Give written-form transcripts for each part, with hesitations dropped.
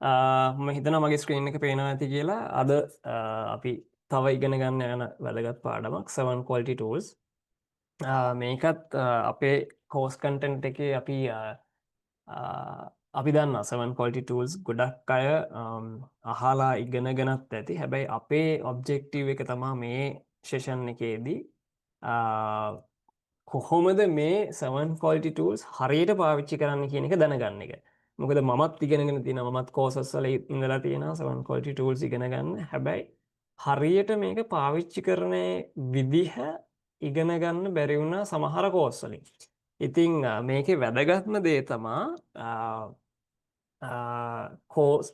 මම හිතනවා මගේ ස්ක්‍රීන් එක පේනවා ඇති කියලා. අද අපි තව ඉගෙන ගන්න යන වැදගත් පාඩමක් 7 quality tools. මේකත් අපේ කෝස් කන්ටෙන්ට් එකේ අපි දන්නා 7 quality tools ගොඩක් අය අහලා ඉගෙනගෙනත් ඇති. හැබැයි අපේ ඔබ්ජෙක්ටිව් එක තමයි මේ සෙෂන් එකේදී කොහොමද මේ 7 quality tools හරියට පාවිච්චි කරන්න කියන එක දැනගන්න එක. මොකද මමත් ඉගෙනගෙන තියෙනවා, මමත් courses වල ඉඳලා තියෙනවා 7 quality tools ඉගෙන ගන්න. හැබැයි හරියට මේක පාවිච්චි කරන විදිහ ඉගෙන ගන්න බැරි වුණා සමහර course වලින්. ඉතින් මේකේ වැදගත්ම දේ තමයි course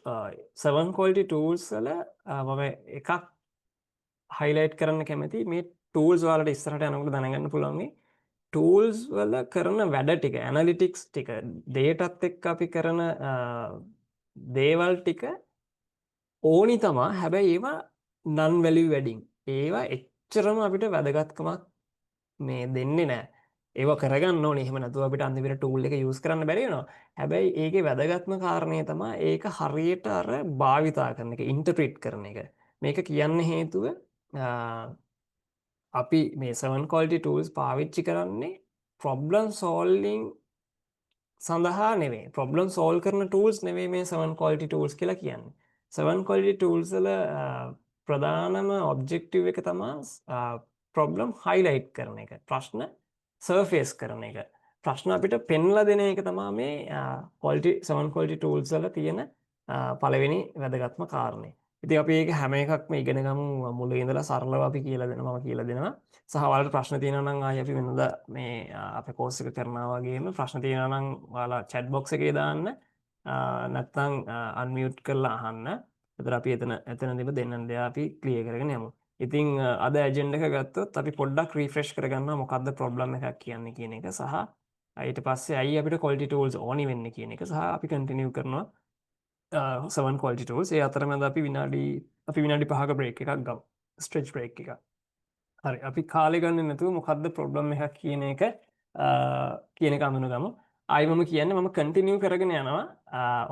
7 quality tools වල මම එකක් highlight කරන්න කැමති. මේ tools වලට ඉස්සරහට යනකොට දැනගන්න පුළුවන් මේ ටූල්ස් වල කරන වැඩ ටික, ඇනලිටික්ස් ටික, ඩේටාත් එක්ක අපි කරන දේවල් ටික ඕනි තමා. හැබැයි ඒවා non value adding. ඒවා එච්චරම අපිට වැදගත්කමක් මේ දෙන්නේ නැහැ. ඒවා කරගන්න ඕනේ. එහෙම නැතුව අපිට අන්තිමට ටූල් එක යූස් කරන්න බැරි වෙනවා. හැබැයි ඒකේ වැදගත්ම කාරණේ තමයි ඒක හරියට අර භාවිතා කරන එක, ඉන්ටර්ප්‍රිට් කරන එක. මේක කියන්න හේතුව අපි මේ 7 quality tools පාවිච්චි කරන්නේ problem solving සඳහා නෙවෙයි. problem solve කරන tools නෙවෙයි මේ 7 quality tools කියලා කියන්නේ. 7 quality tools වල ප්‍රධානම objective එක තමයි problem highlight කරන එක. ප්‍රශ්න surface කරන එක. ප්‍රශ්න අපිට පෙන්ලා දෙන එක තමයි මේ quality 7 quality tools වල තියෙන පළවෙනි වැදගත්ම කාරණේ. ඉතින් අපි ඒක හැම එකක්ම ඉගෙන ගමු මුලින් ඉඳලා සරලව අපි කියලා දෙනවා, මම කියලා දෙනවා. සහ ඔයාලට ප්‍රශ්න තියෙනවා නම් ආයි අපි වෙනදා මේ අපේ කෝස් එක කරනවා වගේම ප්‍රශ්න තියෙනවා නම් ඔයාලා chat box එකේ දාන්න. නැත්නම් unmute කරලා අහන්න. එතකොට අපි එතනදීම දෙන්නන් දෙයා අපි ක්ලියර් කරගෙන යමු. ඉතින් අද ඇජෙන්ඩා එක ගත්තොත් අපි පොඩ්ඩක් රිෆ්‍රෙෂ් කරගන්නවා මොකද්ද ප්‍රොබ්ලම් එකක් කියන්නේ කියන එක, සහ ඊට පස්සේ ඇයි අපිට quality tools ඕනි වෙන්නේ කියන එක, සහ අපි කන්ටිනියු කරනවා 7 quality tools. ඒ අතරමැද අපි විනාඩි 5ක බ්‍රේක් එකක් ගමු. ස්ට්‍රෙච් බ්‍රේක් එකක්. හරි, අපි කාලේ ගන්න නැතුව මොකද්ද ප්‍රොබ්ලම් එකක් කියන එක අඳුනගමු. ආයි මම කියන්නේ මම කන්ටිනියු කරගෙන යනවා.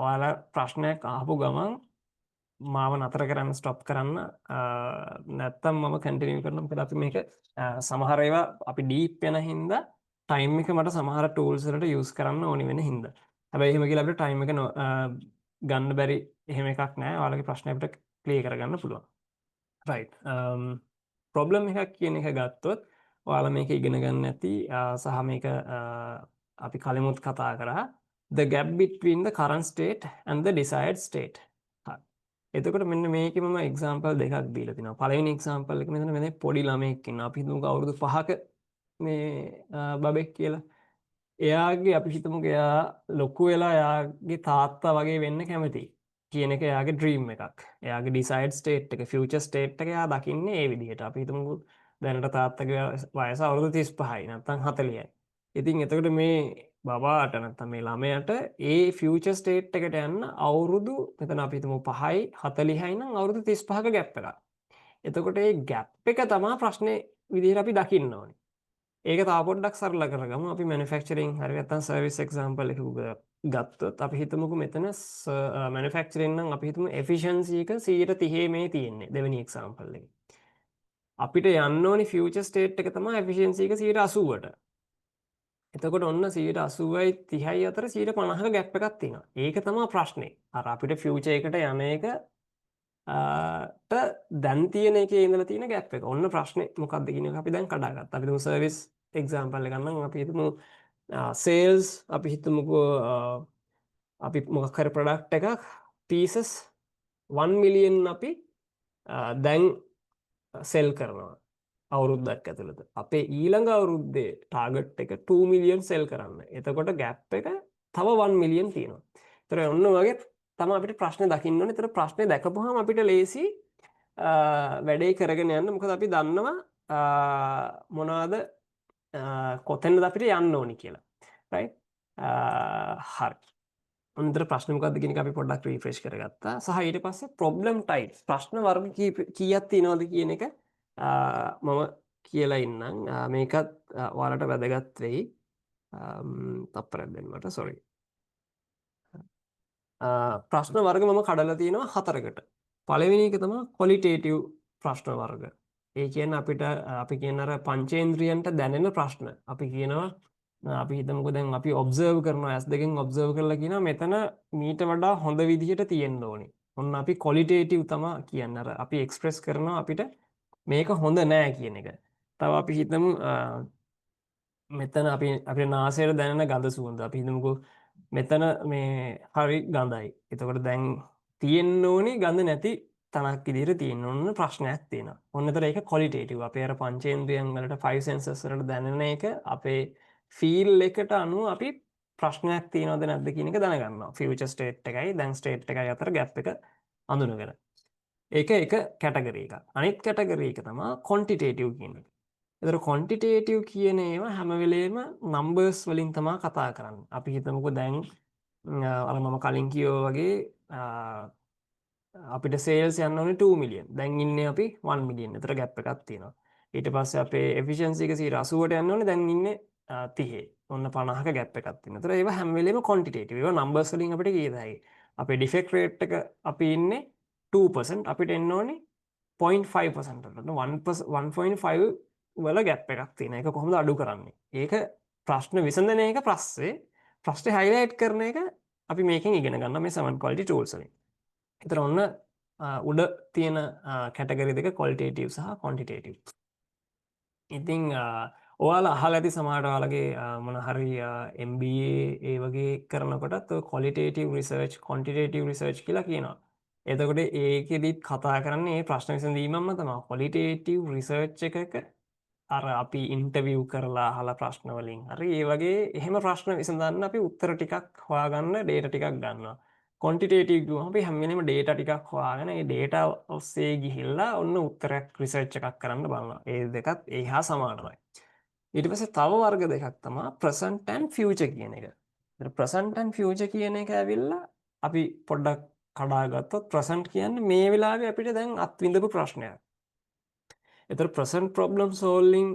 ඔයාලා ප්‍රශ්නයක් අහපු ගමන් මාව නතර කරන්න, ස්ටොප් කරන්න. නැත්තම් මම කන්ටිනියු කරනවා. මොකද අපි මේක සමහර ඒවා අපි ඩීප් වෙන හින්දා ටයිම් එක මට සමහර ටූල්ස් වලට යූස් කරන්න ඕනි වෙන හින්දා. හැබැයි එහෙම කියලා අපිට ටයිම් එක ගන්න බැරි එහෙම එකක් නැහැ. ඔයාලගේ ප්‍රශ්න අපිට ක්ලියර් කරගන්න පුළුවන්. රයිට්. ප්‍රොබ්ලම් එකක් කියන එක ගත්තොත් ඔයාලා මේක ඉගෙන ගන්න ඇති, සහ මේක අපි කලිමුත් කතා කරා the gap between the current state and the desired state. හරි. එතකොට මෙන්න මේකේ මම එක්සැම්පල් දෙකක් දීලා තිනවා. පළවෙනි එක්සැම්පල් එක මෙතන පොඩි ළමයෙක් ඉන්නවා. අපි හිතමුකෝ අවුරුදු 5ක මේ බබෙක් කියලා. එයාගේ අපි හිතමුකෝ එයා ලොකු වෙලා එයාගේ තාත්තා වගේ වෙන්න කැමතියි කියන එක එයාගේ ඩ්‍රීම් එකක්. එයාගේ ඩිසයිඩ් ස්ටේට් එක, ෆියුචර් ස්ටේට් එක එයා දකින්නේ ඒ විදිහට. අපි හිතමුකෝ දැනට තාත්තගේ වයස අවුරුදු 35යි නැත්නම් 40යි. ඉතින් එතකොට මේ බබාට නැත්නම් මේ ළමයාට ඒ ෆියුචර් ස්ටේට් එකට යන්න අවුරුදු මෙතන අපි හිතමු 5යි 40යි නම් අවුරුදු 35ක ගැප් එකක්. එතකොට මේ ගැප් එක තමයි ප්‍රශ්නේ විදිහට අපි දකින්න ඕනේ. ඒක තව පොඩ්ඩක් සරල කරගමු. අපි මැනුෆැක්චරින් හරි නැත්නම් සර්විස් එක්සැම්පල් එකක ගත්තොත් අපි හිතමුකෝ මෙතන මැනුෆැක්චරින් නම් අපි හිතමු එෆිෂියන්සි එක 130 මේ තියෙන්නේ දෙවෙනි එක්සැම්පල් එකේ. අපිට යන්න ඕනි ෆියුචර් ස්ටේට් එක තමයි එෆිෂියන්සි එක 80ට. එතකොට ඔන්න 80යි 30යි අතර 50ක ගැප් එකක් තියෙනවා. ඒක තමයි ප්‍රශ්නේ. අර අපිට ෆියුචර් එකට යන එක දැන් තියෙන එකේ ඉඳලා තියෙන ගැප් එක. ඔන්න ප්‍රශ්නේ මොකක්ද කියන එක අපි දැන් කඩාගත්තා. අපි දුමු සර්විස් එක්සැම්පල් එකක් නම් අපි හිතමු සේල්ස්, අපි හිතමුකෝ අපි මොකක් හරි ප්‍රොඩක්ට් එකක් පීසස් 1 මිලියන් අපි දැන් සෙල් කරනවා අවුරුද්දක් ඇතුළත. අපේ ඊළඟ අවුරුද්දේ ටාගට් එක 2 මිලියන් සෙල් කරන්න. එතකොට ගැප් එක තව 1 මිලියන් තියෙනවා. ඒතර ඔන්න වගේ තමයි අපිට ප්‍රශ්නේ දකින්න ඕනේ. ඒතර ප්‍රශ්නේ දැකපුවාම අපිට ලේසි වැඩේ කරගෙන යන්න. මොකද අපි දන්නවා මොනවද කොතැනද අපිට යන්න ඕනි කියලා. රයිට්. හරි. උන්තර ප්‍රශ්න මොකක්ද කියන එක අපි පොඩ්ඩක් රිෆ්‍රෙෂ් කරගත්තා. සහ ඊට පස්සේ ප්‍රොබ්ලම් ටයිප්ස්, ප්‍රශ්න වර්ග කීයක් තියෙනවද කියන එක මම කියලා ඉන්නම්. මේකත් ඔයාලට වැදගත් වෙයි. තප්පරයක් දෙන්න මට, සෝරි. ප්‍රශ්න වර්ග මම කඩලා තියෙනවා 4කට. පළවෙනි එක තමයි ක්වලිටේටිව් ප්‍රශ්න වර්ග. ඒ කියන්නේ අපිට අපි කියන අර පංචේන්ද්‍රියන්ට දැනෙන ප්‍රශ්න. අපි කියනවා අපි හිතමුකෝ දැන් අපි ඔබ්සර්ව් කරනවා S2කින් ඔබ්සර්ව් කරලා කියනවා මෙතන මීට වඩා හොඳ විදිහට තියෙන්න ඕනේ. ඔන්න අපි ක්වලිටේටිව් තමයි කියන්නේ. අර අපි එක්ස්ප්‍රෙස් කරනවා අපිට මේක හොඳ නෑ කියන එක. තව අපි හිතමු මෙතන අපේ නාසයට දැනෙන ගඳ සුවඳ. අපි හිතමුකෝ මෙතන මේ හරි ගඳයි. එතකොට දැන් තියෙන්න ඕනේ ගඳ නැති තනක් විදිහට තියෙන්න ඕන ප්‍රශ්නයක් තියෙනවා. ඔන්න එතකොට ඒක ක්වලිටේටිව්. අපේ අර පංචේන්ද්‍රියන් වලට 5 senses වලට දැනෙන එක අපේ ෆීල් එකට අනුව අපි ප්‍රශ්නයක් තියෙනවද නැද්ද කියන එක දැනගන්නවා. ෆියුචර් ස්ටේට් එකයි දැන් ස්ටේට් එකයි අතර ગેප් එක අඳුනගෙන. ඒක එක කැටගරි එකක්. අනිත් කැටගරි එක තමයි ක්වොන්ටිටේටිව් කියන එක. එතකොට ක්වොන්ටිටේටිව් කියන ඒවා හැම වෙලේම නම්බර්ස් වලින් තමයි කතා කරන්නේ. අපි හිතමුකෝ දැන් අර මම කලින් කිව්වා වගේ අපිට සේල්ස් යන්න ඕනේ 2 මිලියන්. දැන් ඉන්නේ අපි 1 මිලියන්. එතන ગેප් එකක් තියෙනවා. ඊට පස්සේ අපේ එෆිෂියන්සි එක 80ට යන්න ඕනේ. දැන් ඉන්නේ 30. ඔන්න 50ක ગેප් එකක් තියෙනවා. එතන ඒවා හැම වෙලේම ක්වොන්ටිටේටිව්. ඒවා නම්බර්ස් වලින් අපිට කියත හැකියි. අපේ ඩිෆෙක්ට් රේට් එක අපි ඉන්නේ 2%. අපිට එන්න ඕනේ 0.5% වලට 1.5 වල ගැප් එකක් තියෙන එක කොහොමද අඩු කරන්නේ? ඒක ප්‍රශ්න විසඳන එක ප්‍රශ්නේ හයිලයිට් කරන එක අපි මේකෙන් ඉගෙන ගන්න මේ 7 quality tools වලින්. ඒතර ඔන්න උඩ තියෙන කැටගරි දෙක qualitative සහ quantitative. ඉතින් ඔයාලා අහලා ඇති සමහරට ඔයාලගේ මොන හරි MBA ඒ වගේ කරනකොටත් ඔය qualitative research quantitative research කියලා කියනවා. එතකොට ඒකෙදිත් කතා කරන්නේ මේ ප්‍රශ්න විසඳීමම තමයි. qualitative research එකක අර අපි ඉන්ටර්විව් කරලා අහලා ප්‍රශ්න වලින් හරි ඒ වගේ එහෙම ප්‍රශ්න විසඳන්න අපි උත්තර ටිකක් හොයාගන්න ඩේටා ටිකක් ගන්නවා. ක්වොන්ටිටේටිව් කිව්වම අපි හැම වෙලේම ඩේටා ටිකක් හොයාගෙන ඒ ඩේටා ඔස්සේ ගිහිල්ලා ඔන්න උත්තරයක් රිසර්ච් එකක් කරන්න බලනවා. ඒ දෙකත් ඒ හා සමානයි. ඊට පස්සේ තව වර්ග දෙකක් තමයි present and future කියන එක. ඒතර present and future කියන එක ඇවිල්ලා අපි පොඩ්ඩක් කඩාගත්තොත් present කියන්නේ මේ වෙලාවේ අපිට දැන් අත්විඳපු ප්‍රශ්නයක්. එතර ප්‍රසන්ට් ප්‍රොබ්ලම් සෝල්විං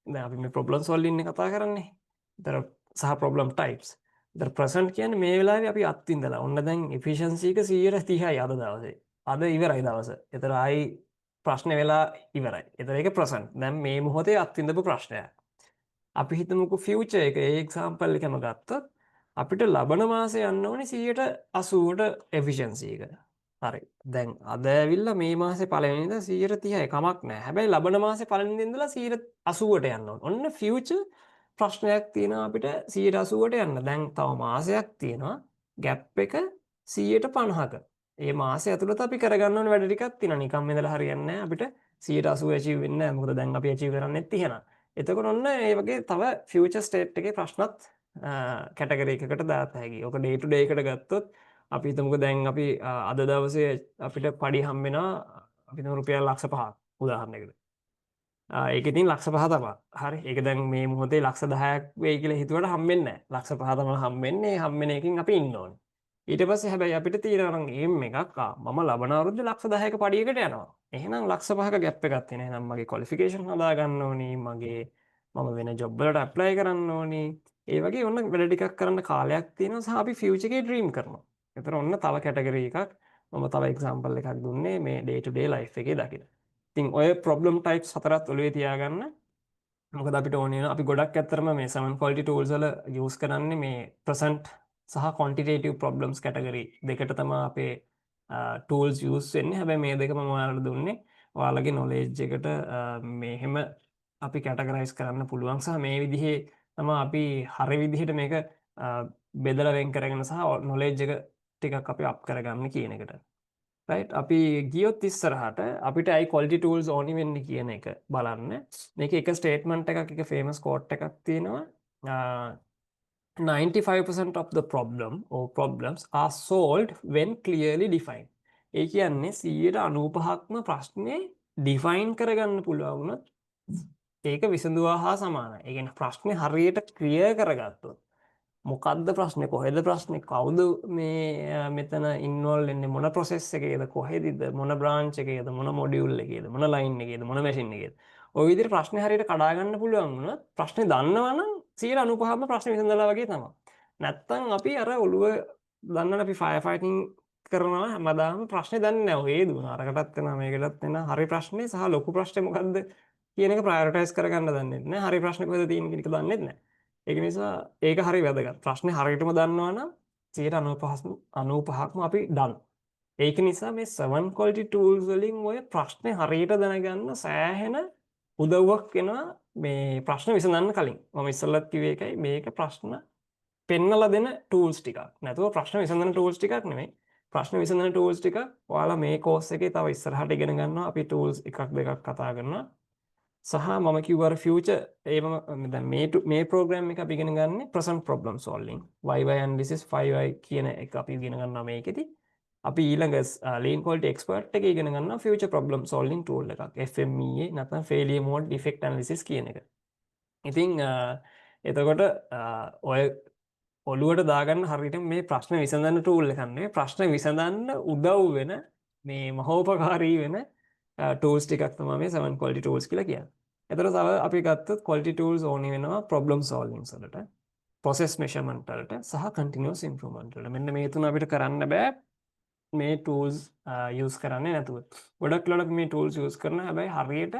දැන් අපි මේ ප්‍රොබ්ලම් සෝල්විං නේ කතා කරන්නේ. එතර සහ ප්‍රොබ්ලම් ටයිප්ස්. එතර ප්‍රසන්ට් කියන්නේ මේ වෙලාවේ අපි අත්විඳලා. ඔන්න දැන් එෆිෂියන්සි එක 130යි අද දවසේ. අද ඉවරයි දවස. එතර ආයි ප්‍රශ්න වෙලා ඉවරයි. එතර ඒක ප්‍රසන්ට්. දැන් මේ මොහොතේ අත්විඳපු ප්‍රශ්නයක්. අපි හිතමුකෝ ෆියුචර් එක ඒ එක්සාම්පල් එකම ගත්තොත් අපිට ලබන මාසේ යන්න ඕනේ 180ට එෆිෂියන්සි එක. හරි. දැන් අද ඇවිල්ලා මේ මාසේ පළවෙනිදා 130යි කමක් නැහැ. හැබැයි ලබන මාසේ පළවෙනිදා ඉඳලා 180ට යන්න ඕන. ඔන්න ෆියුචර් ප්‍රශ්නයක් තියෙනවා අපිට 180ට යන්න. දැන් තව මාසයක් තියෙනවා. ගැප් එක 150ක. ඒ මාසය ඇතුළත අපි කරගන්න ඕන වැඩ ටිකක් තියෙනවා. නිකම්ම ඉඳලා හරියන්නේ නැහැ. අපිට 180 achieve වෙන්නේ නැහැ. මොකද දැන් අපි achieve කරන්නෙත් ඉහෙන. එතකොට ඔන්න ඒ වගේ තව ෆියුචර් ස්ටේට් එකේ ප්‍රශ්නත් කැටගරි එකකට දාත හැකියි. ඔක ඩේ ටු ඩේ එකට ගත්තොත් අපි හිතමුකෝ දැන් අපි අද දවසේ අපිට පඩි හම්බෙනවා අපි හිතමු රුපියල් ලක්ෂ 5ක් උදාහරණයකට. ඒක ඉතින් ලක්ෂ 5 තමයි. හරි. ඒක දැන් මේ මොහොතේ ලක්ෂ 10ක් වෙයි කියලා හිතුවට හම්බෙන්නේ නැහැ. ලක්ෂ 5 තමයි හම්බෙන්නේ. හම්බෙන එකකින් අපි ඉන්න ඕනේ. ඊට පස්සේ හැබැයි අපිට තියෙනවා නම් එම් එකක් මම ලබන අවුරුද්දේ ලක්ෂ 10ක පඩියකට යනවා. එහෙනම් ලක්ෂ 5ක ગેප් එකක් තියෙනවා. එහෙනම් මගේ ක්වොලිෆිකේෂන් හදා ගන්න ඕනි. මම වෙන ජොබ් වලට ඇප්ලයි කරන්න ඕනි. ඒ වගේ ඔන්න වැඩ ටිකක් කරන්න කාලයක් තියෙනවා සහ අපි ෆියුචර් එකේ ඩ්‍රීම් කරනවා. එතන ඔන්න තව කැටගරි එකක් මම තව එක්සාම්පල් එකක් දුන්නේ මේ ඩේ ටු ඩේ ලයිෆ් එකේ දකින්න. ඉතින් ඔය ප්‍රොබ්ලම් ටයිප්ස් හතරත් ඔළුවේ තියාගන්න. මොකද අපිට ඕනේ වෙන අපි ගොඩක් ඇත්තරම මේ 7 quality tools වල යූස් කරන්නේ මේ present සහ quantitative problems category දෙකට තමයි අපේ tools යූස් වෙන්නේ. හැබැයි මේ දෙකම මම ඔයාලට දුන්නේ ඔයාලගේ knowledge එකට මෙහෙම අපි categorize කරන්න පුළුවන් සහ මේ විදිහේ තමයි අපි හරි විදිහට මේක බෙදලා වෙන් කරගෙන සහ knowledge එක ටිකක් අපි අප් කරගන්න කියන එකට. රයිට් අපි ගියොත් ඉස්සරහට අපිට අයි quality tools ඕනි වෙන්නේ කියන එක බලන්න. මේකේ එක ස්ටේට්මන්ට් එකක් එක famous quote එකක් තියෙනවා. 95% of the problem or problems are solved when clearly defined. ඒ කියන්නේ 95%ක්ම ප්‍රශ්නේ define කරගන්න පුළුවන් වුණොත් ඒක විසඳුවා හා සමානයි. ඒ කියන්නේ ප්‍රශ්නේ හරියට ක්ලියර් කරගත්තොත් මොකක්ද ප්‍රශ්නේ කොහෙද ප්‍රශ්නේ කවුද මේ මෙතන ඉන්වෝල්ව් වෙන්නේ මොන ප්‍රොසෙස් එකේද කොහෙදද මොන බ්‍රාන්ච් එකේද මොන මොඩියුල් එකේද මොන ලයින් එකේද මොන මැෂින් එකේද ඔය විදිහට ප්‍රශ්නේ හරියට කඩා ගන්න පුළුවන් වුණොත් ප්‍රශ්නේ දන්නවනම් 95%ම ප්‍රශ්නේ විසඳලා වගේ තමයි. නැත්තම් අපි අර ඔළුව දන්නවනේ අපි ෆයර් ෆයිටින් කරනවා හැමදාම ප්‍රශ්නේ දන්නේ නැහැ. ඔය දුවන අරකටත් වෙනවා මේකටත් වෙනවා. හරි ප්‍රශ්නේ සහ ලොකු ප්‍රශ්නේ මොකද්ද කියන එක ප්‍රයොරිටයිස් කරගන්න දන්නේ නැහැ. හරි ප්‍රශ්නේ කොහෙද තියෙන්නේ කියන එක දන්නේ නැහැ. ඒක නිසා ඒක හරි වැදගත්. ප්‍රශ්නේ හරියටම දන්නවා නම් 95%ක්ම අපි done. ඒක නිසා මේ 7 quality tools වලින් ඔය ප්‍රශ්නේ හරියට දැනගන්න සෑහෙන උදව්වක් වෙනවා මේ ප්‍රශ්න විසඳන්න කලින්. මම ඉස්සෙල්ලත් කිව්වේ ඒකයි මේක ප්‍රශ්න පෙන්නලා දෙන ටූල්ස් ටිකක්. නැතුව ප්‍රශ්න විසඳන ටූල්ස් ටිකක් නෙමෙයි. ප්‍රශ්න විසඳන ටූල්ස් ටික ඔයාලා මේ කෝස් එකේ තව ඉස්සරහට ඉගෙන ගන්නවා. අපි ටූල්ස් එකක් දෙකක් කතා කරනවා. සහ මම කිව්වා ෆියුචර් ඒවම දැන් මේ ප්‍රෝග්‍රෑම් එක අපි ඉගෙන ගන්නේ present problem solving. YY analysis 5Y කියන එක අපි ඉගෙන ගන්නවා මේකෙදි. අපි ඊළඟ lean quality expert එකේ ඉගෙන ගන්නවා future problem solving tool එකක්. FMEA නැත්නම් failure mode defect analysis කියන එක. ඉතින් එතකොට ඔය ඔළුවට දාගන්න හරියට මේ ප්‍රශ්න විසඳන්න ටූල් එකක් නෙවෙයි ප්‍රශ්න විසඳන්න උදව් වෙන මේ මහෝපකාරී වෙන ටූල්ස් ටිකක් තමයි මේ 7 quality tools කියලා කියන්නේ. එතකොට තව අපි ගත්තොත් quality tools ඕනි වෙනවා problem solving වලට, process measurement වලට සහ continuous improvement වලට. මෙන්න මේ තුන අපිට කරන්න බෑ මේ tools use කරන්නේ නැතුව. ගොඩක් වෙලාවට මේ tools use කරන හැබැයි හරියට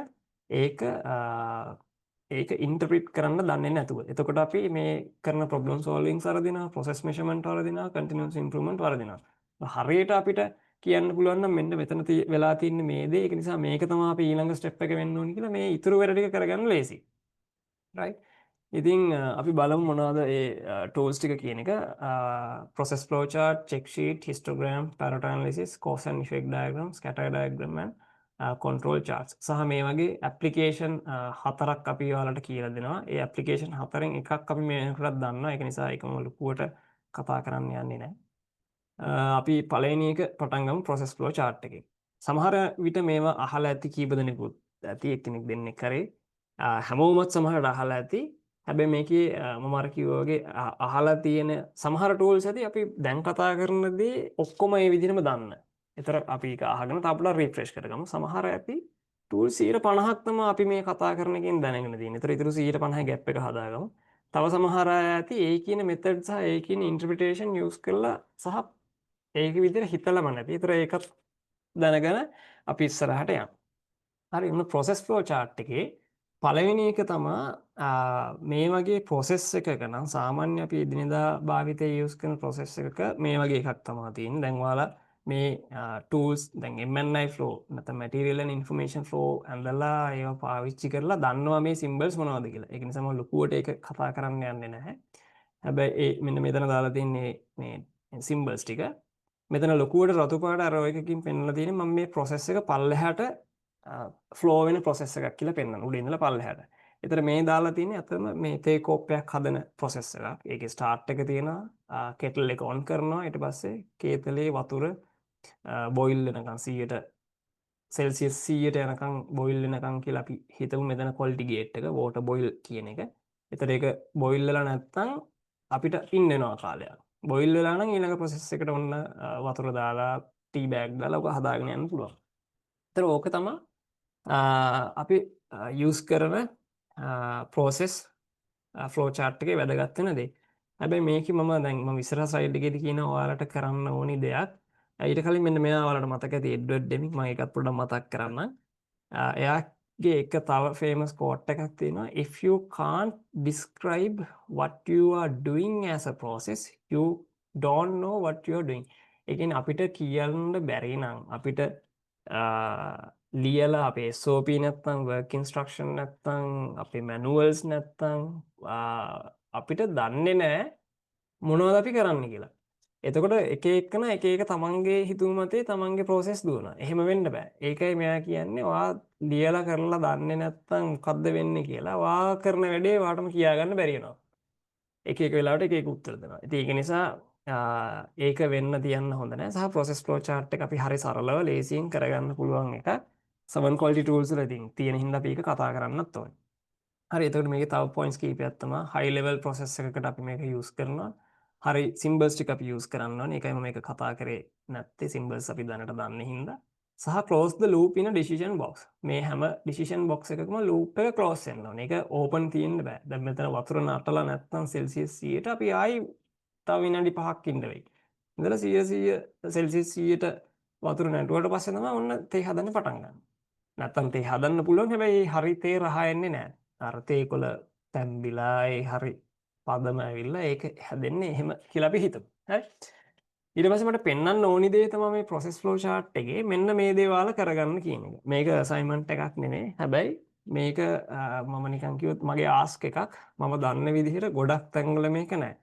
ඒක ඉන්ටර්ප්‍රිට් කරන්න දන්නේ නැතුව. එතකොට අපි මේ කරන problem solving වරදිනවා, process measurement වරදිනවා, continuous improvement වරදිනවා. හරියට අපිට කියන්න පුළුවන් නම් මෙන්න මෙතන වෙලා තියෙන්නේ මේ දේ. ඒක නිසා මේක තමයි අපි ඊළඟ step එක වෙන්න ඕනේ කියලා මේ ඉතුරු වැඩ ටික කරගන්න ලේසි. right? ඉතින් අපි බලමු මොනවද ඒ tools ටික කියන එක. process flow chart, check sheet, histogram, pattern analysis, cause and effect diagram, scatter diagram and control charts. සහ මේ වගේ application හතරක් අපි ඔයාලට කියලා දෙනවා. ඒ application හතරෙන් එකක් අපි මේකටත් දන්නවා. ඒක නිසා ඒකම ලොකුවට කතා කරන්න යන්නේ නැහැ. අපි පළවෙනි එක පටන් ගමු process flow chart එකෙන්. සමහර විට මේවා අහලා ඇති කීප දෙනෙකුත් ඇති එක්කෙනෙක් දෙන්නෙක් කරේ. හැමෝමත් සමහරට අහලා ඇති. හැබැයි මේකේ මම අර කිව්වා වගේ අහලා තියෙන සමහර tools ඇති අපි දැන් කතා කරන දේ ඔක්කොම ඒ විදිහටම දන්න. ඒතර අපි ඒක අහගෙන තාපුලා රිෆ්‍රෙෂ් කරගමු. සමහර ඇති tools 150ක් තමයි අපි මේ කතා කරන එකෙන් දැනගෙන තියෙන්නේ. ඒතර ඊටු 150 gap එක හදාගමු. තව සමහර අය ඇති ඒ කියන method සහ ඒ කියන interpretation use කරලා සහ ඒක විදිහට හිතලම නැති. ඒතර ඒකත් දැනගෙන අපි ඉස්සරහට යමු. හරි ඔන්න process flow chart එකේ පළවෙනි එක තමයි මේ වගේ process එකක නම් සාමාන්‍ය අපි එදිනෙදා භාවිතයේ use කරන process එකක මේ වගේ එකක් තමයි තියෙන්නේ. දැන් ඔයාලා මේ tools දැන් M&I flow නැත්නම් material and information flow ඇඳලා ඒවා පාවිච්චි කරලා දන්නවා මේ symbols මොනවද කියලා. ඒක නිසා මම ලොකුවට ඒක කතා කරන්න යන්නේ නැහැ. හැබැයි මෙන්න මෙතන දාලා තින්නේ මේ symbols ටික. මෙතන ලොකුවට රතු පාට arrow එකකින් පෙන්වලා තියෙන්නේ මම මේ process එක පල්ලෙහාට ෆ්ලෝ වෙන process එකක් කියලා පෙන්වන්න. උඩින් ඉඳලා පල්ලෙහාට. ඒතර මේ දාලා තියෙන්නේ අතම මේ තේ කෝප්පයක් හදන process එකක්. ඒකේ start එක තියෙනවා. kettle එක on කරනවා. ඊට පස්සේ කේතලේ වතුර boil වෙනකන් 100ට Celsius 100ට යනකම් boil වෙනකම් කියලා අපි හිතමු මෙතන quality gate එක water boil කියන එක. ඒතර ඒක boil වෙලා නැත්තම් අපිට ඉන්න වෙනවා කාලයක්. boil වෙලා නම් ඊළඟ process එකට ඔන්න වතුර දාලා tea bag දාලා ඔක හදාගෙන යන්න පුළුවන්. ඒතර ඕක තමයි අපි use කරන process flow chart එකේ වැදගත් වෙන දේ. හැබැයි මේකේ මම ඉස්සරහ slide එකේදී කියන ඔයාලට කරන්න ඕනි දෙයක්. ඊට කලින් මෙන්න මෙයා ඔයාලට මතක ඇති එඩ්වර්ඩ් ඩෙමින් මම ඒකත් පොඩ්ඩක් මතක් කරන්නම්. එයාගේ එක තව famous quote එකක් තියෙනවා if you can't describe what you are doing as a process you don't know what you are doing. ඒ කියන්නේ අපිට කියන්න බැරි නම් අපිට ලියලා අපේ SOP නැත්තම් work instruction නැත්තම් අපේ manuals නැත්තම් අපිට දන්නේ නැහැ මොනවද අපි කරන්න කියලා. එතකොට එක එකන එක එක තමන්ගේ හිතුව මතේ තමන්ගේ process දුවනවා. එහෙම වෙන්න බෑ. ඒකයි මෙයා කියන්නේ ඔයා ලියලා කරලා දන්නේ නැත්තම් මොකද්ද වෙන්නේ කියලා. ඔයා කරන වැඩේ ඔයාටම කියාගන්න බැරි වෙනවා. එක එක වෙලාවට එක එක උත්තර දෙනවා. ඉතින් ඒක නිසා ඒක වෙන්න තියන්න හොඳ නැහැ. සහ process flow chart එක අපි හරි සරලව ලේසියෙන් කරගන්න පුළුවන් එකක්. 7 quality tools වල තියෙන හින්දා අපි ඒක කතා කරන්නත් ඕනේ. හරි එතකොට මේකේ තව points කීපයක් තමයි high level process එකකට අපි මේක use කරනවා. හරි symbols ටික අපි use කරන්න ඕනේ. ඒකයි මම මේක කතා කරේ නැත්තේ symbols අපි දැනට දන්නේ හින්දා. සහ close the loop in a decision box. මේ හැම decision box එකකම loop එක close වෙන්න ඕනේ. ඒක open තියෙන්න බෑ. දැන් මෙතන වතුර නටලා නැත්නම් Celsius 100ට අපි ආයි තව විනාඩි 5ක් ඉන්න වෙයි. ඉඳලා 100 සෙල්සියස් 100ට වතුර නැටුවට පස්සේ තමයි ඔන්න තේ හදන්න පටන් ගන්න. නැත්තම් තේ හදන්න පුළුවන් හැබැයි හරි තේ රහ එන්නේ නැහැ. අර තේ කොළ තැම්බිලා ඒ හරි පදම ඇවිල්ලා ඒක හැදෙන්නේ එහෙම කියලා අපි හිතමු. හරි. ඊට පස්සේ මට පෙන්වන්න ඕනි දේ තමයි මේ process flow chart එකේ මෙන්න මේ දේවල් කරගන්න කියන එක. මේක assignment එකක් නෙමෙයි. හැබැයි මේක මම නිකන් කිව්වොත් මගේ ask එකක්. මම දන්න විදිහට ගොඩක් තැන්වල මේක නැහැ.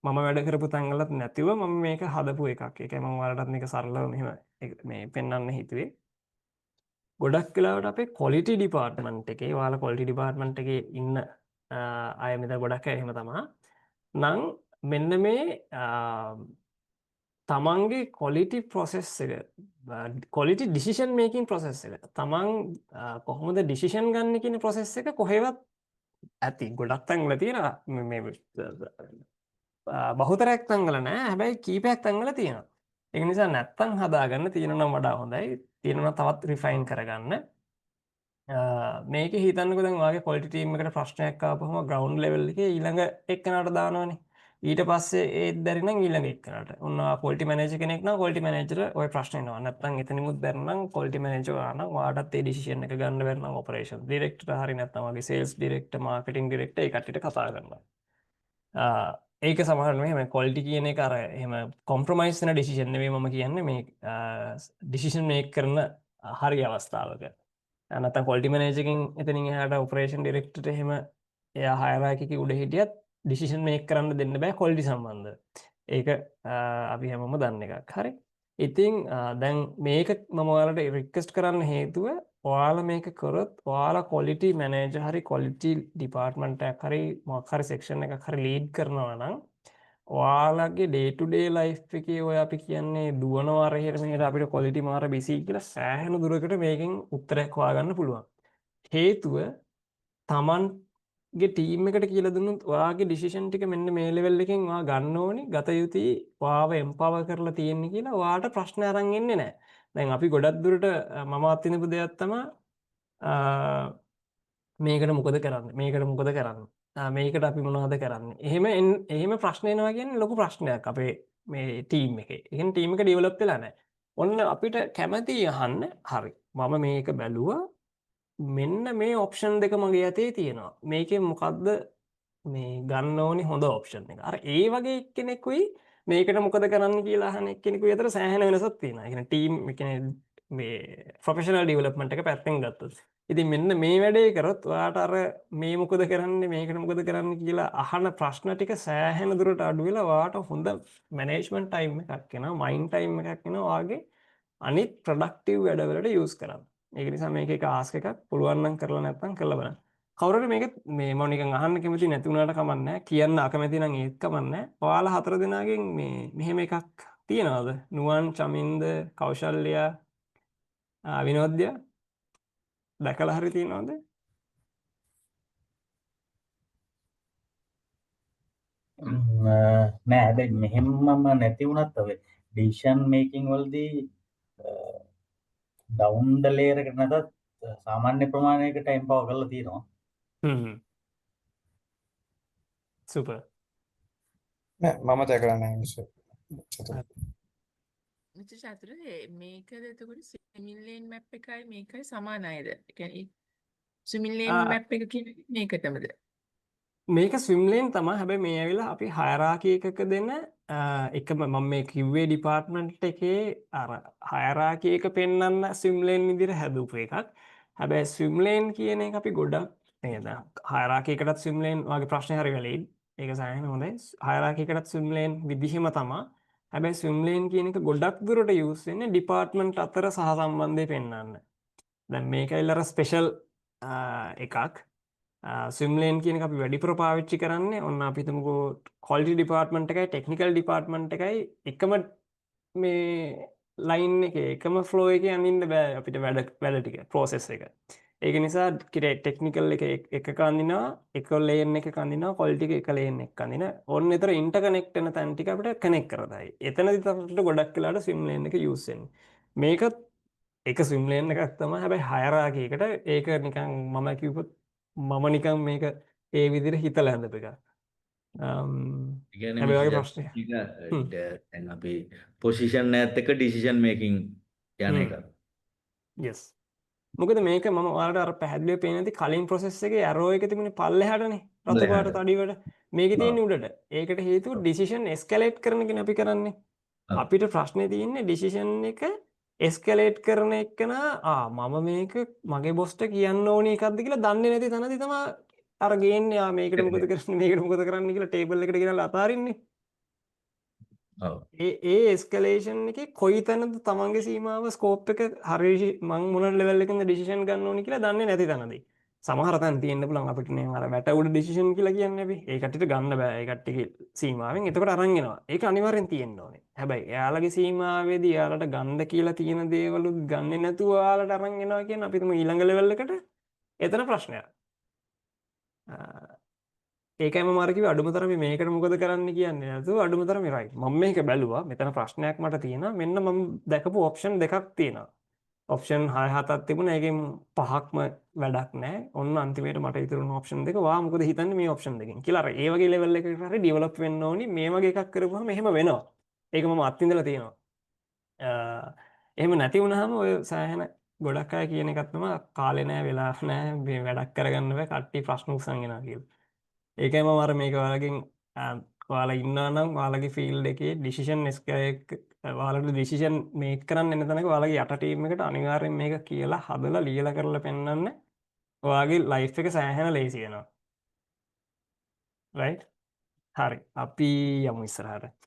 මම වැඩ කරපු තැන්වලත් නැතිව මම මේක හදපු එකක්. ඒකයි මම ඔයාලටත් මේක සරලව මෙහෙම මේ පෙන්වන්න හිතුවේ. ගොඩක් වෙලාවට අපේ quality department එකේ ඔයාලා quality department එකේ ඉන්න අය මෙතන ගොඩක් අය එහෙම තමයි. නම් මෙන්න මේ තමන්ගේ quality process එක quality decision making process එක තමන් කොහොමද decision ගන්න කියන process එක කොහෙවත් ඇති ගොඩක් තැන්වල තියෙනවා මේ බහුතරයක් තැන්වල නෑ හැබැයි කීපයක් තැන්වල තියෙනවා ඒක නිසා නැත්තම් හදාගන්න තියෙනවා නම් වඩා හොඳයි තියෙනවා තවත් රිෆයින් කරගන්න මේකේ හිතන්නකෝ දැන් ඔයාගේ quality team එකට ප්‍රශ්නයක් ආවම ground level එකේ ඊළඟ එක්කනට දානවනේ ඊට පස්සේ ඒත් බැරි නම් ඊළඟ එක්කනට ඔන්න quality manager කෙනෙක් නම් quality manager ඔය ප්‍රශ්න එනවා නැත්නම් එතනිමුත් බැරි නම් quality manager ආන ඔයාටත් ඒ decision එක ගන්න බැරි නම් operation director හරි නැත්නම් වගේ sales director marketing director ඒ කට්ටියට කතා කරනවා ඒක සමහරවිට මෙහෙම quality කියන එක අර එහෙම compromise වෙන decision නෙවෙයි මම කියන්නේ මේ decision make කරන හරි අවස්ථාවක නැත්නම් quality manager එකෙන් එතනින් එහාට operation director එහෙම එයා hierarchy එකේ උඩ හිටියත් decision make කරන්න දෙන්න බෑ quality සම්බන්ධව. ඒක අපි හැමෝම දන්න එකක්. හරි. ඉතින් දැන් මේක මම ඔයාලට request කරන්න හේතුව ඔයාලා මේක කරොත් ඔයාලා quality manager හරි quality department එකක් හරි මොකක් හරි section එකක් හරි lead කරනවා නම් ඔයාලගේ day to day life එකේ ඔය අපි කියන්නේ දුවනවා රහෙට මෙහෙට අපිට quality මාර busy කියලා සෑහෙන දුරකට මේකෙන් උත්තරයක් හොයාගන්න පුළුවන්. හේතුව තමන්ගේ ටීම් එකට කියලා දුන්නොත් ඔයාගේ decision ටික මෙන්න මේ level එකෙන් ඔයා ගන්න ඕනි ගත යුතුයි ඔයාව empower කරලා තියෙන්නේ කියලා ඔයාට ප්‍රශ්න අරන් එන්නේ නැහැ. දැන් අපි ගොඩක් දුරට මම අත්විඳපු දෙයක් තමයි මේකට මොකද කරන්නේ මේකට මොකද කරන්නේ මේකට අපි මොනවද කරන්නේ එහෙම ප්‍රශ්න එනවා කියන්නේ ලොකු ප්‍රශ්නයක් අපේ මේ ටීම් එකේ. ඒ කියන්නේ ටීම් එක ඩෙවලොප් වෙලා නැහැ. ඔන්න අපිට කැමති අහන්න හරි. මම මේක බැලුවා. මෙන්න මේ ඔප්ෂන් දෙක මගේ අතේ තියෙනවා. මේකෙන් මොකද්ද මේ ගන්න ඕනි හොඳ ඔප්ෂන් එක. අර ඒ වගේ එක්කෙනෙකුයි මේකට මොකද කරන්න කියලා අහන එක්කෙනෙකුයි අතර සෑහෙන වෙනසක් තියෙනවා. ඒ කියන්නේ ටීම් ඒ කියන්නේ මේ ප්‍රොෆෙෂනල් ඩෙවලොප්මන්ට් එක පැත්තෙන් ගත්තොත්. ඉතින් මෙන්න මේ වැඩේ කරොත් ඔයාට අර මේ මොකද කරන්නේ මේකට මොකද කරන්නේ කියලා අහන ප්‍රශ්න ටික සෑහෙන දුරට අඩු වෙලා ඔයාට හොඳ මැනේජ්මන්ට් ටයිම් එකක් එනවා මයින්ඩ් ටයිම් එකක් එනවා ඔයාගේ අනිත් ප්‍රොඩක්ටිව් වැඩවලට යූස් කරන්න. ඒක නිසා මේක එක ආස්ක් එකක් පුළුවන් නම් කරලා නැත්නම් කරලා බලන්න. කවුරු හරි මේක මේ මම නිකන් අහන්න කැමති නැති වුණාට කමක් නැහැ. කියන්න අකමැති නම් ඒත් කමක් නැහැ. ඔයාලා හතර දෙනාගෙන් මේ මෙහෙම එකක් තියනවාද? නුවන්, චමින්ද, කෞශල්‍ය, විනෝද්‍ය දැකලා හරි තියනවද? නෑ හැබැයි මෙහෙමම නැති වුණත් ඔය ඩිසිෂන් මේකින් වලදී ඩවුන් ද ලේයර් එකට නැතත් සාමාන්‍ය ප්‍රමාණයකට එම්පවර් කරලා තියෙනවා. සුපර්. නෑ මම දැකලා නැහැ මිසර්. මිස්ටර් චතුර මේකද එතකොට සිමිලේන් මැප් එකයි මේකයි සමාන නේද? ඒ කියන්නේ සිමිලේන් මැප් එක කියන්නේ මේකටමද? මේක ස්විම් ලේන් තමයි. හැබැයි මේ ඇවිල්ලා අපි හයරාකි එකක දෙන එකම මම මේ කිව්වේ ඩිපාර්ට්මන්ට් එකේ අර හයරාකි එක පෙන්වන්න ස්විම් ලේන් විදිහට හැදුපු එකක්. හැබැයි ස්විම් ලේන් කියන එක අපි ගොඩක් නේද? හයරාකි එකටත් ස්විම් ලේන් වගේ ප්‍රශ්නේ හරි වැලිඩ්. ඒක සෑහෙන හොඳයි. හයරාකි එකටත් ස්විම් ලේන් විදිහම තමයි. හැබැයි ස්විම් ලේන් කියන එක ගොඩක් දුරට යූස් වෙන්නේ ඩිපාර්ට්මන්ට් අතර සහසම්බන්ධය පෙන්වන්න. දැන් මේක ඇවිල්ලා ස්පෙෂල් එකක්. ස්විම් ලේන් කියන එක අපි වැඩිපුර පාවිච්චි කරන්නේ ඔන්න අපි හිතමුකෝ quality department එකයි technical department එකයි එකම මේ ලයින් එකේ එකම flow එකේ අඳින්න බෑ අපිට වැඩ ටික process එක. ඒක නිසා ටෙක්නිකල් එක අඳිනවා එක ලේන් එකක අඳිනවා quality එක ලේන් එකක අඳිනවා. ඔන්න ඒතර ඉන්ටර්කනෙක්ට් වෙන තැන් ටික අපිට කනෙක්ට් කරතයි. එතනදි තමයි ගොඩක් වෙලාවට ස්විම් ලේන් එක යූස් වෙන්නේ. මේක එක ස්විම් ලේන් එකක් තමයි. හැබැයි හයරාකි එකට ඒක නිකන් මම කිව්වොත් මම නිකන් මේක ඒ විදිහට හිතලා හදපු එකක්. කියන්නේ හැබැයි වගේ විශේෂ ප්‍රශ්නය දැන් අපි පොසිෂන් එකත් එක්ක ඩිසිෂන් මේකින් යන එක. යස් මොකද මේක මම ඔයාලට අර පැහැදිලිව පේන ඇති කලින් ප්‍රොසෙස් එකේ ඇරෝ එක තිබුණේ පල්ලෙහාටනේ රතු පාට පල්ලෙහාට. තඩිවට මේකේ ඔව්. තියෙන්නේ උඩට. ඒකට හේතුව ඔව්. ඩිසිෂන් එස්කලේට් කරන එකනේ අපි කරන්නේ. ඔව්. අපිට ප්‍රශ්නේ තියෙන්නේ ඩිසිෂන් එක එස්කලේට් කරන එකන මම මේක මගේ බොස්ට කියන්න ඕනි එකක්ද කියලා දන්නේ නැති තැනදී තමයි අර ගේන්නේ මේකට මොකද කරන්නේ මේකට මොකද කරන්නේ කියලා ටේබල් එකට ගෙනල්ලා අතාරින්නේ. ඔව්. ඒ එස්කලේෂන් එකේ කොයි තැනද තමන්ගේ සීමාව ස්කෝප් එක හරි මං මොන ලෙවල් එකකින්ද ඩිසිෂන් ගන්න ඕනි කියලා දන්නේ නැති තැනදී සමහර තැන් තියෙන්න පුළුවන් අපිට නේ අර වැට උඩ ඩිසිෂන් කියලා කියන්නේ අපි ඒ කට්ටියට ගන්න බෑ ඒ කට්ටියගේ සීමාවෙන් එතකොට අරන් එනවා ඒක අනිවාර්යෙන් තියෙන්න ඕනේ හැබැයි එයාලගේ සීමාවේදී එයාලට ගන්න කියලා තියෙන දේවලුත් ගන්නෙ නැතුව එයාලට අරන් එනවා කියන්නේ අපි තුමු ඊළඟ ලෙවල් එකට එතන ප්‍රශ්නයක් ඒකම මාර්කිව අඩුම තරමේ මේකට මොකද කරන්න කියන්නේ නැතුව අඩුම තරමේ රයිට් මම මේක බැලුවා මෙතන ප්‍රශ්නයක් මට තියෙනවා මෙන්න මම දැකපු ඔප්ෂන් දෙකක් තියෙනවා ඔප්ෂන් 6-7ක් තිබුණා ඒකෙන් පහක්ම වැඩක් නැහැ ඔන්න අන්තිමේට මට ඉතුරුණු ඔප්ෂන් දෙක වා මොකද හිතන්නේ මේ ඔප්ෂන් දෙකෙන් කියලා අර ඒ වගේ ලෙවල් එකකට හරි ඩෙවලොප් වෙන්න ඕනි මේ වගේ එකක් කරපුවාම එහෙම වෙනවා ඒක මම අත්විඳලා තියෙනවා එහෙම නැති වුණාම ඔය සෑහෙන ගොඩක් අය කියන එකක් තමයි කාලේ නැහැ වෙලාවක් නැහැ මේ වැඩක් කරගන්න බෑ කට්ටිය ප්‍රශ්න උස්සන් එනවා කියලා ඒකයි මම අර මේක ඔයාලගෙන් ඔයාලා ඉන්නවා නම් ඔයාලගේ ෆීල්ඩ් එකේ ඩිසිෂන් ඔයාලට ඩිසිෂන් මේක් කරන්න එන තැනක ඔයාලගේ යට ටීම් එකට අනිවාර්යෙන් මේක කියලා හදලා ලියලා කරලා පෙන්නන්න ඔයාගේ ලයිෆ් එක සෑහෙන ලේසි වෙනවා රයිට් හරි අපි යමු ඉස්සරහට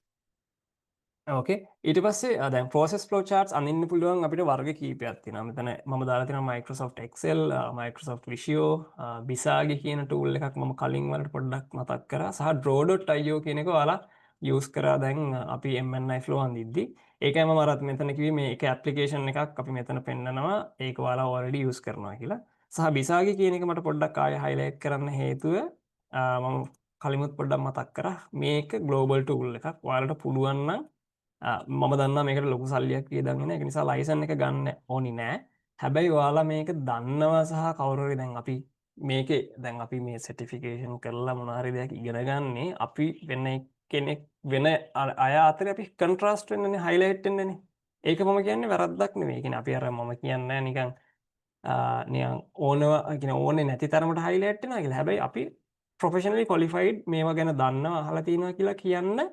ඕකේ ඊට පස්සේ දැන් process flow charts අඳින්න පුළුවන් අපිට වර්ග කීපයක් තියෙනවා. මෙතන මම දාලා තියෙනවා Microsoft Excel, Microsoft Visio, Visage කියන tool එකක් මම කලින් වලට පොඩ්ඩක් මතක් කරා. සහ draw.io කියන එක ඔයාලා use කරා දැන් අපි MNI flow අඳිද්දි. ඒකයි මම අරත් මෙතන කිව්වේ මේක application එකක් අපි මෙතන පෙන්නනවා. ඒක ඔයාලා already use කරනවා කියලා. සහ Visage කියන එක මට පොඩ්ඩක් ආයෙ highlight කරන්න හේතුව මම කලිමුත් පොඩ්ඩක් මතක් කරා. මේක global tool එකක්. ඔයාලට පුළුවන් නම් මම දන්න මේකට ලොකු සල්ලියක් වියදන් එක නිසා ලයිසන් එක ගන්න ඕනි නෑ හැබැයි ඔයාලා මේක දන්නවා සහ කවුරුහරි දැන් අපි මේකේ දැන් අපි මේ සර්ටිෆිකේෂන් කරලා මොන හරි දෙයක් ඉගෙන ගන්නේ අපි වෙන කෙනෙක් වෙන අය අතර අපි කන්ට්‍රාස්ට් වෙන්නනේ හයිලයිට් වෙන්නනේ ඒක මම කියන්නේ වැරද්දක් නෙවෙයි කියන්නේ අපි අර මම කියන්නේ නිකන් නිකන් ඕනේ නැති තරමට හයිලයිට් වෙනවා කියලා හැබැයි අපි ප්‍රොෆෙෂනලි ක්වොලිෆයිඩ් මේවා ගැන දන්නවා අහලා තියෙනවා කියලා කියන්න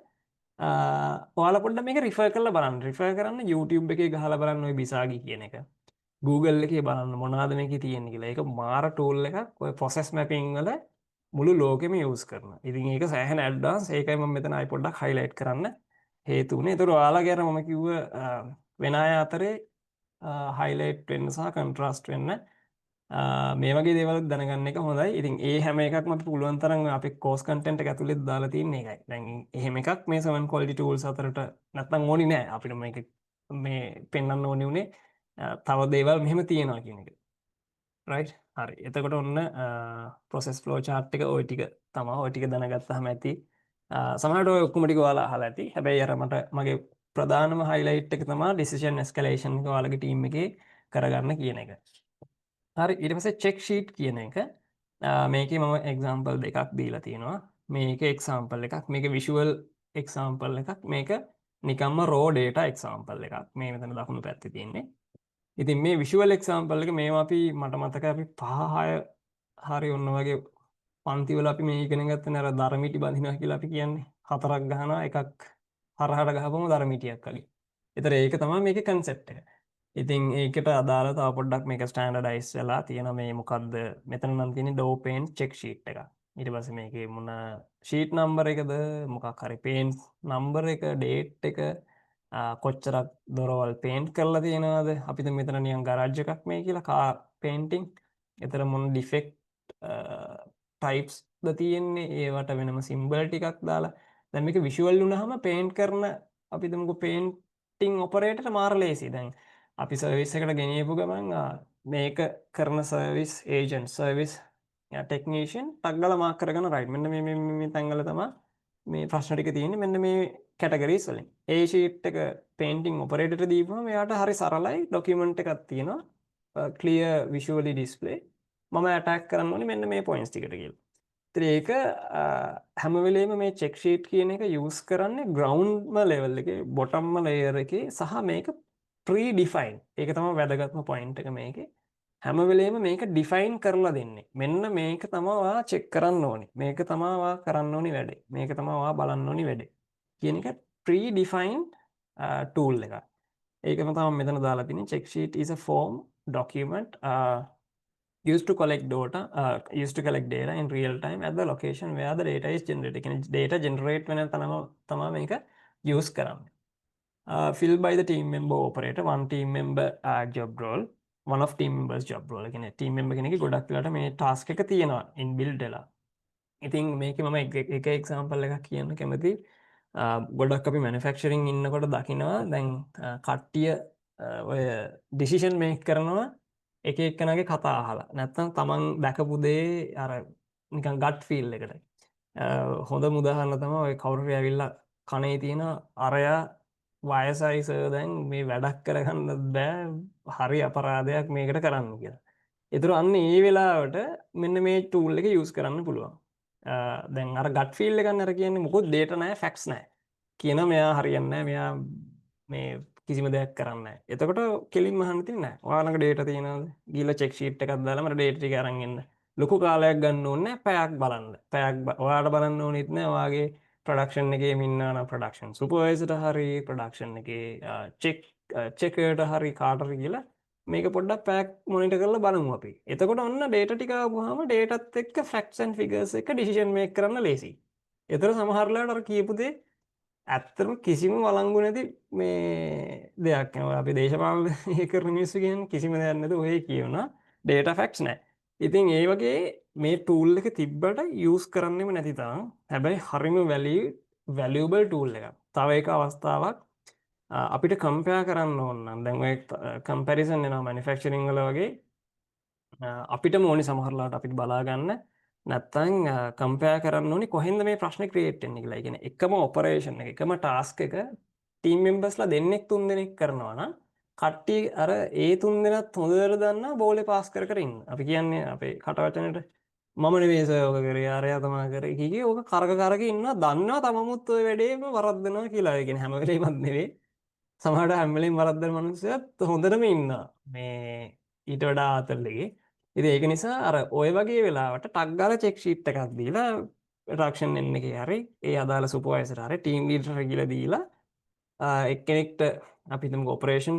ඔයාලා පොඩ්ඩක් මේක රිෆර් කරලා බලන්න. රිෆර් කරන්න YouTube එකේ ගහලා බලන්න ওই Visage කියන එක. Google එකේ බලන්න මොනවද මේකේ තියෙන්නේ කියලා. ඒක මාර tool එකක්. ඔය process mapping වල මුළු ලෝකෙම use කරනවා. ඉතින් ඒක සෑහෙන ඇඩ්වාන්ස්. ඒකයි මම මෙතන ආයි පොඩ්ඩක් highlight කරන්න හේතු වුණේ. ඒතර ඔයාලගේ අර මම කිව්ව වෙන අය අතරේ highlight වෙන්න සහ contrast වෙන්න මේ වගේ දේවල් දැනගන්න එක හොඳයි. ඉතින් ඒ හැම එකක්ම අපි පුළුවන් තරම් අපේ course content එක ඇතුළේ දාලා තියෙන්නේ ඒකයි. දැන් එහෙම එකක් මේ 7 quality tools අතරට නැත්නම් ඕනි නෑ. අපිට මේක මේ පෙන්වන්න ඕනි උනේ තව දේවල් මෙහෙම තියෙනවා කියන එක. right? හරි. එතකොට ඔන්න process flow chart එක ওই ටික තමයි. ওই ටික දැනගත්තාම ඇති. සමහරවිට ඔය ඔක්කොම ටික ඔයාලා අහලා ඇති. හැබැයි අර මගේ ප්‍රධානම highlight එක තමයි decision escalation එක ඔයාලගේ team එකේ කරගන්න කියන එක. හරි ඊට පස්සේ check sheet කියන එක මේකේ මම example දෙකක් දීලා තියෙනවා මේක example එකක් මේක visual example එකක් මේක නිකම්ම raw data example එකක් මේ මෙතන දකුණු පැත්තේ තියෙන්නේ ඉතින් මේ visual example එක මේවා අපි මට මතකයි අපි 5-6 හරි ඔන්න වගේ පන්ති වල අපි මේ ඉගෙන ගත්තනේ අර දරමිටි බඳිනවා කියලා අපි කියන්නේ හතරක් ගහනවා එකක් හරහට ගහපුවම දරමිටියක් වගේ. ඒතර ඒක තමයි මේකේ concept එක. ඉතින් ඒකට අදාළ තව පොඩ්ඩක් මේක ස්ටෑන්ඩඩයිස් වෙලා තියෙන මේ මොකද්ද මෙතන නම් තියෙන්නේ ඩෝ පේන්ට් චෙක් ෂීට් එකක්. ඊට පස්සේ මේකේ මොන ෂීට් නම්බර් එකද මොකක් හරි පේන්ට් නම්බර් එක ඩේට් එක කොච්චරක් දොරවල් පේන්ට් කරලා තියෙනවද අපිට මෙතන නිකන් ගරාජ් එකක් මේ කියලා කාර් පේන්ටිං. ඒතර මොන ඩිෆෙක්ට් ටයිප්ස් ද තියෙන්නේ ඒවට වෙනම සිම්බල් ටිකක් දාලා දැන් මේක විෂුවල් වුණාම පේන්ට් කරන අපි දමුකෝ පේන්ටිං ඔපරේටර් මාර ලේසි. දැන් අපි සර්විස් එකට ගෙනියපු ගමන් මේක කරන සර්විස් ඒජන්ට් සර්විස් ටෙක්නීෂියන් ටක් ගාලා මාක් කරගෙන රයිට් මෙන්න මේ තැන්වල තමයි මේ ප්‍රශ්න ටික තියෙන්නේ මෙන්න මේ කැටගරිස් වලින් ඒ ෂීට් එක පේන්ටිං ඔපරේටර් දීපුවම එයාට හරි සරලයි ඩොකියුමන්ට් එකක් තියෙනවා ක්ලියර් විෂුවලි ඩිස්ප්ලේ මම ඇටැක් කරන්න ඕනේ මෙන්න මේ පොයින්ට්ස් ටිකට කියලා ඒක හැම වෙලේම මේ චෙක් ෂීට් කියන එක යූස් කරන්නේ ග්‍රවුන්ඩ්ම ලෙවල් එකේ බොටම්ම ලේයර් එකේ සහ මේක ප්‍රී ඩිෆයින්. ඒක තමයි වැදගත්ම පොයින්ට් එක මේකේ. හැම වෙලේම මේක ඩිෆයින් කරලා දෙන්නේ. මෙන්න මේක තමයි ඔයා චෙක් කරන්න ඕනේ. මේක තමයි ඔයා කරන්න ඕනි වැඩේ. මේක තමයි ඔයා බලන්න ඕනි වැඩේ. කියන එක ප්‍රී ඩිෆයින් ටූල් එකක්. ඒකම තමයි මෙතන දාලා තියෙන්නේ. check sheet is a form document used to collect data in real time at the location where the data is generated. කියන්නේ data generate වෙන තැනම තමයි මේක use කරන්නේ. Filled by the team member operator, one team member job role, one of team members job role. කියන්නේ team member කෙනෙක්ගේ ගොඩක් වෙලාට මේ task එක තියෙනවා inbuilt වෙලා. ඉතින් මේකේ මම එක example එකක් කියන්න කැමතියි. ගොඩක් අපි මැනුෆැක්චරින් ඉන්නකොට දකිනවා දැන් කට්ටිය ඔය ඩිසිෂන් මේක් කරනවා එක එක්කෙනාගේ කතා අහලා නැත්නම් තමන් දැකපු දේ අර නිකන් ගට් ෆීල් එකට හොඳ උදාහරණ තමයි ඔය කවුරු හරි ඇවිල්ලා කනේ තියෙන අරයා වයසයි සර් දැන් මේ වැඩක් කරගන්න බෑ හරි අපරාධයක් මේකට කරන්න කියලා. ඒතර අන්න ඒ වෙලාවට මෙන්න මේ ටූල් එක යූස් කරන්න පුළුවන්. දැන් අර ගට් ෆීල් එක ගන්න අර කියන්නේ මොකොත් data නැහැ facts නැහැ. කියන මෙයා හරියන්නේ නැහැ මෙයා මේ කිසිම දෙයක් කරන්නේ නැහැ. එතකොට කෙලින්ම අහන්න තියෙන්නේ නැහැ. ඔයාලා ළඟ data තියෙනවද? ගිහලා check sheet එකක් දාලා මට data ටික අරන් එන්න. ලොකු කාලයක් ගන්න ඕනේ නැහැ. පැයක් බලන්න. ඔයාලට බලන්න ඕනෙත් නැහැ. ඔයාගේ production එකේ ඉන්නා නම් production supervisor හරි production එකේ checker හරි කාට හරි කියලා මේක පොඩ්ඩක් පැක් මොනිටර් කරලා බලමු අපි. එතකොට ඔන්න data ටික ආවම dataත් එක්ක facts and figures එක decision make කරන්න ලේසියි. ඒතර සමහර වෙලාවට අර කියපු දේ ඇත්තටම කිසිම වළංගු නැති මේ දෙයක් නේ. අපි දේශපාලන කරන මිනිස්සු කියන්නේ කිසිම දෙයක් නැතුව ඔය කියනවා data facts නැහැ. ඉතින් ඒ වගේ මේ tool එක තිබ්බට use කරන්නෙම නැති තරම් හැබැයි හරිම valuable tool එකක්. තව එක අවස්ථාවක් අපිට කම්පෙයාර් කරන්න ඕන නම් දැන් ඔය කම්පැරිසන් එනවා මැනුෆැක්චරින් වල වගේ අපිටම ඕනි සමහරලාට අපිට බලා ගන්න නැත්නම් කම්පෙයාර් කරන්න ඕනි කොහෙන්ද මේ ප්‍රශ්නේ ක්‍රියේට් වෙන්නේ කියලා. ඒ කියන්නේ එකම ඔපරේෂන් එක එකම ටාස්ක් එක ටීම් මෙම්බර්ස්ලා දෙන්නෙක් තුන් දෙනෙක් කරනවා නම් කට්ටිය අර ඒ තුන් දෙනාත් හොඳට දන්නා බෝලේ පාස් කර කර ඉන්න. අපි කියන්නේ අපේ කටවචනෙට මම නෙවෙයි සර් ඔක කරේ අරයා තමයි කරේ කීකේ ඕක කරක ඉන්නවා දන්නවා තමමුත් ඔය වැඩේම වරද්දනවා කියලා. ඒ කියන්නේ හැම වෙලේමත් නෙවෙයි. සමහරට හැම වෙලේම වරද්දන මිනිස්සුත් හොඳටම ඉන්නවා. මේ ඊට වඩා ආතල්ලගේ. ඉතින් ඒක නිසා අර ඔය වගේ වෙලාවට ටක් ගාලා චෙක් ෂීට් එකක් දීලා ප්‍රොඩක්ෂන් එන්න එකේ හරි ඒ අදාළ සුපර්වයිසර් හරි ටීම් ලීඩර් කියලා දීලා එක්කෙනෙක්ට අපි හිතමු ඔපරේෂන්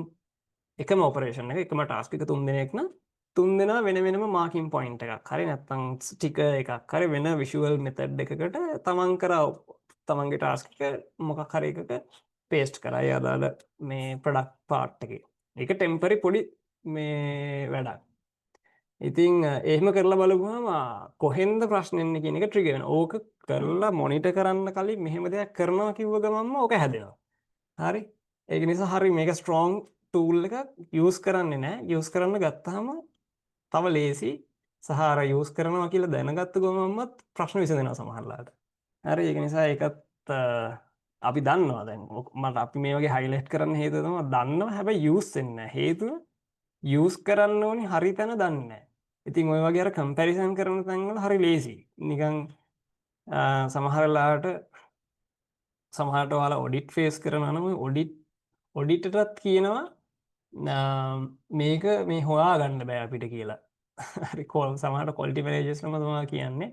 එකම ඔපරේෂන් එක එකම ටාස්ක් එක තුන් දෙනෙක් නම් තුන් දෙනා වෙන වෙනම මාකින් පොයින්ට් එකක් හරි නැත්නම් ස්ටිකර් එකක් හරි වෙන විෂුවල් මෙතඩ් එකකට තමන් කරා තමන්ගේ ටාස්ක් එක මොකක් හරි එකක පේස්ට් කරා ඒ අදාළ මේ ප්‍රොඩක්ට් පාර්ට් එකේ. ඒක ටෙම්පරරි පොඩි මේ වැඩක්. ඉතින් එහෙම කරලා බලපුවම කොහෙන්ද ප්‍රශ්න එන්නේ කියන එක ට්‍රිගර් වෙනවා. ඕක කරලා මොනිටර් කරන්න කලින් මෙහෙම දෙයක් කරනවා කිව්ව ගමන්ම ඕක හැදෙනවා. හරි. ඒක නිසා හරි මේක ස්ට්‍රෝං ටූල් එකක් යූස් කරන්නේ නැහැ. යූස් කරන්න ගත්තාම තව ලේසි සහ අර යූස් කරනවා කියලා දැනගත්ත ගමන්මත් ප්‍රශ්න විසඳෙනවා සමහරලාට. හරි. ඒක නිසා ඒකත් අපි දන්නවා දැන් මට අපි මේ වගේ හයිලයිට් කරන්න හේතුව තමයි දන්නවා හැබැයි යූස් වෙන්නේ නැහැ. හේතුව යූස් කරන්න ඕනි හරි තැන දන්නේ නැහැ. ඉතින් ඔය වගේ අර කම්පැරිසන් කරන තැන්වල හරි ලේසි. නිකන් සමහර වෙලාවට සමහරට ඔයාලා ඔඩිට් ෆේස් කරනවා නම් ඔඩිටරත් කියනවා මේක මේ හොයාගන්න බෑ අපිට කියලා. හරි සමහරට ක්වොලිටි මැනේජර්ස්ලම තමයි කියන්නේ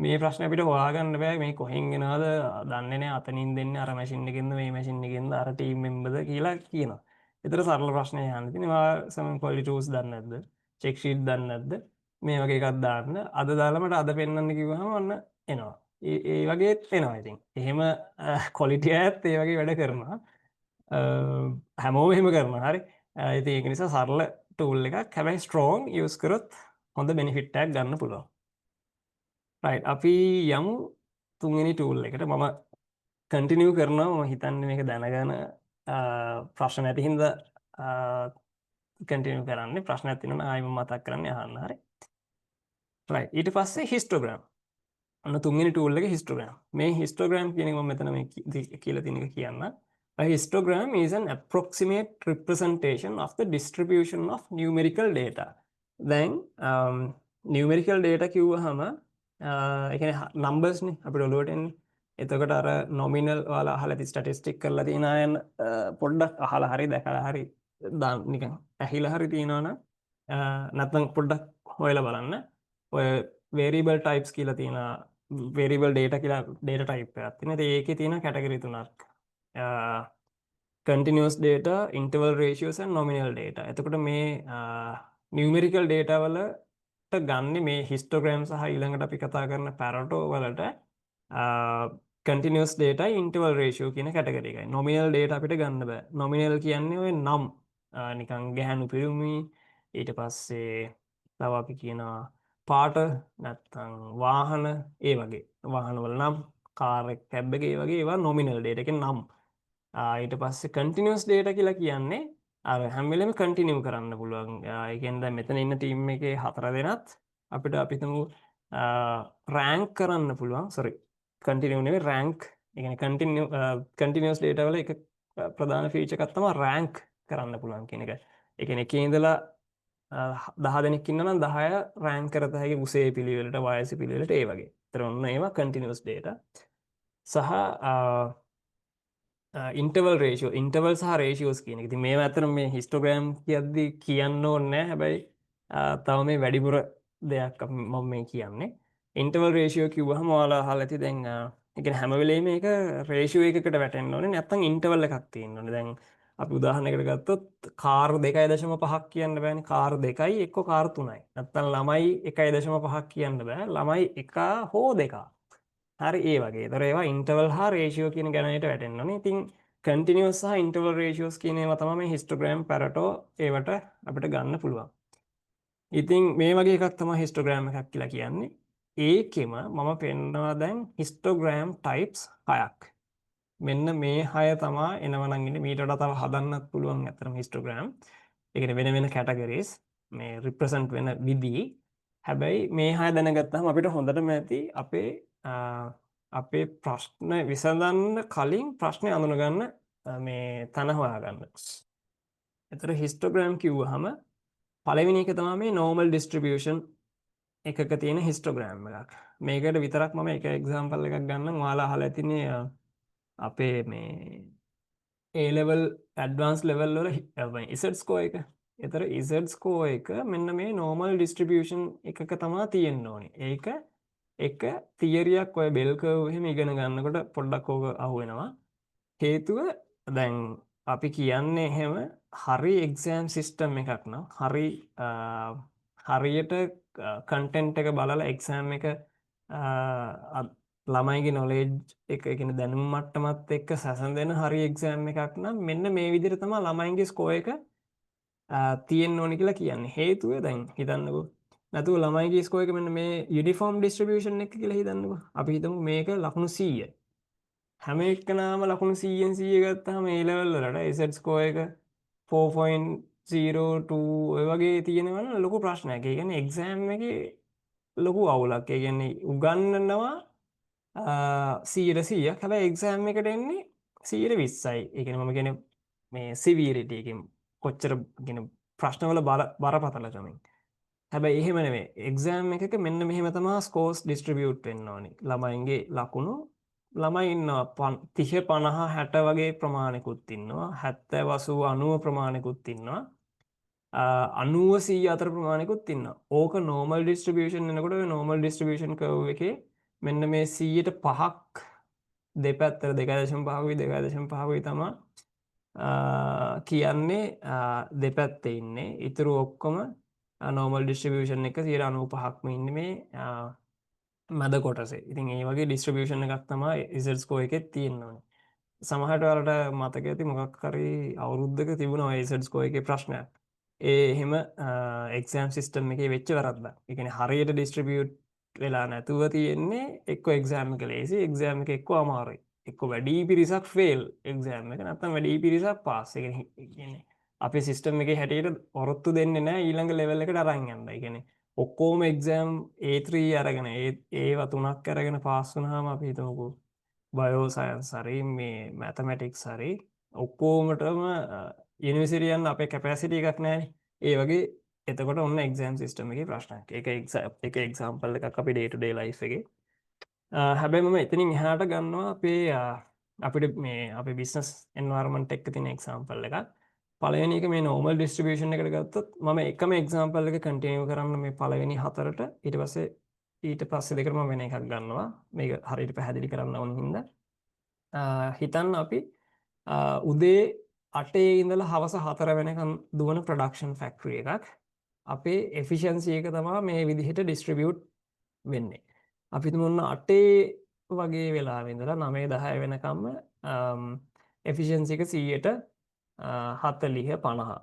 මේ ප්‍රශ්නේ අපිට හොයාගන්න බෑ මේ කොහෙන් එනවද දන්නේ නැහැ අතනින් දෙන්නේ අර මැෂින් එකෙන්ද මේ මැෂින් එකෙන්ද අර ටීම් මෙම්බර්ද කියලා කියනවා. ඒතර සරල ප්‍රශ්නයක් අහන්න තියෙනවා. ඔයා සම ක්වොලිටි ටූල්ස් දන්නේ නැද්ද? චෙක් ෂීට් දන්නේ නැද්ද? මේ වගේ එකක් දාන්න. අද දාලා මට අද පෙන්නන්න කිව්වම ඔන්න එනවා. ඒ වගේත් එනවා ඉතින්. එහෙම ක්වොලිටි එකත් ඒ වගේ වැඩ කරනවා. හැමෝම එහෙම කරනවා. හරි. ඉතින් ඒක නිසා සරල ටූල් එකක්. හැබැයි ස්ට්‍රෝං යූස් කරොත් හොඳ බෙනිෆිට් එකක් ගන්න පුළුවන්. රයිට්. අපි යමු තුන්වෙනි ටූල් එකට. මම කන්ටිනියු කරනවා. මම හිතන්නේ මේක දැනගෙන ප්‍රශ්න නැති හින්දා කන්ටිනියු කරන්නේ. ප්‍රශ්නයක් තියෙනවා නම් ආයෙම මතක් කරන්න අහන්න. හරි. රයිට්. ඊට පස්සේ හිස්ටෝග්‍රෑම්. අන්න තුන්වෙනි ටූල් එක හිස්ටෝග්‍රෑම්. මේ හිස්ටෝග්‍රෑම් කියන එක මම මෙතන මේ කියලා තියෙන එක කියන්න. A histogram is an approximate representation of the distribution of numerical data. දැන් numerical data කිව්වහම එකන නම්බර්ස්නේ අපිට ඔලුවට එන්නේ. එතකොට අර නොමිනල් ඔයාලා අහලා ඇති ස්ටැටිස්ටික් කරලා තියෙන අයන පොඩ්ඩක් අහලා හරි දැකලා හරි නිකන් ඇහිලා හරි තියෙනවනම් නැත්නම් පොඩ්ඩක් හොයලා බලන්න. ඔය variable types කියලා තියෙන variable data කියලා data type එකක් තියෙනවා. ඉතින් ඒකේ තියෙන category තුනක්. continuous data, interval ratios and nominal data. එතකොට මේ numerical data වලට ගන්න මේ histogram සහ ඊළඟට අපි කතා කරන Pareto වලට continuous data interval ratio කියන category එකයි. nominal data අපිට ගන්න බෑ. nominal කියන්නේ ඔය නම් නිකන් ගැහණු පිරුමි ඊට පස්සේ තව අපි කියනවා පාට නැත්තම් වාහන ඒ වගේ වාහන වල නම් කාර් එක කැබ් එක ඒ වගේ ඒවා nominal data එකේ නම් ඊට පස්සේ continuous data කියලා කියන්නේ අර හැම වෙලෙම continue කරන්න පුළුවන්. ඒ කියන්නේ දැන් මෙතන ඉන්න ටීම් එකේ 4 දෙනාත් අපිට අපි හිතමු rank කරන්න පුළුවන්. sorry continue නෙවෙයි rank. ඒ කියන්නේ continuous data වල එක ප්‍රධාන feature එකක් තමයි rank කරන්න පුළුවන් කියන එක. ඒ කියන්නේ එකේ ඉඳලා 10 දෙනෙක් ඉන්නවා නම් 10 rank කරත හැකි උසේ පිළිවෙලට වයස පිළිවෙලට ඒ වගේ. ඒතර ඔන්න ඒවා continuous data. සහ interval ratio interval සහ ratios කියන එක. ඉතින් මේවා අතර මේ histogram කියද්දි කියන්න ඕනේ නැහැ. හැබැයි තව මේ වැඩිපුර දෙයක් මම මේ කියන්නේ. interval ratio කිව්වහම ඔයාලා අහලා ඇති දැන් ඒ කියන්නේ හැම වෙලේම මේක ratio එකකට වැටෙන්න ඕනේ. නැත්නම් interval එකක් තියෙන්න ඕනේ. දැන් අපි උදාහරණයකට ගත්තොත් කාර් 2.5ක් කියන්න බෑනේ. කාර් 2යි එක්ක කාර් 3යි. නැත්නම් ළමයි 1.5ක් කියන්න බෑ. ළමයි 1 හෝ 2. හරි ඒ වගේ. ඒතර ඒවා interval හා ratio කියන ගණනයට වැටෙන්න ඕනේ. ඉතින් continuous සහ interval ratios කියන ඒවා තමයි මේ histogram Pareto ඒවට අපිට ගන්න පුළුවන්. ඉතින් මේ වගේ එකක් තමයි histogram එකක් කියලා කියන්නේ. ඒකෙම මම පෙන්නනවා දැන් histogram types 6ක්. මෙන්න මේ 6 තමයි එනවනම් ඉන්නේ මීට වඩා තව හදන්නත් පුළුවන් අතරම histogram. ඒ කියන්නේ වෙන වෙන categories මේ represent වෙන විදි. හැබැයි මේ 6 දැනගත්තාම අපිට හොඳටම ඇති අපේ ප්‍රශ්න විසඳන්න කලින් ප්‍රශ්නේ අඳුනගන්න මේ තන හොයාගන්න. එතකොට histogram කිව්වහම පළවෙනි එක තමයි මේ normal distribution එකක තියෙන histogram එකක්. මේකට විතරක් මම එක example එකක් ගන්නම්. ඔයාලා අහලා ඇතිනේ අපේ මේ A level advanced level වල Z score එක. ඒතර Z score එක මෙන්න මේ normal distribution එකක තමයි තියෙන්න ඕනේ. ඒක එක තියරියක් ඔය බෙල් කර්ව් එහෙම ඉගෙන ගන්නකොට පොඩ්ඩක් ඕක අහුවෙනවා. හේතුව දැන් අපි කියන්නේ එහෙම හරි එක්සෑම් සිස්ටම් එකක් නම් හරියට කන්ටෙන්ට් එක බලලා එක්සෑම් එක ළමයිගේ නොලෙජ් එක කියන්නේ දැනුම් මට්ටමත් එක්ක සැසඳෙන හරි එක්සෑම් එකක් නම් මෙන්න මේ විදිහට තමයි ළමයිගේ ස්කෝර් එක තියෙන්න ඕනේ කියලා කියන්නේ. හේතුව දැන් හිතන්නකෝ නැතුව ළමයිගේ ස්කෝර් එක මෙන්න මේ යුනිෆෝම් ඩිස්ට්‍රිබියුෂන් එක කියලා හිතන්නකෝ. අපි හිතමු මේක ලකුණු 100යි. හැම එක්කනම ලකුණු 100න් 100 ගත්තාම A level වලට Z score එක 4.02 ඔය වගේ තියෙනවා නම් ලොකු ප්‍රශ්නයක්. ඒ කියන්නේ එක්සෑම් එකේ ලොකු අවුලක්. ඒ කියන්නේ උගන්වනවා 100%ක්. හැබැයි එක්සෑම් එකට එන්නේ 120යි. ඒ කියන්නේ මම කියන්නේ මේ සිවියරිටි එකෙන් කොච්චර කියන්නේ ප්‍රශ්නවල බරපතලකමින්. හැබැයි එහෙම නෙමෙයි. එක්සෑම් එකක මෙන්න මෙහෙම තමයි ස්කෝර්ස් ඩිස්ට්‍රිබියුට් වෙන්න ඕනේ. ළමයින්ගේ ලකුණු ළමයි ඉන්නවා 30 50 60 වගේ ප්‍රමාණිකුත් ඉන්නවා. 70 80 90 ප්‍රමාණිකුත් ඉන්නවා. 90 100 අතර ප්‍රමාණිකුත් ඉන්නවා. ඕක normal distribution වෙනකොට ඔය normal distribution curve එකේ මෙන්න මේ 100%ක් දෙපැත්තට 2.5කුයි 2.5කුයි තමයි කියන්නේ දෙපැත්තේ ඉන්නේ. ඊටු ඔක්කොම normal distribution එක 95%ක්ම ඉන්නේ මේ මැද කොටසේ. ඉතින් ඒ වගේ distribution එකක් තමයි Z score එකේ තියෙන්න ඕනේ. සමහරට ඔයාලට මතක ඇති මොකක් හරි අවුරුද්දක තිබුණා ඔය Z score එකේ ප්‍රශ්නයක්. එහෙම exam system එකේ වෙච්ච වැරද්දක්. ඒ කියන්නේ හරියට distribute වෙලා නැතුව තියෙන්නේ එක්ක exam එක ලේසි, exam එක එක්ක අමාරුයි. එක්ක වැඩි පිරිසක් fail exam එක නැත්නම් වැඩි පිරිසක් pass. ඒ කියන්නේ අපේ සිස්ටම් එකේ හැටියට ඔරොත්තු දෙන්නේ නැහැ ඊළඟ ලෙවල් එකට අරන් යන්න. ඒ කියන්නේ ඔක්කොම එක්සෑම් A3 අරගෙන ඒවා 3ක් අරගෙන පාස් වුණාම අපි හිතමුකෝ බයෝ සයන්ස් හරි මේ මැතමැටික්ස් හරි ඔක්කොමටම යුනිවර්සිටි යන්න අපේ කැපැසිටි එකක් නැහැනේ. ඒ වගේ එතකොට ඔන්න එක්සෑම් සිස්ටම් එකේ ප්‍රශ්නයක්. ඒක එක්සාම්පල් එකක් අපි ඩේ ටු ඩේ ලයිෆ් එකේ. හැබැයි මම එතනින් එහාට ගන්නවා අපිට මේ අපේ බිස්නස් එන්වයරන්මන්ට් එක තියෙන එක්සාම්පල් එකක්. පළවෙනි එක මේ නෝමල් ඩිස්ට්‍රිබියුෂන් එකට ගත්තොත් මම එකම එක්සාම්පල් එක කන්ටිනියු කරන්න මේ පළවෙනි හතරට ඊට පස්සේ දෙකට මම වෙන එකක් ගන්නවා. මේක හරියට පැහැදිලි කරන්න ඕන හින්දා. හිතන්න අපි උදේ 8 ඉඳලා හවස 4 වෙනකම් දුවන ප්‍රොඩක්ෂන් ෆැක්ටරි එකක්. අපේ එෆිෂියන්සි එක තමයි මේ විදිහට ඩිස්ට්‍රිබියුට් වෙන්නේ. අපි තුමු ඔන්න 8 වගේ වෙලාවෙ ඉඳලා 9 10 වෙනකම්ම එෆිෂියන්සි එක 40 50.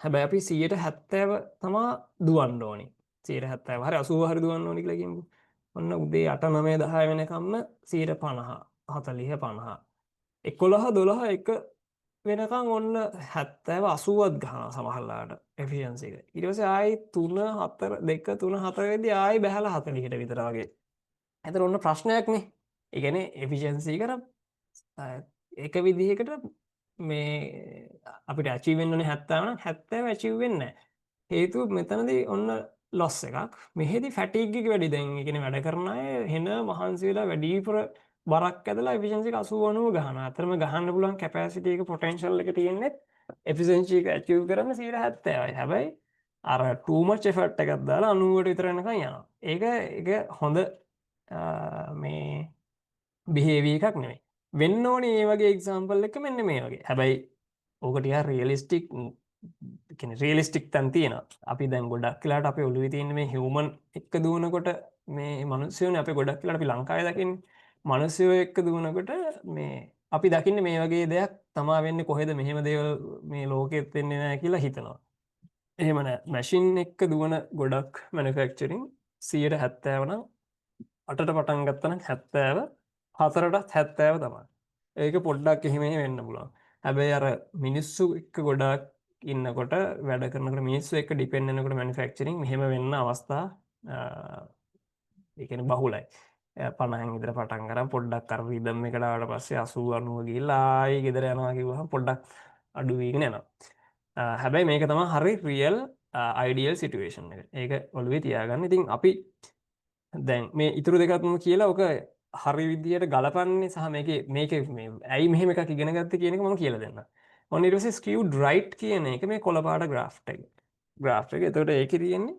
හැබැයි අපි 70 තමා දුවන්න ඕනි. 70 හරි 80 හරි දුවන්න ඕනි කියලා කියමුකෝ. ඔන්න උදේ 8 9 10 වෙනකම්ම 50 40 50 11 12 1 වෙනකම් ඔන්න 70 80ත් ගහනවා සමහරලාට එෆිෂියන්සි එක. ඊට පස්සේ ආයි 3 4 2 3 4 වෙද්දී ආයි බහැලා 40ට විතර වගේ. එතන ඔන්න ප්‍රශ්නයක් නේ. ඒ කියන්නේ එෆිෂියන්සි කර එක විදිහකට මේ අපිට අචීව් වෙන්න ඕනේ 70 නම් 70 අචීව් වෙන්නේ නැහැ. හේතුව මෙතනදී ඔන්න ලොස් එකක්. මෙහෙදි ෆැටිග් එක වැඩි. දැන් ඒ කියන්නේ වැඩ කරන අය හෙන මහන්සි වෙලා වැඩිපුර බරක් ඇදලා එෆිෂියන්සි එක 80 90 ගහනවා. අතරම ගහන්න පුළුවන් කැපැසිටි එක පොටෙන්ෂල් එක තියෙන්නේ එෆිෂියන්සි එක අචීව් කරන්න 70යි. හැබැයි අර too much effort එකක් දාලා 90ට විතර යනකම් යනවා. ඒක හොඳ මේ බිහේවියර් එකක් නෙමෙයි. වෙන්න ඕනේ මේ වගේ එක්සාම්පල් එක මෙන්න මේ වගේ. හැබැයි ඕක ටිකක් රියලිස්ටික් කියන්නේ රියලිස්ටික් තැන් තියෙනවා. අපි දැන් ගොඩක් වෙලාවට අපේ ඔළුවේ තියෙන මේ හියුමන් එක්ක දුවනකොට මේ මිනිස්සුනේ අපි ගොඩක් වෙලාවට අපි ලංකාවේ දකින්නේ. මිනිස්සු එක්ක දුවනකොට මේ අපි දකින්නේ මේ වගේ දෙයක් තමා වෙන්නේ කොහෙද මෙහෙම දේවල් මේ ලෝකෙත් වෙන්නේ නැහැ කියලා හිතනවා. එහෙම නැහැ. මැෂින් එක්ක දුවන ගොඩක් මැනුෆැක්චරින් 70 නම් 8ට පටන් ගත්තා නම් 70 4ටත් 70 තමයි. ඒක පොඩ්ඩක් එහෙම වෙන්න පුළුවන්. හැබැයි අර මිනිස්සු එක්ක ගොඩක් ඉන්නකොට වැඩ කරනකොට මිනිස්සු එක්ක ඩිපෙන්ඩ් වෙනකොට මැනුෆැක්චරින් මෙහෙම වෙන්න අවස්ථා ඒ කියන්නේ බහුලයි. 50න් විතර පටන් ගන්න පොඩ්ඩක් අර රිදම් එකට ආවට පස්සේ 80 90 ගිහිල්ලා ආයි ගෙදර යනවා කිව්වහම පොඩ්ඩක් අඩු වීගෙන යනවා. හැබැයි මේක තමයි හරි රියල් අයිඩියල් සිටුේෂන් එක. ඒක ඔළුවේ තියාගන්න. ඉතින් අපි දැන් මේ ඉතුරු දෙකක්ම කියලා ඔක හරි විදියට ගලපන්නේ සහ මේකේ මේ ඇයි මෙහෙම එකක් ඉගෙන ගත්තේ කියන එක මම කියලා දෙන්නම්. ඔන්න ඊට පස්සේ skewed right කියන එක මේ කොළ පාට graph එක. එතකොට ඒකේ තියෙන්නේ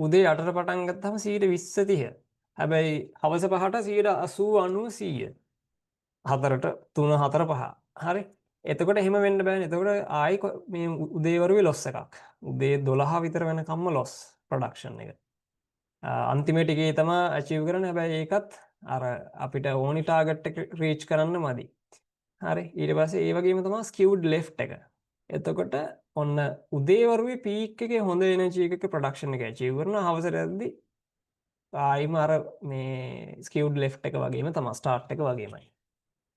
උදේ 8ට පටන් ගත්තාම 20 30. හැබැයි හවස 5ට 80 90 100. 4ට 3 4 5. හරි. එතකොට එහෙම වෙන්න බෑනේ. එතකොට ආයි මේ උදේ වරුවේ loss එකක්. උදේ 12 විතර වෙනකම්ම loss production එක. අන්තිමට එකේ තමයි achieve කරන්න. හැබැයි ඒකත් අර අපිට ඕනි ටාගට් එක reach කරන්න මදි. හරි. ඊට පස්සේ ඒ වගේම තමයි skewed left එක. එතකොට ඔන්න උදේ වරුවේ peak එකේ හොඳ energy එකක production එක achieve කරනවා. හවසට යද්දී ආයිම අර මේ skewed left එක වගේම තමයි start එක වගේමයි.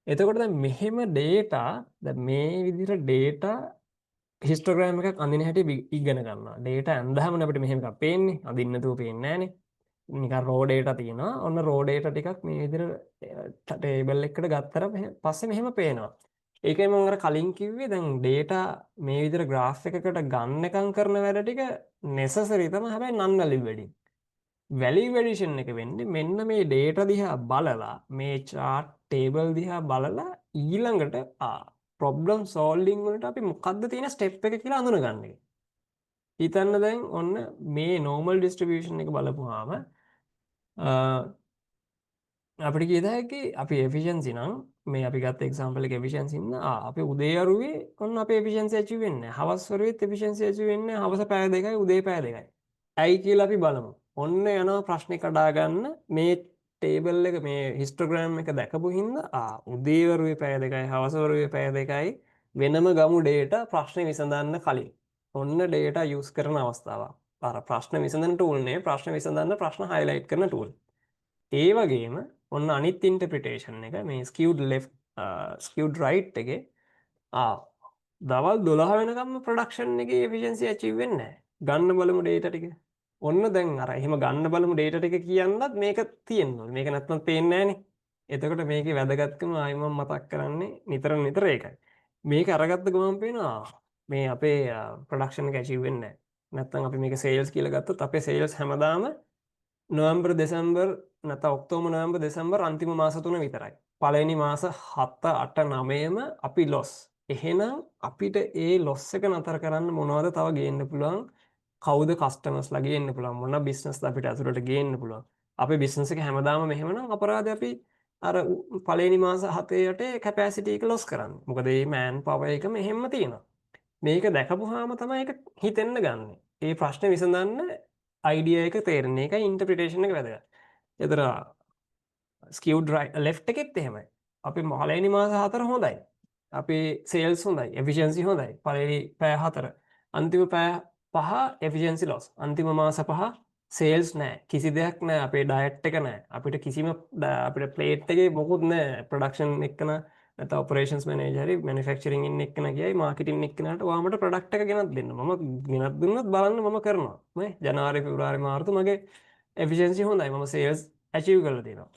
එතකොට දැන් මෙහෙම data දැන් මේ විදිහට data histogram එකක් අඳින හැටි ඉගෙන ගන්නවා. data ඇඳහම අපිට මෙහෙම එකක් පේන්නේ. අඳින්න නැතුව පේන්නේ නැහනේ. නිකන් raw data තියෙනවා. ඔන්න raw data ටිකක් මේ විදිහට table එකකට ගත්තට පස්සේ මෙහෙම පේනවා. ඒකයි මම අර කලින් කිව්වේ දැන් data මේ විදිහට graph එකකට ගන්නකම් කරන වැඩ ටික necessary තමයි. හැබැයි non value wedding. value addition එක වෙන්නේ මෙන්න මේ data දිහා බලලා මේ chart table දිහා බලලා ඊළඟට problem solving වලට අපි මොකද්ද තියෙන step එක කියලා අඳුනගන්න එක. හිතන්න දැන් ඔන්න මේ normal distribution එක බලපුවාම අපිට කියත හැකි අපි efficiency නම් මේ අපි ගත්ත example එක efficiency ඉන්න අපි උදේ වරුවේ ඔන්න අපේ efficiency achieve වෙන්නේ නැහැ. හවස් වරුවේත් efficiency achieve වෙන්නේ නැහැ. හවස පැය 2යි උදේ පැය 2යි. ඇයි කියලා අපි බලමු. ඔන්න යනවා ප්‍රශ්නේ කඩා ගන්න මේ table එක මේ histogram එක දැකපු හින්දා උදේ වරුවේ පැය 2යි හවස වරුවේ පැය 2යි වෙනම ගමු data ප්‍රශ්නේ විසඳන්න කලින්. ඔන්න data use කරන අවස්ථාවක්. අර ප්‍රශ්න විසඳන tool නේ ප්‍රශ්න විසඳන්න ප්‍රශ්න highlight කරන tool. ඒ වගේම ඔන්න අනිත් interpretation එක මේ skewed left skewed right එකේ දවල් 12 වෙනකම්ම production එකේ efficiency achieve වෙන්නේ නැහැ. ගන්න බලමු data ටික. ඔන්න දැන් අර එහෙම ගන්න බලමු data ටික කියන්නත් මේක තියෙන්න ඕනේ. මේක නැත්නම් පේන්නේ නැහනේ. එතකොට මේකේ වැදගත්කම ආයි මම මතක් කරන්නේ නිතර ඒකයි. මේක අරගත්ත ගමන් පේනවා මේ අපේ ප්‍රොඩක්ෂන් එක achieve වෙන්නේ නැහැ. නැත්නම් අපි මේක sales කියලා ගත්තොත් අපේ sales හැමදාම නොවැම්බර් දෙසැම්බර් නැත්නම් ඔක්තෝබර් නොවැම්බර් දෙසැම්බර් අන්තිම මාස 3 විතරයි. පළවෙනි මාස 7 8 9ම අපි loss. එහෙනම් අපිට ඒ loss එක නතර කරන්න මොනවද තව ගේන්න පුළුවන්? කවුද customers ලා ගේන්න පුළුවන්? මොන business ද අපිට ඇතුළට ගේන්න පුළුවන්? අපේ business එක හැමදාම මෙහෙමනම් අපරාධය අපි අර පළවෙනි මාස 7 8 capacity එක loss කරන්නේ. මොකද මේ man power එක මෙහෙම තියෙනවා. මේක දැකපුවාම තමයි ඒක හිතෙන්න ගන්න. ඒ ප්‍රශ්නේ විසඳන්න අයිඩියා එක තේරෙන එකයි ඉන්ටර්ප්‍රිටේෂන් එක වැදගත්. ඒතර ස්කියු ලෙෆ්ට් එකෙත් එහෙමයි. අපි පළවෙනි මාස 4 හොඳයි. අපේ සේල්ස් හොඳයි, එෆිෂියන්සි හොඳයි. පළවෙනි පැය 4. අන්තිම පැය 5 එෆිෂියන්සි ලොස්. අන්තිම මාස 5 සේල්ස් නැහැ. කිසි දෙයක් නැහැ. අපේ ඩයට් එක නැහැ. අපිට කිසිම අපිට ප්ලේට් එකේ මොකුත් නැහැ. ප්‍රොඩක්ෂන් එක්කන නැත්නම් ඔපරේෂන්ස් මැනේජර් හරි මැනුෆැක්චරින් ඉන්න එක්කන ගියයි මාකටිං එක්කනට ඔයාමට ප්‍රොඩක්ට් එක ගෙනත් දෙන්න. මම ගෙනත් දුන්නොත් බලන්න මම කරනවා. මේ ජනවාරි පෙබරවාරි මාර්තු මගේ එෆිෂියන්සි හොඳයි. මම සේල්ස් ඇචීව් කරලා තියෙනවා.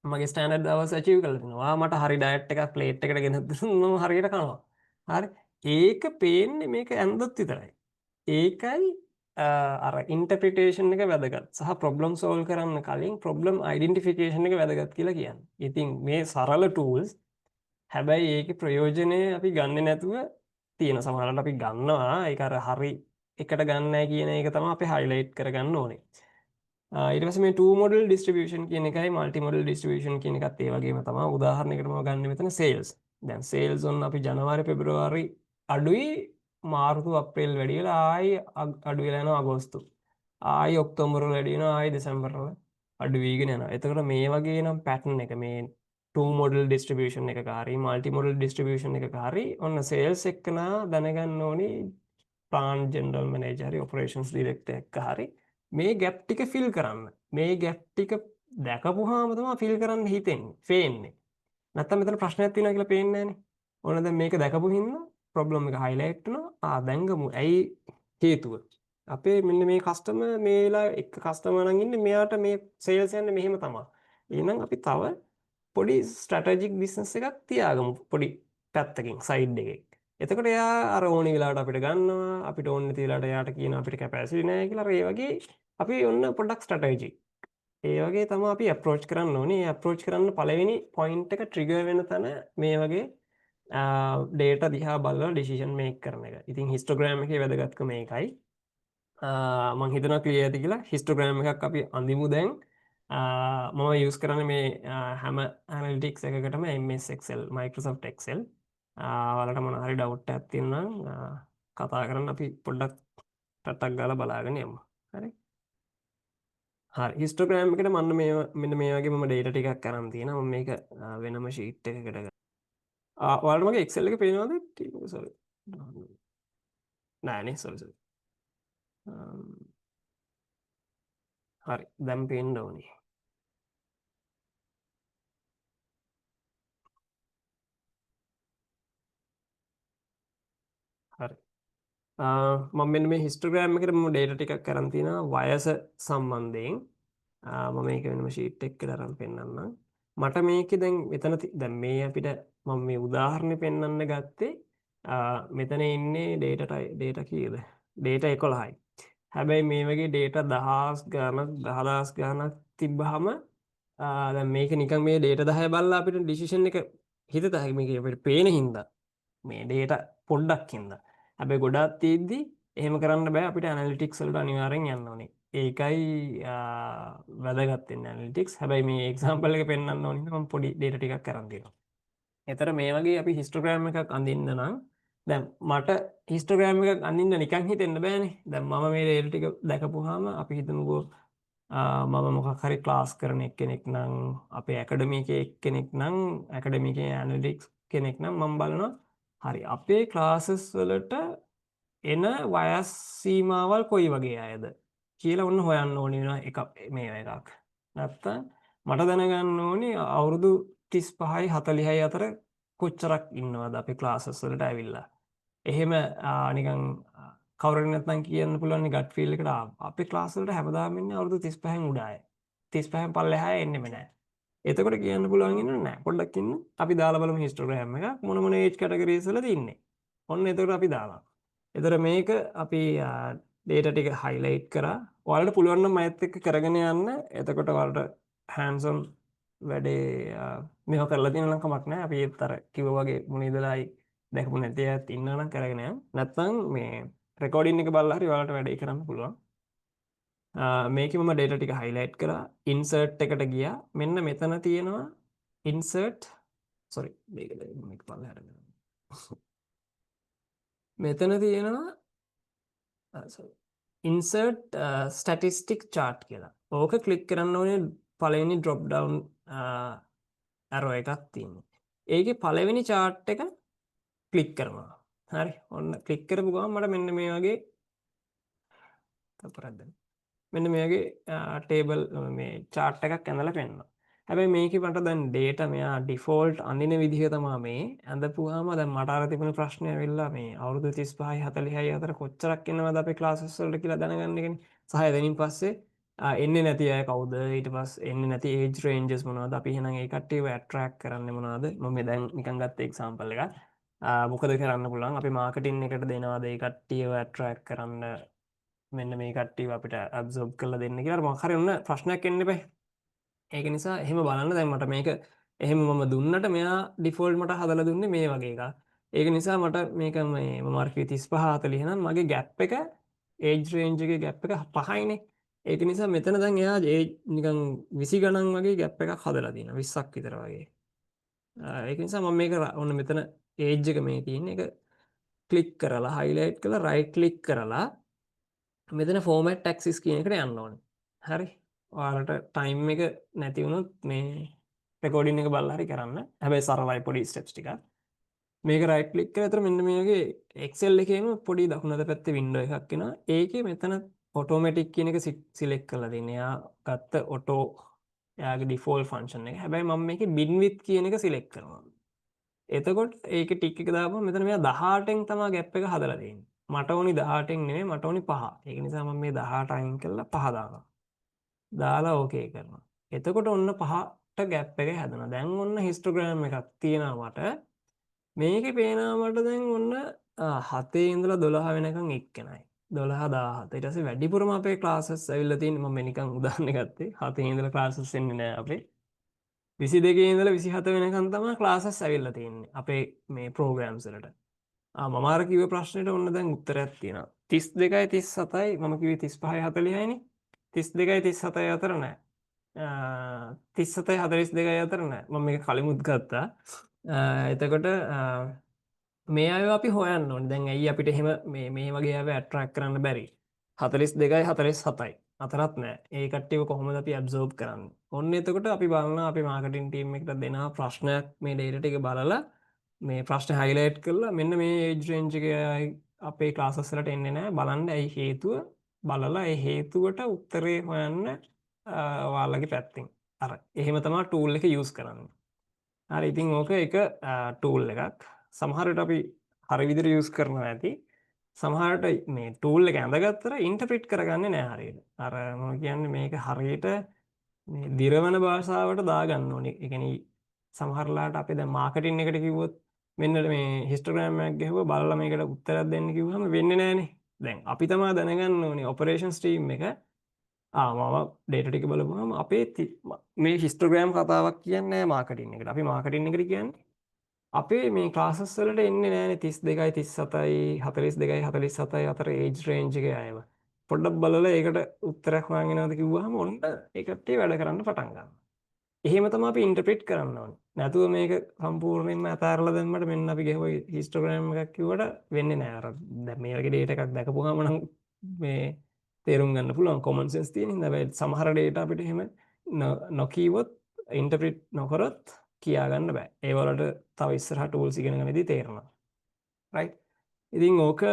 මගේ ස්ටෑන්ඩඩ් අවර්ස් ඇචීව් කරලා තියෙනවා. ඔයා මට හරි ඩයට් එකක් ප්ලේට් එකට ගෙනත් දුන්නොත් මම හරියට කනවා. හරි. ඒක පේන්නේ මේක ඇන්දොත් විතරයි. ඒකයි අර ඉන්ටර්ප්‍රිටේෂන් එක වැදගත්. සහ ප්‍රොබ්ලම් සෝල්ව් කරන්න කලින් ප්‍රොබ්ලම් අයිඩෙන්ටිෆිකේෂන් එක වැදගත් කියලා කියන්නේ. ඉතින් මේ සරල ටූල්ස් හැබැයි ඒකේ ප්‍රයෝජනය අපි ගන්නෙ නැතුව තියෙන සමහරවිට අපි ගන්නවා ඒක අර හරි එකට ගන්න නැහැ කියන එක තමයි අපි highlight කරගන්න ඕනේ. ඊට පස්සේ මේ two model distribution කියන එකයි multi model distribution කියන එකත් ඒ වගේම තමයි. උදාහරණයකට මම ගන්න මෙතන sales. දැන් sales on අපි ජනවාරි පෙබරවාරි අඩුයි මාර්තු අප්‍රේල් වැඩි වෙලා ආයි අඩු වෙලා යනවා අගෝස්තු. ආයි ඔක්තෝබර් වල වැඩි වෙනවා ආයි දෙසැම්බර් වල අඩු වීගෙන යනවා. එතකොට මේ වගේ නම් pattern එක මේ two model distribution එකක හරි multi model distribution එකක හරි ඔන්න sales එක්කනා දැනගන්න ඕනි plant general manager හරි operations director එක්ක හරි මේ gap ටික fill කරන්න. මේ gap ටික දැකපුවාම තමයි fill කරන්න හිතෙන්නේ, පේන්නේ. නැත්තම් මෙතන ප්‍රශ්නයක් තියෙනවා කියලා පේන්නේ නැහනේ. ඕන දැන් මේක දැකපු හින්දා ප්‍රොබ්ලම් එක highlight වෙනවා. දැන් ගමු. ඇයි හේතුව? අපේ මෙන්න මේ කස්ටමර් මේ වෙලාවේ එක කස්ටමර් නම් ඉන්නේ මෙයාට මේ sales යන්නේ මෙහෙම තමයි. එහෙනම් අපි තව පොඩි ස්ට්‍රැටජික් බිස්නස් එකක් තියාගමු පොඩි පැත්තකින් සයිඩ් එකකින්. එතකොට එයා අර ඕනි වෙලාවට අපිට ගන්නවා, අපිට ඕන නැති වෙලාවට එයාට කියනවා අපිට කැපැසිටි නැහැ කියලා. ඒ වගේ අපි ඔන්න පොඩ්ඩක් ස්ට්‍රැටජි. ඒ වගේ තමයි අපි අප්‍රෝච් කරන්න ඕනේ. ඒ අප්‍රෝච් කරන්න පළවෙනි පොයින්ට් එක ට්‍රිගර් වෙන තැන මේ වගේ ඩේටා දිහා බලලා ඩිසිෂන් මේක් කරන එක. ඉතින් හිස්ටෝග්‍රෑම් එකේ වැදගත්කම මේකයි. මම හිතනවා ක්ලියර් ඇති කියලා. හිස්ටෝග්‍රෑම් එකක් අපි අඳිමු දැන්. මම යස් කරන මේ හැම analytics එකකටම MS Excel Microsoft Excel වලට මොන හරි ඩවුට් එකක් තියෙනවා කතා කරන්න අපි පොඩ්ඩක් ටටක් ගාලා බලාගෙන යමු. හරි. හරි හිස්ටෝග්‍රෑම් එකට මම මෙන්න මේ වගේ මම ඩේටා ටිකක් අරන් තියෙනවා. මම මේක වෙනම ෂීට් එකකට ගන්න. ඔයාලට මගේ Excel එක පේනවද? සෝරි. නෑනේ සෝරි. හරි දැන් පේන්න ඕනේ. හරි. මම මෙන්න මේ හිස්ටෝග්‍රෑම් එකට මම ඩේටා ටිකක් අරන් තියෙනවා වයස සම්බන්ධයෙන්. මම මේක වෙනම ෂීට් එකකට අරන් පෙන්නන්නම්. මට මේකේ දැන් මෙතන දැන් මේ අපිට මම මේ උදාහරණේ පෙන්වන්න ගත්තේ මෙතන ඉන්නේ ඩේටා කීයද? ඩේටා 11යි. හැබැයි මේ වගේ ඩේටා 1000 ගණක් 10000 ගණක් තිබ්බහම දැන් මේක නිකන් මේ ඩේටා 10 බලලා අපිට ඩිසිෂන් එක හිතට මේක අපිට පේන හින්දා මේ ඩේටා පොඩ්ඩක් හින්දා. හැබැයි ගොඩක් තියෙද්දි එහෙම කරන්න බෑ අපිට ඇනලිටික්ස් වලට අනිවාර්යෙන් යන්න ඕනේ. ඒකයි වැදගත් වෙන්නේ ඇනලිටික්ස්. හැබැයි මේ එක්සැම්පල් එක පෙන්වන්න ඕනේ මම පොඩි ඩේටා ටිකක් අරන් දෙනවා. ඒතර මේ වගේ අපි හිස්ටෝග්‍රෑම් එකක් අඳින්න නම් දැන් මට හිස්ටෝග්‍රෑම් එකක් අඳින්න නිකන් හිතෙන්න බෑනේ. දැන් මම මේ ඩේටා ටික දැකපුවාම අපි හිතමුකෝ මම මොකක් හරි ක්ලාස් කරන එක්කෙනෙක් නම් අපේ ඇකඩමි එකේ එක්කෙනෙක් නම් ඇකඩමි එකේ ඇනලිටික්ස් කෙනෙක් නම් මම බලනවා හරි අපේ ක්ලාසස් වලට එන වයස් සීමාවල් කොයි වගේ අයද කියලා ඔන්න හොයන්න ඕනේ වෙනවා එක මේ එකක්. නැත්තම් මට දැනගන්න ඕනේ අවුරුදු 35යි 40යි අතර කොච්චරක් ඉන්නවද අපේ ක්ලාසස් වලට ඇවිල්ලා. එහෙම නිකන් කවුරුන් නැත්නම් කියන්න පුළුවන් ගට් ෆීල් එකට අපේ ක්ලාස් වලට හැමදාම ඉන්නේ අවුරුදු 35න් උඩ අය. 35න් පල්ලෙහාය එන්නෙම නැහැ. එතකොට කියන්න පුළුවන් ඉන්නේ නැහැ. පොඩ්ඩක් ඉන්න. අපි දාලා බලමු හිස්ටෝග්‍රෑම් එක මොන මොන ඒජ් කැටගරිස් වලද ඉන්නේ. ඔන්න එතකොට අපි දාලා. එතකොට මේක අපි data ටික highlight කරා. ඔයාලට පුළුවන් නම් මයත් එක්ක කරගෙන යන්න. එතකොට ඔයාලට hands on වැඩේ මේව කරලා තියෙන නම් කමක් නැහැ. අපි ඒත් අර කිව්වා වගේ මුණ ඉඳලායි දැකපු නැති අයත් ඉන්නවා නම් කරගෙන යන්න. නැත්නම් මේ රෙකෝඩින් එක බලලා හරි ඔයාලට වැඩේ කරන්න පුළුවන්. මේකේ මම data ටික highlight කරා. insert එකට ගියා. මෙන්න මෙතන තියෙනවා insert sorry මේක පල්ලෙහාට දාන්න. මෙතන තියෙනවා insert statistic chart කියලා. ඕක ක්ලික් කරන්න ඕනේ පළවෙනි drop down arrow එකක් තියෙනවා. ඒකේ පළවෙනි chart එක ක්ලික් කරනවා. හරි. ඔන්න ක්ලික් කරපු ගමන් මට මෙන්න මේ වගේ මෙන්න මේ වගේ table මේ chart එකක් ඇඳලා පෙන්නනවා. හැබැයි මේකේ මට දැන් data මෙයා default අඳින විදිහ තමයි මේ ඇඳපුවාම දැන් මට අර තිබුණ ප්‍රශ්නේ ඇවිල්ලා මේ අවුරුදු 35යි 40යි අතර කොච්චරක් එනවද අපේ classes වලට කියලා දැනගන්න එකනේ. සහ එතනින් පස්සේ එන්නේ නැති අය කවුද ඊට පස්සේ එන්නේ නැති age ranges මොනවද අපි එහෙනම් ඒ කට්ටියව attract කරන්නේ මොනවද මම දැන් නිකන් ගත්ත example එකක්. මොකද කරන්න පුළුවන් අපි marketing එකට දෙනවද ඒ කට්ටියව attract කරන්න මෙන්න මේ කට්ටියව අපිට absorb කරලා දෙන්න කියලා මොකක් හරි ඔන්න ප්‍රශ්නයක් එන්න එපා. ඒක නිසා එහෙම බලන්න දැන් මට මේක එහෙම මම දුන්නට මෙයා ඩිෆෝල්ට් මට හදලා දුන්නේ මේ වගේ එකක්. ඒක නිසා මට මේක මේ මම අර 35 40 නම් මගේ ગેප් එක ඒජ් රේන්ජ් එකේ ગેප් එක 5යිනේ. ඒක නිසා මෙතන දැන් එයා නිකන් 20 ගණන් වගේ ગેප් එකක් හදලා තියෙනවා 20ක් විතර වගේ. ඒක නිසා මම මේක ඔන්න මෙතන ඒජ් එක මේ තියෙන එක ක්ලික් කරලා highlight කරලා right click කරලා මෙතන format axis කියන එකට යන්න ඕනේ. හරි. ඔයාලට ටයිම් එක නැති වුණොත් මේ රෙකෝඩින් එක බලලා හරි කරන්න. හැබැයි සරලයි පොඩි ස්ටෙප්ස් ටිකක්. මේක රයිට් ක්ලික් කරලා අතර මෙන්න මේ වගේ Excel එකේම පොඩි දකුණත පැත්තේ වින්ඩෝ එකක් එනවා. ඒකේ මෙතන ඔටෝමැටික් කියන එක සිලෙක්ට් කරලා දෙන්න. එයා ගත්ත ඔටෝ එයාගේ ඩිෆෝල්ට් ෆන්ක්ෂන් එක. හැබැයි මම මේකේ bin width කියන එක සිලෙක්ට් කරනවා. එතකොට ඒකේ ටික් එක දාපුවම මෙතන මෙයා 18න් තමයි ગેප් එක හදලා දෙන්නේ. මට ඕනි 18න් නෙමෙයි මට ඕනි 5. ඒක නිසා මම මේ 18 අයින් කරලා 5 දානවා. දාලා ඕකේ කරනවා. එතකොට ඔන්න 5ට ગેප් එක හැදුණා. දැන් ඔන්න හිස්ටෝග්‍රෑම් එකක් තියෙනවා මට. මේකේ පේනවා මට දැන් ඔන්න 7 ඉඳලා 12 වෙනකන් එක්කෙනයි. 12 17. ඊට පස්සේ වැඩිපුරම අපේ ක්ලාසස් ඇවිල්ලා තියෙන්නේ මම නිකන් උදාහරණ ගත්තේ. 7 ඉඳලා ක්ලාසස් එන්නේ නැහැ අපේ. 22 ඉඳලා 27 වෙනකන් තමයි ක්ලාසස් ඇවිල්ලා තියෙන්නේ අපේ මේ ප්‍රෝග්‍රෑම්ස් වලට. මම අර කිව්ව ප්‍රශ්නෙට ඔන්න දැන් උත්තරයක් තියෙනවා. 32යි 37යි මම කිව්වේ 35යි 40යිනේ. 32යි 37යි අතර නෑ. 37යි 42යි අතර නෑ. මම මේක කලිමුත් ගත්තා. එතකොට මේ අයව අපි හොයන්න ඕනේ. දැන් ඇයි අපිට එහෙම මේ වගේ අයව ඇට්‍රැක්ට් කරන්න බැරි? 42යි 47යි අතරත් නෑ. ඒ කට්ටියව කොහොමද අපි ඇබ්සෝබ් කරන්නේ? ඔන්න එතකොට අපි බලනවා අපි මාකටිං ටීම් එකට දෙන ප්‍රශ්නයක් මේ ඩේටා ටික බලලා මේ ප්‍රශ්න highlight කරලා මෙන්න මේ age range එකේ අපේ classes වලට එන්නේ නැහැ බලන්න ඇයි හේතුව බලලා ඒ හේතුවට උත්තරේ හොයන්න ඔයාලගේ පැත්තෙන් අර එහෙම තමයි tool එක use කරන්නේ. හරි ඉතින් ඕක එක tool එකක්. සමහර විට අපි හරි විදිහට use කරනවා ඇති. සමහරට මේ tool එක ඇඳගත්තට interpret කරගන්නේ නැහැ හරියට. අර මොන කියන්නේ මේක හරියට මේ දිරවන භාෂාවට දාගන්න ඕනේ. ඒ කියන්නේ සමහරලාට අපි දැන් මාකටිං එකට කිව්වොත් මෙන්න මේ හිස්ටෝග්‍රෑම් එකක් ගහුවා බලලා මේකට උත්තරයක් දෙන්න කිව්වම වෙන්නේ නැහනේ. දැන් අපි තමයි දැනගන්න ඕනේ ඔපරේෂන්ස් ටීම් එක මම ඩේටා ටික බලපුවම අපේ මේ හිස්ටෝග්‍රෑම් කතාවක් කියන්නේ නැහැ මාකටිං එකට. අපි මාකටිං එකට කියන්නේ අපේ මේ ක්ලාසස් වලට එන්නේ නැහනේ 32යි 37යි 42යි 47යි අතර ඒජ් රේන්ජ් එකේ අයව. පොඩ්ඩක් බලලා ඒකට උත්තරයක් හොයන් එනවද කිව්වහම ඔන්න ඒ කට්ටිය වැඩ කරන්න පටන් ගන්නවා. එහෙම තමයි අපි ඉන්ටර්ප්‍රිට් කරන්න ඕනේ. නැතුව මේක සම්පූර්ණයෙන්ම අතාරලා දැම්මට මෙන්න අපි ගෙහුව හිස්ටෝග්‍රෑම් එකක් කිව්වට වෙන්නේ නැහැ. අර දැන් මේ වගේ ඩේටා එකක් දැකපුවාම නම් මේ තේරුම් ගන්න පුළුවන් කොමන් සෙන්ස් තියෙන හින්දා හැබැයි සමහර ඩේටා අපිට එහෙම නොකියවොත් ඉන්ටර්ප්‍රිට් නොකරොත් කියා ගන්න බෑ. ඒ වලට තව ඉස්සරහ ටූල්ස් ඉගෙන ගන්නදී තේරෙනවා. රයිට්. ඉතින් ඕක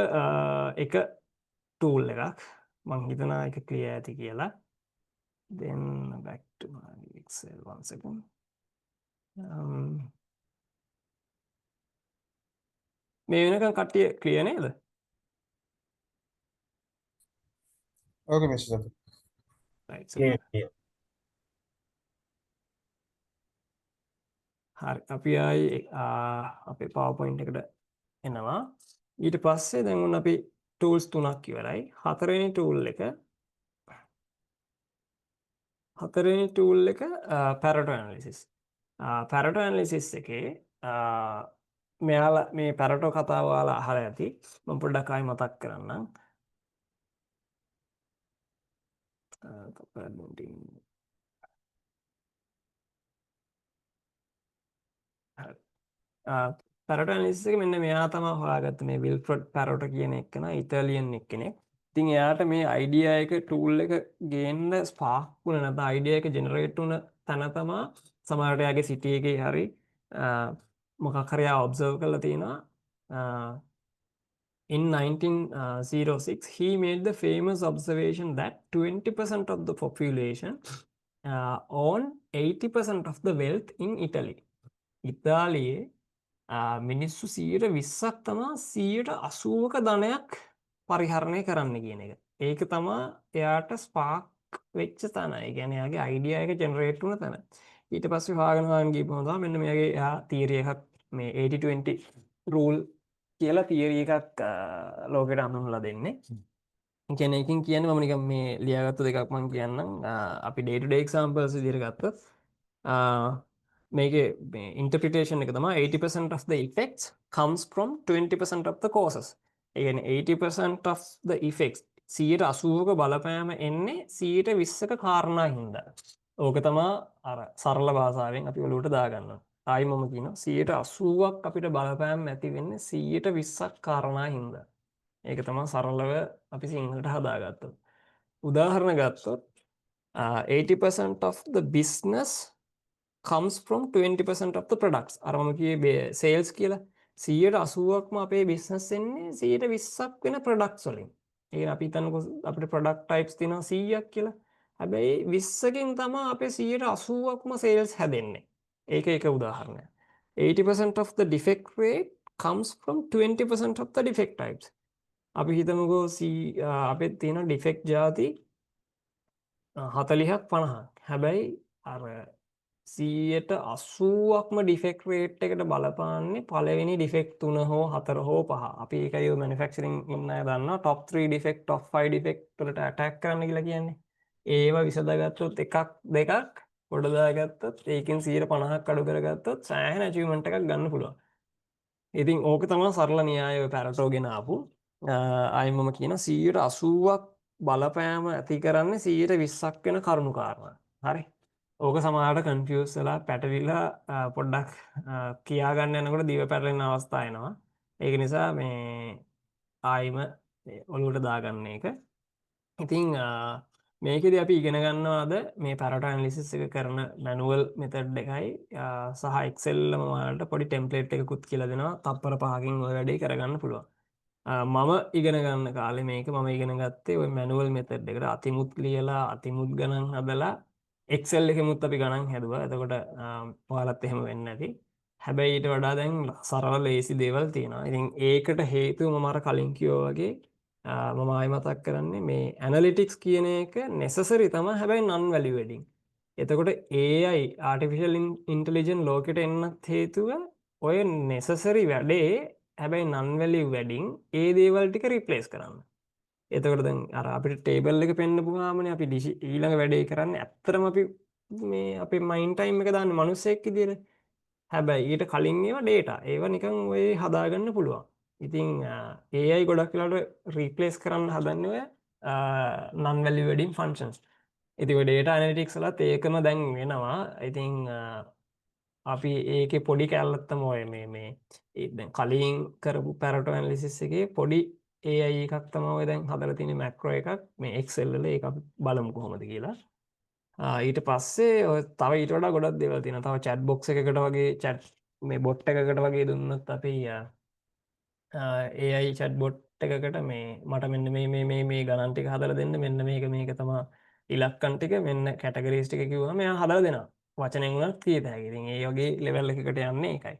එක ටූල් එකක්. මම හිතනවා ඒක ක්ලියර් ඇති කියලා. Then back to my Excel 1 second. මේ වෙනකන් කට්ටිය ක්ලියර් නේද? Okay, Mr. Satu. Right. Yeah, yeah. හරි අපි ආයි අපේ PowerPoint එකට එනවා. ඊට පස්සේ දැන් ඔන්න අපි tools 3ක් ඉවරයි. හතරවෙනි tool එක Pareto analysis. Pareto analysis එකේ මෙයාලා මේ Pareto කතාව ඔයාලා අහලා ඇති. මම පොඩ්ඩක් ආයෙ මතක් කරන්නම්. Pareto analysis එක මෙන්න මෙයා තමයි හොයාගත්තේ මේ විල්ෆ්‍රඩ් Pareto කියන එකන ඉතාලියන් එක්කෙනෙක්. ඉතින් එයාට මේ අයිඩියා එක tool එක ගේන්න ස්පාර්ක් වුණ නැත්නම් අයිඩියා එක ජෙනරේට් වුණ තැන තමයි සමහරට එයාගේ සිටි එකේ හරි මොකක් හරි ඔබ්සර්ව් කරලා තියෙනවා. In 1906, he made the famous observation that 20% of the population own 80% of the wealth in Italy. ඉතාලියේ මිනිස්සු 20%ක් තමා 80%ක ධනයක් පරිහරණය කරන්න කියන එක. ඒක තමා එයාට ස්පාර්ක් වෙච්ච තැන. ඒ කියන්නේ එයාගේ අයිඩියා එක ජෙනරේට් වුණ තැන. ඊට පස්සේ හොයාගෙන ගිහම තමයි මෙන්න මෙයාගේ එයා තියරි එකක් මේ 80-20 රූල් කියලා තියරි එකක් ලෝකෙට අඳුන්ලා දෙන්නේ. කියන්නේ එකකින් කියන්නේ මම නිකන් මේ ලියාගත්ත දෙකක් මම කියන්නම්. අපි day to day examples විදිහට ගත්තොත් මේකේ මේ interpretation එක තමයි 80% of the effects comes from 20% of the causes. ඒ කියන්නේ 80% of the effects 80%ක බලපෑම එන්නේ 20%ක කාරණා හින්දා. ඕක තමයි අර සරල භාෂාවෙන් අපි ඔලුවට දාගන්නවා. ආයි මම කියනවා 80%ක් අපිට බලපෑම් ඇති වෙන්නේ 20%ක් කාරණා හින්දා. ඒක තමයි සරලව අපි සිංහලට හදාගත්තොත්. උදාහරණ ගත්තොත් 80% of the business comes from 20% of the products. අර මම කියේ sales කියලා 80%ක්ම අපේ business එන්නේ 20%ක් වෙන products වලින්. ඒ කියන්නේ අපි හිතන්නකෝ අපිට product types තියෙනවා 100ක් කියලා. හැබැයි 20කින් තමයි අපේ 80%ක්ම sales හැදෙන්නේ. ඒක එක උදාහරණයක්. 80% of the defect rate comes from 20% of the defect types. අපි හිතමුකෝ අපේ තියෙන defect ಜಾති 40ක් 50ක්. හැබැයි අර 80%ක්ම ඩිෆෙක්ට් රේට් එකට බලපාන්නේ පළවෙනි ඩිෆෙක්ට් 3 හෝ 4 හෝ 5. අපි ඒකයි ඔය මැනුෆැක්චරින් ඉන්න අය දන්නවා top 3 ඩිෆෙක්ට් top 5 ඩිෆෙක්ට් වලට ඇටැක් කරන්න කියලා කියන්නේ. ඒවා විසඳගත්තොත් එකක් දෙකක් පොඩ දාගත්තොත් ඒකෙන් 50%ක් අඩු කරගත්තොත් සෑහෙන අචීව්මන්ට් එකක් ගන්න පුළුවන්. ඉතින් ඕක තමයි සරල න්‍යාය ඔය පැරටෝ ගෙන ආපු. ආයි මම කියන 80%ක් බලපෑම ඇති කරන්නේ 20%ක් වෙන කරුණු කාරණා. හරි. ඕක සමහරට කන්ෆියුස් වෙලා පැටලිලා පොඩ්ඩක් කියා ගන්න යනකොට දිව පැටලෙන අවස්ථා එනවා. ඒක නිසා මේ ආයිම ඔලුවට දාගන්න එක. ඉතින් මේකෙදි අපි ඉගෙන ගන්නවාද මේ Pareto analysis එක කරන manual method එකයි සහ Excel වල ඔයාලට පොඩි template එකකුත් කියලා දෙනවා. තප්පර 5කින් ඔය වැඩේ කරගන්න පුළුවන්. මම ඉගෙන ගන්න කාලේ මේක මම ඉගෙන ගත්තේ ওই manual method එකට අතිමුත් ලියලා අතිමුත් ගණන් හදලා Excel එකෙමුත් අපි ගණන් හැදුවා. එතකොට ඔයාලත් එහෙම වෙන්නේ නැති. හැබැයි ඊට වඩා දැන් සරල ලේසි දේවල් තියෙනවා. ඉතින් ඒකට හේතුව මම අර කලින් කිව්වා වගේ මම ආයෙ මතක් කරන්නේ මේ ඇනලිටික්ස් කියන එක necessary තමයි. හැබැයි non value adding. එතකොට AI artificial intelligence ලෝකෙට එන්නත් හේතුව ඔය necessary වැඩේ හැබැයි non value adding ඒ දේවල් ටික replace කරන්න. එතකොට දැන් අර අපිට ටේබල් එක පෙන්නපුවාමනේ අපි ඊළඟ වැඩේ කරන්නේ ඇත්තටම අපි මේ අපේ මයින්ඩ් ටයිම් එක දාන්නේ මිනිස්සෙක් විදියට. හැබැයි ඊට කලින් ඒවා data. ඒවා නිකන් ඔය හදාගන්න පුළුවන්. ඉතින් AI ගොඩක් වෙලාවට replace කරන්න හදන්නේ ඔය non value adding functions. ඉතින් ඔය data analytics වලත් ඒකම දැන් වෙනවා. ඉතින් අපි ඒකේ පොඩි කැලලක් තමයි ඔය මේ දැන් කලින් කරපු Pareto analysis එකේ පොඩි AI එකක් තමයි ඔය දැන් හදලා තියෙන macro එකක් මේ Excel වල ඒක අපි බලමු කොහොමද කියලා. ඊට පස්සේ ඔය තව ඊට වඩා ගොඩක් දේවල් තියෙනවා. තව chat box එකකට වගේ chat මේ bot එකකට වගේ දුන්නොත් අපි AI chat bot එකකට මේ මට මෙන්න මේ ගණන් ටික හදලා දෙන්න මෙන්න මේක තමයි ඉලක්කම් ටික මෙන්න categories ටික කිව්වම එයා හදලා දෙනවා. වචනෙන් උනත් කියත හැකි. ඉතින් ඒ වගේ level එකකට යන්නේ ඒකයි.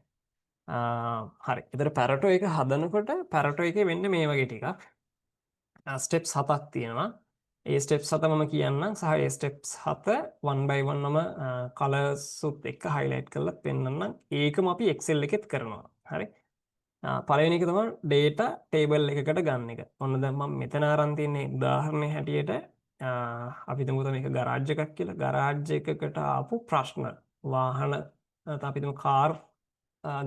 හරි. ඒතර Pareto එක හදනකොට Pareto එකේ වෙන්නේ මේ වගේ ටිකක්. steps 7ක් තියෙනවා. ඒ steps 7 මම කියන්නම් සහ ඒ steps 7 one by one මම colors උත් එක්ක highlight කරලා පෙන්නන්නම්. ඒකම අපි Excel එකෙත් කරනවා. හරි. පළවෙනි එක තමයි data table එකකට ගන්න එක. ඔන්න දැන් මම මෙතන අරන් තියන්නේ උදාහරණයක් හැටියට අපි හිතමු මේක ගරාජ් එකක් කියලා. ගරාජ් එකකට ආපු ප්‍රශ්න වාහන අපි හිතමු කාර්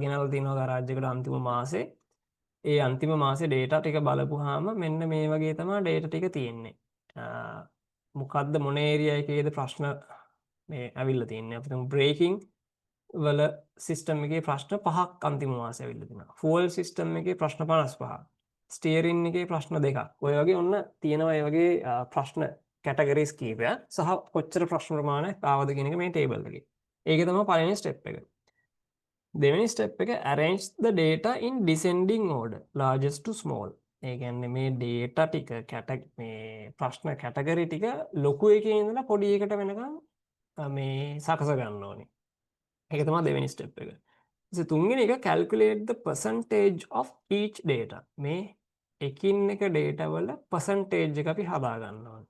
ගෙනල්ලා තිනවා ගරාජ් එකට අන්තිම මාසේ. ඒ අන්තිම මාසේ data ටික බලපුවාම මෙන්න මේ වගේ තමයි data ටික තියෙන්නේ. මොකද්ද මොන ඒරියා එකේද ප්‍රශ්න මේ ඇවිල්ලා තියෙන්නේ. අපි හිතමු බ්‍රේකින් වල සිස්ටම් එකේ ප්‍රශ්න 5ක් අන්තිම මාසේ ඇවිල්ලා තිනවා. ෆුවල් සිස්ටම් එකේ ප්‍රශ්න 55ක්. ස්ටියරින් එකේ ප්‍රශ්න 2ක්. ඔය වගේ ඔන්න තියෙනවා ඒ වගේ ප්‍රශ්න කැටගරිස් කීපයක් සහ කොච්චර ප්‍රශ්න ප්‍රමාණයක් ආවද කියන එක මේ ටේබල් එකේ. ඒක තමයි පළවෙනි ස්ටෙප් එක. දෙවෙනි ස්ටෙප් එක arrange the data in descending order largest to small. ඒ කියන්නේ මේ data ටික මේ ප්‍රශ්න කැටගරි ටික ලොකු එකේ ඉඳලා පොඩි එකට වෙනකම් මේ සකස ගන්න ඕනේ. ඒක තමයි දෙවෙනි ස්ටෙප් එක. ඊට තුන්වෙනි එක calculate the percentage of each data. මේ එකින් එක data වල percentage එක අපි හදා ගන්න ඕනේ.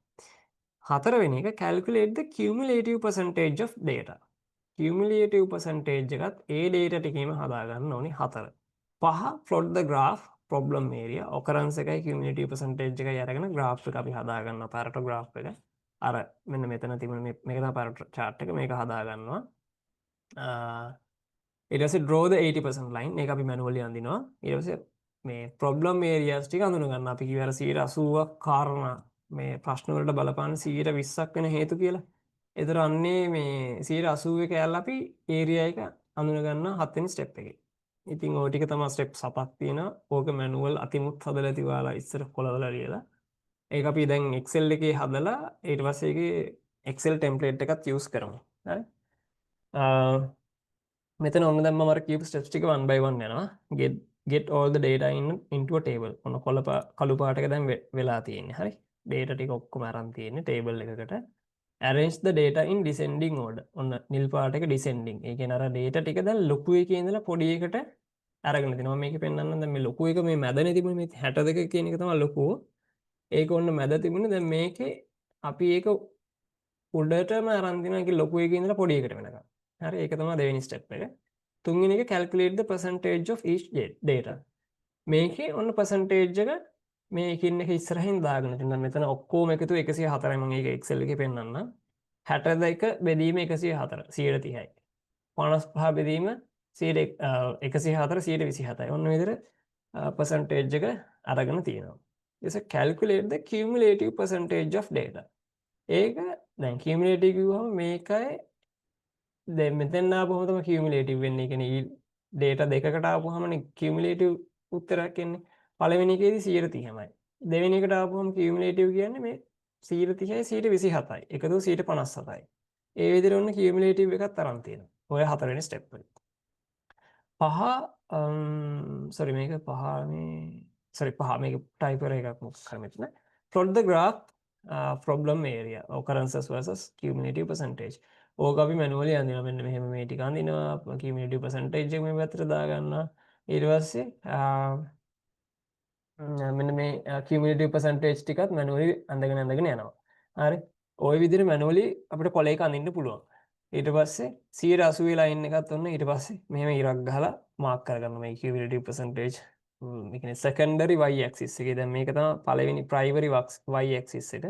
හතරවෙනි එක calculate the cumulative percentage of data. cumulative percentage එකත් ඒ data ටිකේම හදා ගන්න ඕනේ 4. 5 plot the graph problem area occurrence එකයි cumulative percentage එකයි අරගෙන graph එක අපි හදා ගන්නවා Pareto graph එක. අර මෙන්න මෙතන තිබුණ මේක තමයි Pareto chart එක මේක හදා ගන්නවා. ඊට පස්සේ draw the 80% line ඒක අපි manually අඳිනවා. ඊට පස්සේ මේ problem areas ටික අඳුන ගන්න. අපි කිව්ව අර 80%ක් කාරණා මේ ප්‍රශ්න වලට බලපාන 20%ක් වෙන හේතු කියලා. ඒතර අන්නේ මේ 80% කෑල්ල අපි ඒරියා එක අඳුන ගන්න 7 වෙනි ස්ටෙප් එකේ. ඉතින් ওই ටික තමයි ස්ටෙප් 7ක් තියෙනවා. ඕක මැනුවල් අතිමුත් හදලා තියලා ඉස්සර කොලවල ලියලා. ඒක අපි දැන් Excel එකේ හදලා ඊට පස්සේ ඒකේ Excel template එකත් use කරමු. හරි? මෙතන ඔන්න දැන් මම අර කියපු ස්ටෙප්ස් ටික one by one යනවා. Get all the data into a table. ඔන්න කළු පාට එක දැන් වෙලා තියෙන්නේ. හරි? data ටික ඔක්කොම අරන් තියෙන්නේ table එකකට. arrange the data in descending order. ඔන්න නිල් පාට එක descending. ඒ කියන්නේ අර data ටික දැන් ලොකු එකේ ඉඳලා පොඩි එකට අරගෙන තිනවා. මේකේ පෙන්නන්න දැන් මේ ලොකු එක මේ මැදනේ තිබුණේ මේ 62 කියන එක තමයි ලොකු. ඒක ඔන්න මැද තිබුණේ. දැන් මේකේ අපි ඒක උඩටම අරන් තිනවා. ඒක ලොකු එකේ ඉඳලා පොඩි එකට වෙනකම්. හරි ඒක තමයි දෙවෙනි ස්ටෙප් එක. තුන්වෙනි එක calculate the percentage of each data. මේකේ ඔන්න percentage එක මේ එකින් එක ඉස්සරහින් දාගෙන තියෙනවා. මෙතන ඔක්කොම එකතු 104යි මම ඒක Excel එකේ පෙන්නන්නම්. 62 බෙදීම 104 130යි. 55 බෙදීම 104 127යි. ඔන්න විදිහට percentage එක අරගෙන තියෙනවා. ඊට calculate the cumulative percentage of data. ඒක දැන් cumulative කිව්වම මේකයි දැන් මෙතෙන් ආපුවම තමයි cumulative වෙන්නේ. ඒ කියන්නේ data දෙකකට ආපුවමනේ cumulative උත්තරයක් එන්නේ. පළවෙනි එකේදී 130යි. දෙවෙනි එකට ආපුවම cumulative කියන්නේ මේ 130යි 127යි. එකතු 157යි. ඒ විදිහට ඔන්න cumulative එකක් තරම් තියෙනවා. ඔය හතරවෙනි ස්ටෙප් එක. පහ මේක type එකක් මොකක් හරි මෙතන. Plot the graph problem area occurrences versus cumulative percentage. ඕක අපි manually අඳිනවා. මෙන්න මෙහෙම මේ ටික අඳිනවා. cumulative percentage එක මේ පැත්තට දාගන්නවා. ඊට පස්සේ මෙන්න මේ cumulative percentage ටිකත් manually අඳගෙන යනවා. හරි. ওই විදිහට manually අපිට කොලයක අඳින්න පුළුවන්. ඊට පස්සේ 180 line එකත් ඔන්න ඊට පස්සේ මෙහෙම ඉරක් ගහලා මාක් කරගන්න මේ cumulative percentage. මේ කියන්නේ secondary y axis එකේ. දැන් මේක තමයි පළවෙනි primary y axis එක.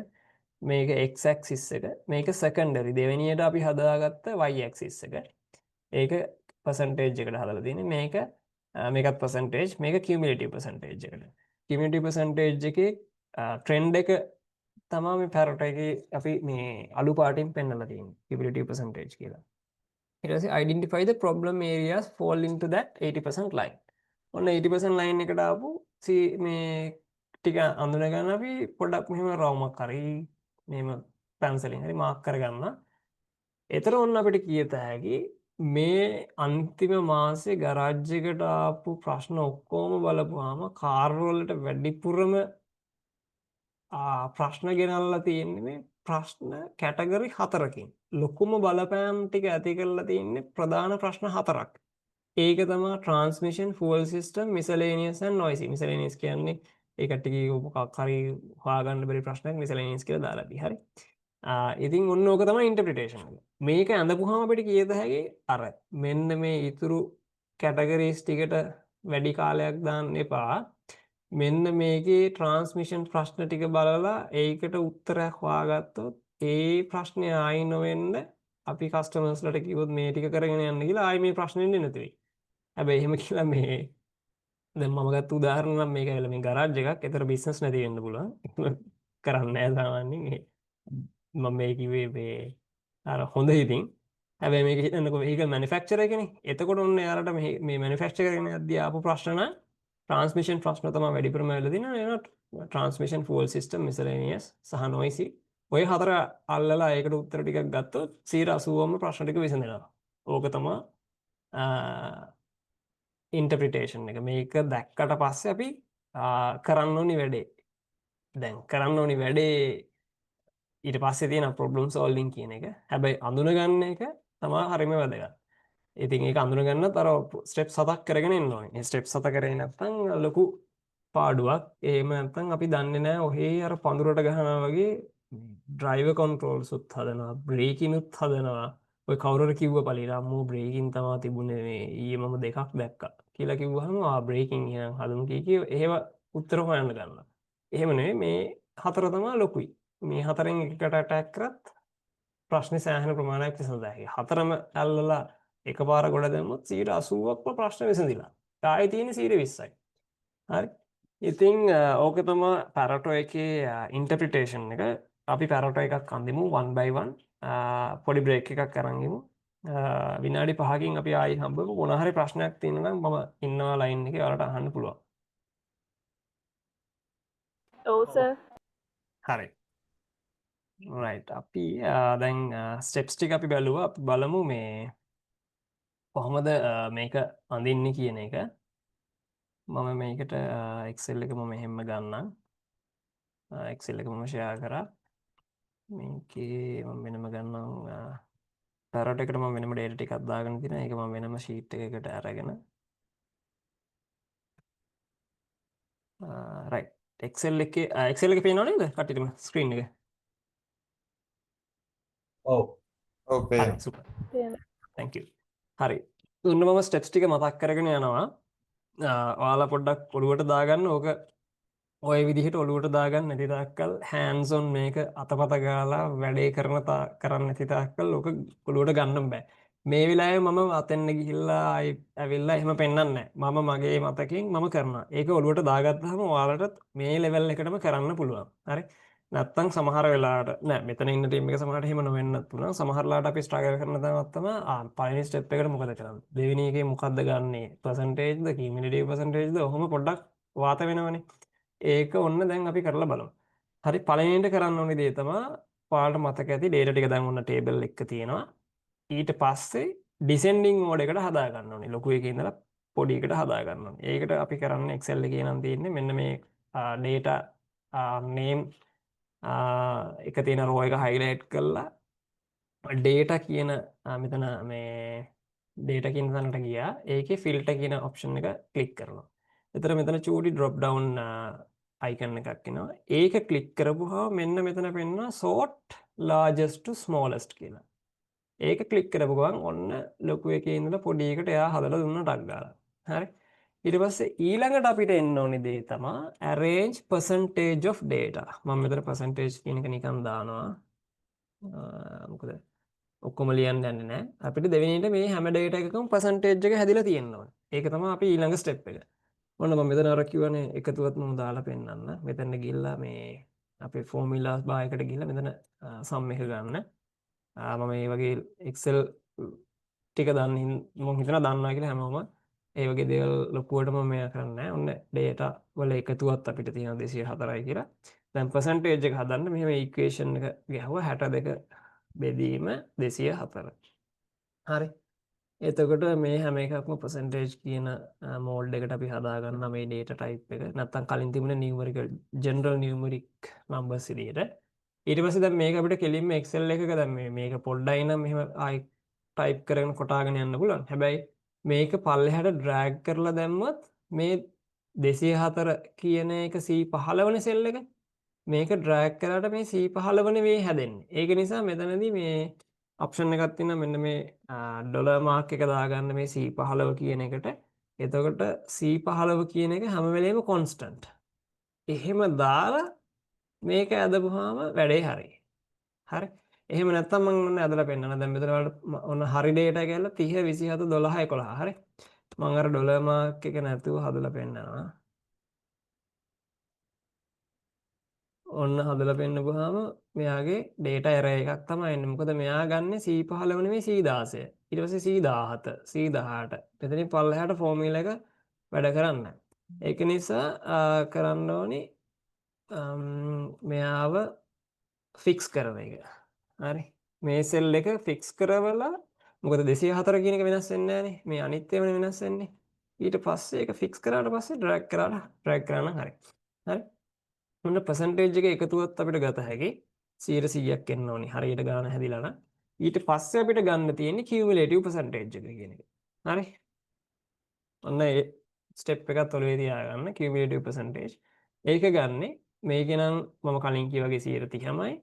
මේක x axis එක. මේක secondary දෙවෙනියට අපි හදාගත්ත y axis එක. ඒක percentage එකට හදලා තියෙන්නේ. මේකත් percentage මේක cumulative percentage එකට. cumulative percentage එකේ trend එක තමයි මේ Pareto එකේ අපි මේ අලු පාටින් පෙන්නලා තියෙන්නේ cumulative percentage කියලා. ඊට පස්සේ identify the problem areas fall into that 80% line. ඔන්න 80% line එකට ආපු මේ ටික අඳුන ගන්න අපි පොඩ්ඩක් මෙහෙම රවුමක් හරි මෙහෙම පැන්සලෙන් හරි මාක් කරගන්න. එතන ඔන්න අපිට කියත හැකි මේ අන්තිම මාසේ ගරාජ් එකට ආපු ප්‍රශ්න ඔක්කොම බලපුවාම කාර් වලට වැඩිපුරම ප්‍රශ්න ගෙනල්ලා තියෙන්නේ මේ ප්‍රශ්න කැටගරි 4කින්. ලොකුම බලපෑම් ටික ඇති කරලා තියෙන්නේ ප්‍රධාන ප්‍රශ්න 4ක්. ඒක තමයි transmission, fuel system, miscellaneous and noisy. miscellaneous කියන්නේ ඒ කට්ටිය මොකක් හරි හොයාගන්න බැරි ප්‍රශ්නයක් miscellaneous කියලා දාලා තියෙයි. හරි. ඉතින් ඔන්න ඕක තමයි interpretation එක. මේක ඇඳපුවාම අපිට කියත හැකි අර මෙන්න මේ ඉතුරු categories ටිකට වැඩි කාලයක් දාන්න එපා. මෙන්න මේකේ ට්‍රාන්ස්මිෂන් ප්‍රශ්න ටික බලලා ඒකට උත්තරයක් හොයාගත්තොත් ඒ ප්‍රශ්නේ ආයි නොවෙන්න අපි කස්ටමර්ස්ලට කිව්වොත් මේ ටික කරගෙන යන්න කියලා ආයි මේ ප්‍රශ්නේ එන්නේ නැති වෙයි. හැබැයි එහෙම කියලා මේ දැන් මම ගත්ත උදාහරණ නම් මේක ඇවිල්ලා මේ ගරාජ් එකක්. ඒතර බිස්නස් නැති වෙන්න පුළුවන්. කරන්නේ නැහැ සාමාන්‍යයෙන්. මම මේ කිව්වේ මේ අර හොඳ හිතින්. හැබැයි මේක හිතන්නකො vehicle manufacturer කෙනෙක්. එතකොට ඔන්න එයාලට මේ manufacturer කෙනෙක් යද්දී ආපු ප්‍රශ්න නම් transmission ප්‍රශ්න තමයි වැඩිපුරම වෙලා තියෙනවා. ඒනවා transmission fuel system miscellaneous සහ noisy. ඔය හතර අල්ලලා ඒකට උත්තර ටිකක් ගත්තොත් 80%ම ප්‍රශ්න ටික විසඳෙනවා. ඕක තමයි ඉන්ටර්ප්‍රිටේෂන් එක. මේක දැක්කට පස්සේ අපි කරන්න ඕනි වැඩේ. දැන් කරන්න ඕනි වැඩේ ඊට පස්සේ තියෙන ප්‍රොබ්ලම් සෝල්විං කියන එක. හැබැයි අඳුනගන්න එක තමයි හරිම වැදගත්. ඉතින් ඒක අඳුනගන්නත් අර ස්ටෙප්ස් 7ක් කරගෙන එන්න ඕනේ. මේ ස්ටෙප්ස් 7 කරේ නැත්නම් ලොකු පාඩුවක්. එහෙම නැත්නම් අපි දන්නේ නැහැ ඔහේ අර පඳුරට ගහනවා වගේ ඩ්‍රයිවර් කන්ට්‍රෝල්ස් උත් හදනවා, බ්‍රේකින් උත් හදනවා. ඔය කවුරුර කිව්ව පළිර අම්මෝ බ්‍රේකින් තමයි තිබුණේ මේ ඊයේ මම දෙකක් දැක්කා කියලා කිව්වහම බ්‍රේකින් එහෙනම් හදමු කී ඒව උත්තර හොයන්න ගන්නවා. එහෙම නෙවෙයි මේ හතර තමයි ලොකුයි. මේ හතරෙන් එකකට ඇටැක් කරත් ප්‍රශ්නේ සෑහෙන ප්‍රමාණයක් විසඳලා හැකියි. හතරම ඇල්ලලා එකපාර ගොඩ දැම්මොත් 80%ක්ම ප්‍රශ්න විසඳිලා. ආයෙ තියෙන්නේ 20%යි. හරි. ඉතින් ඕක තමයි පැරටෝ එකේ ඉන්ටර්ප්‍රිටේෂන් එක. අපි පැරටෝ එකක් අඳිමු 1 by 1. පොඩි බ්‍රේක් එකක් අරන් ඉමු. විනාඩි 5කින් අපි ආයෙ හම්බෙමු. මොන හරි ප්‍රශ්නයක් තියෙනවා නම් මම ඉන්නවා ලයින් එකේ ඔයාලට අහන්න පුළුවන්. ඔව් සර්. හරි. right අපි දැන් ස්ටෙප්ස් ටික අපි බැලුවා. අපි බලමු මේ කොහොමද මේක අඳින්නේ කියන එක. මම මේකට Excel එක මම එහෙම ගන්නම්. Excel එක මම share කරා. මේකේ මම වෙනම ගන්නම් පැරට් එකට මම වෙනම data ටිකක් දාගෙන තියෙනවා. ඒක මම වෙනම sheet එකකට අරගෙන right Excel එකේ පේනව නේද? කට්ටියටම screen එක. ඔව්. Okay. හරි super. thank you. හරි. උන්න මම ස්ටෙප්ස් ටික මතක් කරගෙන යනවා. ඔයාලා පොඩ්ඩක් ඔළුවට දාගන්න. ඕක ඔය විදිහට ඔළුවට දාගන්න නැති තාක්කල් hands on මේක අතපත ගාලා වැඩේ කරන්න නැති තාක්කල් ඕක ඔළුවට ගන්න බෑ. මේ වෙලාවේ මම අතෙන්න ගිහිල්ලා ආයි ඇවිල්ලා එහෙම පෙන්වන්නේ නැහැ. මම මගේ මතකයෙන් මම කරනවා. ඒක ඔළුවට දාගත්තාම ඔයාලට මේ ලෙවල් එකටම කරන්න පුළුවන්. හරි. නැත්තම් සමහර වෙලාවට නෑ මෙතන ඉන්න ටීම් එක සමහරට එහෙම නොවෙන්නත් පුළුවන්. සමහර වෙලාවට අපි ස්ට්‍රගල් කරන තැනක් තමයි පළවෙනි ස්ටෙප් එකට මොකද කරන්නේ? දෙවෙනි එකේ මොකද්ද ගන්නෙ? percentage ද cumulative percentage ද ඔහොම පොඩ්ඩක් වාත වෙනවනේ. ඒක ඔන්න දැන් අපි කරලා බලමු. හරි පළවෙනිට කරන්න ඕනේ දේ තමයි ඔයාලට මතක ඇති data ටික දැන් ඔන්න table එක තියෙනවා. ඊට පස්සේ descending order එකට හදා ගන්න ඕනේ. ලොකු එකේ ඉඳලා පොඩි එකට හදා ගන්න ඕනේ. ඒකට අපි කරන්නේ Excel එකේ නම් තියෙන්නේ මෙන්න මේ data name එක තියෙන row එක highlight කරලා data කියන මෙතන මේ data කියන තැනට ගියා. ඒකේ filter කියන option එක click කරනවා. එතන මෙතන චූටි drop down icon එකක් එනවා. ඒක click කරපුවාම මෙන්න මෙතන පෙන්නනවා sort largest to smallest කියලා. ඒක click කරපු ගමන් ඔන්න ලොකු එකේ ඉඳලා පොඩි එකට එයා හදලා දුන්න ටක් ගාලා. හරි. ඊට පස්සේ ඊළඟට අපිට එන්න ඕනේ දේ තමයි arrange percentage of data. මම මෙතන percentage කියන එක නිකන් දානවා. මොකද ඔක්කොම ලියන්න යන්නේ නැහැ. අපිට දෙවෙනිට මේ හැම data එකකම percentage එක හැදිලා තියෙන්න ඕනේ. ඒක තමයි අපි ඊළඟ step එක. ඔන්න මම මෙතන අර කියවනේ එකතුවත් මම දාලා පෙන්නන්න. මෙතන ගිහිල්ලා මේ අපේ formulas bar එකට ගිහිල්ලා මෙතන sum එක ගන්න. මම මේ වගේ Excel ටික දන්නේ මම හිතනවා දන්නවා කියලා හැමෝම ඒ වගේ දේවල් ලොකුවටම මෙයා කරන්නේ නැහැ. ඔන්න data වල එකතුවත් අපිට තියෙනවා 204යි කියලා. දැන් percentage එක හදන්න මෙහෙම equation එක ගැහුවා 62 බෙදීම 204. හරි. එතකොට මේ හැම එකක්ම percentage කියන මෝඩ් එකට අපි හදා ගන්නවා මේ data type එක. නැත්තම් කලින් තිබුණ numerical general numeric numbers විදියට. ඊට පස්සේ දැන් මේක අපිට කෙලින්ම Excel එකක දැන් මේක පොඩ්ඩයි නම් මෙහෙම ආයි type කරගෙන කොටාගෙන යන්න පුළුවන්. හැබැයි මේක පල්ලෙහාට drag කරලා දැම්මොත් මේ 204 කියන එක C15 වෙනි සෙල් එක මේක drag කරාට මේ C15 නෙවෙයි හැදෙන්නේ. ඒක නිසා මෙතනදී මේ ඔප්ෂන් එකක් තියෙනවා මෙන්න මේ ඩොලර් මාක් එක දාගන්න මේ C15 කියන එකට එතකොට C15 කියන එක හැම වෙලේම constant. එහෙම දාලා මේක ඇදපුවාම වැඩේ හරි. හරි. එහෙම නැත්නම් මම ඔන්න ඇදලා පෙන්නනවා. දැන් මෙතන වලට ඔන්න හරි data එක ඇවිල්ලා 30 27 12 11 හරි. මම අර ඩොලර් මාක් එක නැතුව හදලා පෙන්නනවා. ඔන්න හදලා පෙන්නපුවාම මෙයාගේ data error එකක් තමයි එන්නේ. මොකද මෙයා ගන්නේ C15 නෙමෙයි C16. ඊට පස්සේ C17, C18. මෙතනින් පල්ලෙහාට ෆෝමියුලා එක වැඩ කරන්නේ නැහැ. ඒක නිසා කරන්න ඕනි මෙයාව ෆික්ස් කරන එක. හරි. මේ සෙල් එක ෆික්ස් කරවලා මොකද 204 කියන එක වෙනස් වෙන්නේ නැහනේ. මේ අනිත් ඒවානේ වෙනස් වෙන්නේ. ඊට පස්සේ ඒක ෆික්ස් කරාට පස්සේ ඩ්‍රැග් කරා නම් හරි. හරි. මොන percentage එක එකතුවත් අපිට ගත හැකි 100%ක් එන්න ඕනි. හරියට ගාන හැදිලා නම් ඊට පස්සේ අපිට ගන්න තියෙන්නේ cumulative percentage එක කියන එක. හරි. ඔන්න ඒ ස්ටෙප් එකත් ඔළුවේ තියාගන්න cumulative percentage. ඒක ගන්නේ මේකේ නම් මම කලින් කිව්වා වගේ 130මයි.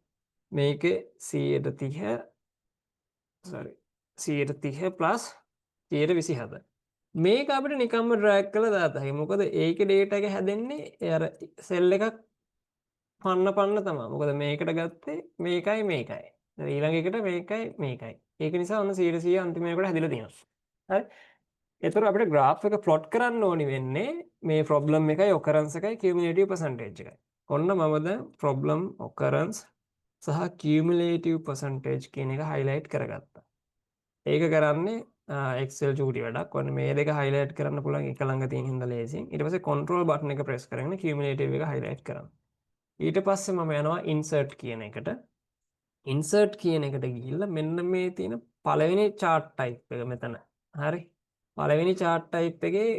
මේකේ 130 sorry 130 plus 127. මේක අපිට නිකම්ම ඩ්‍රැග් කරලා දාත හැකියි. මොකද ඒකේ data එක හැදෙන්නේ අර සෙල් එකක් පන්න තමයි. මොකද මේකට ගත්තේ මේකයි මේකයි. ඊළඟ එකට මේකයි මේකයි. ඒක නිසා ඔන්න 100 අන්තිම එකට හැදිලා තියෙනවා. හරි. එතකොට අපිට graph එක plot කරන්න ඕනි වෙන්නේ මේ problem එකයි occurrence එකයි cumulative percentage එකයි. ඔන්න මම දැන් problem occurrence සහ cumulative percentage කියන එක highlight කරගත්තා. ඒක කරන්නේ Excel චූටි වැඩක්. ඔන්න මේ දෙක highlight කරන්න පුළුවන් එක ළඟ තියෙන හින්දා ලේසියෙන්. ඊට පස්සේ control button එක press කරගෙන cumulative එක highlight කරන්න. ඊට පස්සේ මම යනවා insert කියන එකට. insert කියන එකට ගිහිල්ලා මෙන්න මේ තියෙන පළවෙනි chart type එක මෙතන. හරි. පළවෙනි chart type එකේ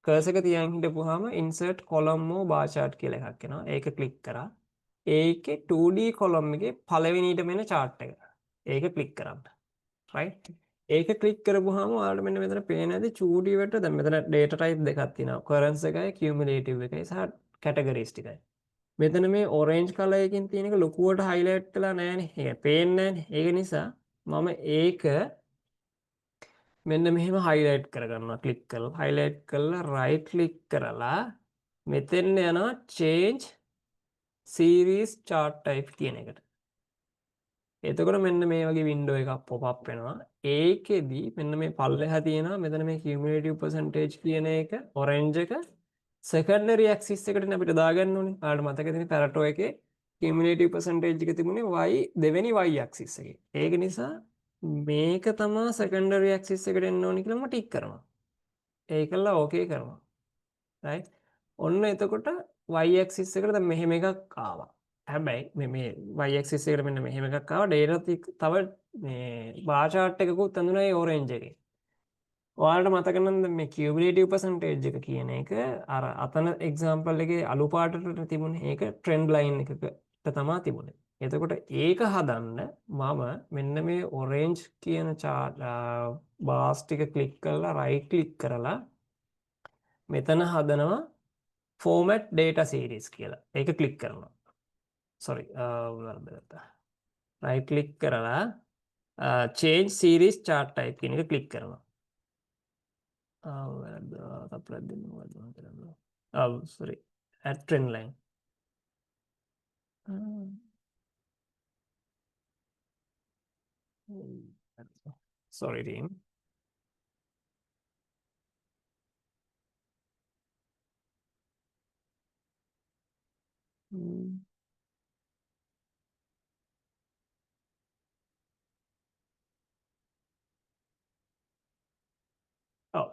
cursor එක තියන් හිටපුවාම insert column or bar chart කියලා එකක් එනවා. ඒක click කරා. ඒකේ 2D column එකේ පළවෙනියට මෙන්න chart එක. ඒක click කරන්න. right. ඒක click කරපුවාම ඔයාලට මෙන්න මෙතන පේන ඇති චූටි වලට දැන් මෙතන data type දෙකක් තියෙනවා. occurrence එකයි cumulative එකයි සහ categories ටිකයි. මෙතන මේ orange color එකකින් තියෙන එක ලොකුවට highlight වෙලා නැහැනේ. ඒක පේන්නේ නැහැනේ. ඒක නිසා මම ඒක මෙන්න මෙහෙම highlight කරගන්නවා click කරලා highlight කරලා right click කරලා මෙතෙන් යනවා change series chart type කියන එකට. එතකොට මෙන්න මේ වගේ window එකක් pop up වෙනවා. ඒකෙදි මෙන්න මේ පල්ලෙහා තියෙනවා මෙතන මේ cumulative percentage කියන එක orange එක secondary axis එකට අපිට දාගන්න ඕනේ. ඔයාලට මතක තියෙන Pareto එකේ cumulative percentage එක තිබුණේ y දෙවෙනි y axis එකේ. ඒක නිසා මේක තමයි secondary axis එකට එන්න ඕනේ කියලා මම ටික් කරනවා. ඒකලා okay කරනවා. right. ඔන්න එතකොට y axis එකට දැන් මෙහෙම එකක් ආවා. හැබැයි මේ y axis එකට මෙන්න මෙහෙම එකක් ආවා. data තව මේ bar chart එකකුත් ඇඳුනා ඒ orange එකේ. ඔයාලට මතක නම් මේ cumulative percentage එක කියන එක අර අතන example එකේ අලු පාටට තිබුණේ ඒක trend line එකකට තමයි තිබුණේ. එතකොට ඒක හදන්න මම මෙන්න මේ orange කියන bars ටික click කරලා right click කරලා මෙතන හදනවා format data series කියලා. ඒක click කරනවා. sorry වරදගත්තා. right click කරලා change series chart type කියන එක click කරනවා. sorry at trend line. sorry team.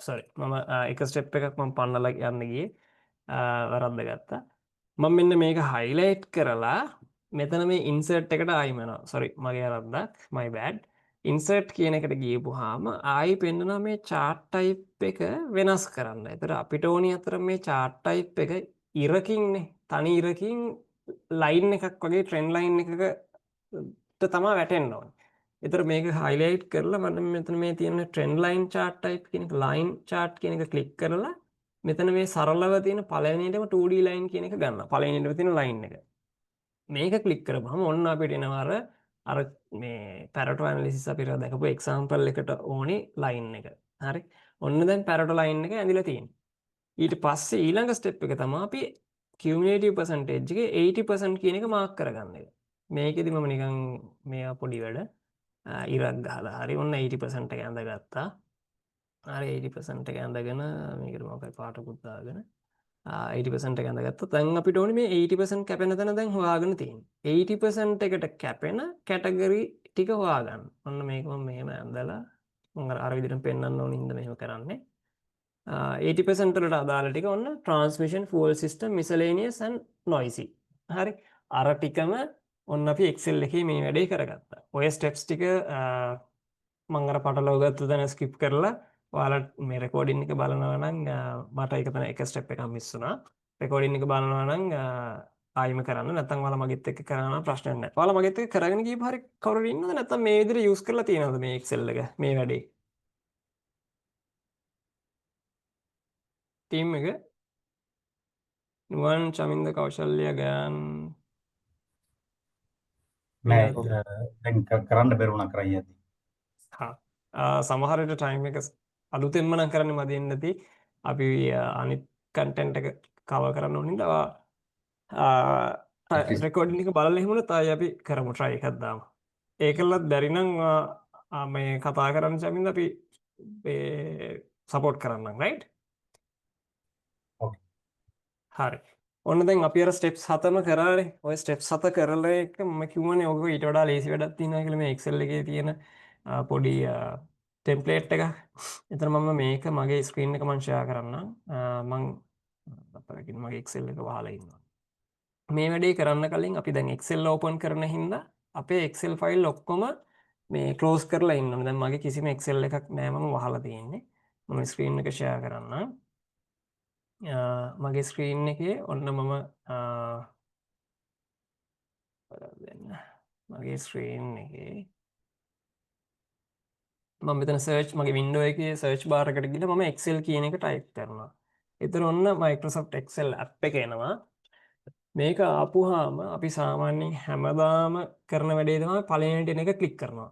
sorry මම එක ස්ටෙප් එකක් මම පන්නලා යන්න ගියේ වරද්ද ගත්තා. මම මෙන්න මේක highlight කරලා මෙතන මේ insert එකට ආයිම යනවා. sorry මගේ වරද්දක් my bad. insert කියන එකට ගියපුවාම ආයි පෙන්නනවා මේ chart type එක වෙනස් කරන්න. ඒතර අපිට ඕනි අතර මේ chart type එක ඉරකින්නේ තනි ඉරකින් line එකක් වගේ trend line එකකට තමයි වැටෙන්න ඕනේ. එතකොට මේක highlight කරලා මම මෙතන මේ තියෙන trend line chart type කියන එක line chart කියන එක click කරලා මෙතන මේ සරලව තියෙන පළවෙනියටම 2D line කියන එක ගන්නවා. පළවෙනියටම තියෙන line එක. මේක click කරපුවම ඔන්න අපිට එනවා අර මේ Pareto analysis අපිට දැකපු example එකට ඕනේ line එක. හරි. ඔන්න දැන් පැරටෝ ලයින් එක ඇඳිලා තියෙන්නේ. ඊට පස්සේ ඊළඟ ස්ටෙප් එක තමයි අපි කියුමුලේටිව් පර්සන්ටේජ් එකේ 80% කියන එක මාක් කරගන්න එක. මේකෙදි මම නිකන් මේ පොඩි වැඩ ඉරක් ගහලා හරි ඔන්න 80% එක ඇඳගත්තා. හරි 80% එක ඇඳගෙන මේකට මොකක්ද පාටකුත් දාගෙන 80% එක ඇඳගත්තා. දැන් අපිට ඕනේ මේ 80% කැපෙන තැන දැන් හොයාගෙන තියෙන්නේ. 80% එකට කැපෙන කැටගරි ටික හොයාගන්න. ඔන්න මේක මම මෙහෙම ඇඳලා මම අර විදිහට පෙන්වන්න ඕන හින්දා මෙහෙම කරන්නේ. 80% වලට අදාළ ටික ඔන්න transmission, fuel system, miscellaneous and noisy. හරි. අර ටිකම ඔන්න අපි Excel එකේ මේ වැඩේ කරගත්තා. ඔය ස්ටෙප්ස් ටික මම අර පටලව ගත්ත තැන skip කරලා ඔයාලා මේ රෙකෝඩින් එක බලනවා නම් මට ඒක තමයි එක ස්ටෙප් එකක් මිස් වුණා. රෙකෝඩින් එක බලනවා නම් ආයිම කරන්න. නැත්නම් ඔයාලා මගෙත් එක්ක කරනවා ප්‍රශ්නයක් නැහැ. ඔයාලා මගෙත් එක්ක කරගෙන ගියපු හරිය කවුරු හරි ඉන්නවද? නැත්නම් මේ විදිහට යූස් කරලා තියෙනවද මේ Excel එක මේ වැඩේ? ටීම් එක නුවන් චමින්ද කෞශල්‍ය ගයන් නෑ මෙයාද? දැන් කරන්න බැරුණා කරන් යද්දි. සමහරට ටයිම් එක අලුතෙන්ම නම් කරන්න මදින්න නැති අපි අනිත් කන්ටෙන්ට් එක කව කරන්න ඕනින්ද රෙකෝඩින් එක බලලා එහෙම නැත්නම් ආයෙ අපි කරමු try එකක් දාමු. ඒකලත් බැරි නම් මේ කතා කරන්න චමින්ද අපි සපෝට් කරන්නම් right? Okay. හරි. ඔන්න දැන් අපි අර ස්ටෙප්ස් 7ම කරානේ. ඔය ස්ටෙප්ස් 7 කරලා එක මම කිව්වනේ ඔක ඊට වඩා ලේසි වැඩක් තියෙනවා කියලා මේ Excel එකේ තියෙන පොඩි ටෙම්ප්ලේට් එකක්. එතන මම මේක මගේ ස්ක්‍රීන් එක මම ෂෙයා කරන්නම්. මම අපරකින් මගේ Excel එක වහලා ඉන්නවා. මේ වැඩේ කරන්න කලින් අපි දැන් Excel ඕපන් කරන හින්දා අපේ Excel ෆයිල් ඔක්කොම මේ ක්ලෝස් කරලා ඉන්න ඕනේ. දැන් මගේ කිසිම Excel එකක් නෑ මම වහලා තියෙන්නේ. මම ස්ක්‍රීන් එක ෂෙයා කරන්නම්. මගේ ස්ක්‍රීන් එකේ ඔන්න මම මගේ ස්ක්‍රීන් එකේ මම මෙතන සර්ච් මගේ වින්ඩෝ එකේ සර්ච් බාර් එකට ගිහලා මම Excel කියන එක ටයිප් කරනවා. එතන ඔන්න Microsoft Excel app එක එනවා. මේක ආපුවාම අපි සාමාන්‍යයෙන් හැමදාම කරන වැඩේ තමයි පළවෙනිට එන එක ක්ලික් කරනවා.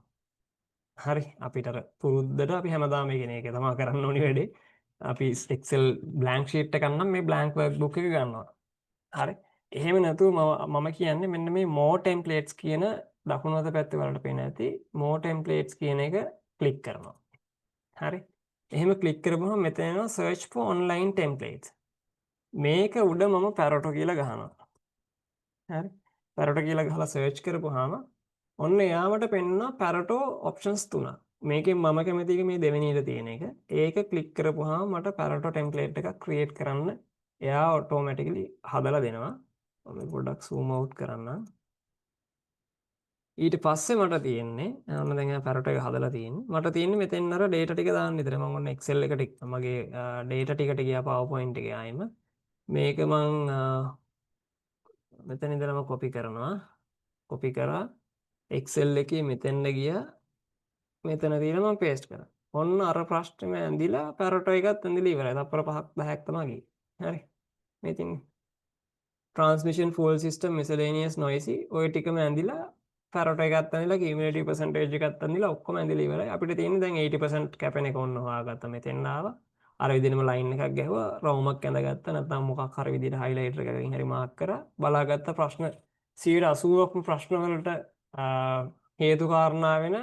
හරි අපිට අර පුරුද්දට අපි හැමදාම කියන එක තමයි කරන්න ඕනි වැඩේ. අපි Excel blank sheet එකක් නම් මේ blank workbook එක ගන්නවා. හරි. එහෙම නැතුව මම කියන්නේ මෙන්න මේ more templates කියන දකුණු අත පැත්තේ වලට පේන ඇති more templates කියන එක ක්ලික් කරනවා. හරි. එහෙම ක්ලික් කරපුවම මෙතන එනවා search for online templates. මේක උඩ මම Pareto කියලා ගහනවා. හරි. Pareto කියලා ගහලා search කරපුවාම ඔන්න එයාමට පෙන්වනවා Pareto options 3ක්. මේකෙන් මම කැමති එක මේ දෙවෙනියට තියෙන එක. ඒක ක්ලික් කරපුවාම මට Pareto template එකක් create කරන්න එයා automatically හදලා දෙනවා. මම පොඩ්ඩක් zoom out කරන්නම්. ඊට පස්සේ මට තියෙන්නේ ඔන්න දැන් Pareto එක හදලා තියෙන්නේ. මට තියෙන්නේ මෙතෙන් අර data ටික දාන්න විතරයි. මම ඔන්න Excel එකට මගේ data ටිකට ගියා PowerPoint එකේ ආයෙම. මේක මං මෙතන ඉඳලම copy කරනවා. copy කරා Excel එකේ මෙතෙන්ද ගියා. මෙතන තියලා මම paste කරා. ඔන්න අර ප්‍රශ්නෙම ඇඳිලා Pareto එකත් ඇඳිලා ඉවරයි. තප්පර 5ක් 10ක් තමයි ගියේ. හරි. මේ තින්නේ transmission, fuel system, miscellaneous, noisy ඔය ටිකම ඇඳිලා Pareto එකත් ඇඳිලා cumulative percentage එකත් ඇඳිලා ඔක්කොම ඇඳිලා ඉවරයි. අපිට තියෙන්නේ දැන් 80% කැපෙන එක ඔන්න හොයාගත්තා. මෙතෙන් ආවා. අර විදිහටම line එකක් ගැහුවා. රවුමක් ඇඳගත්තා. නැත්නම් මොකක් හරි විදිහට highlighter එකකින් හරි mark කරා. බලාගත්ත ප්‍රශ්න 80%ක්ම ප්‍රශ්න වලට හේතු කාරණා වෙන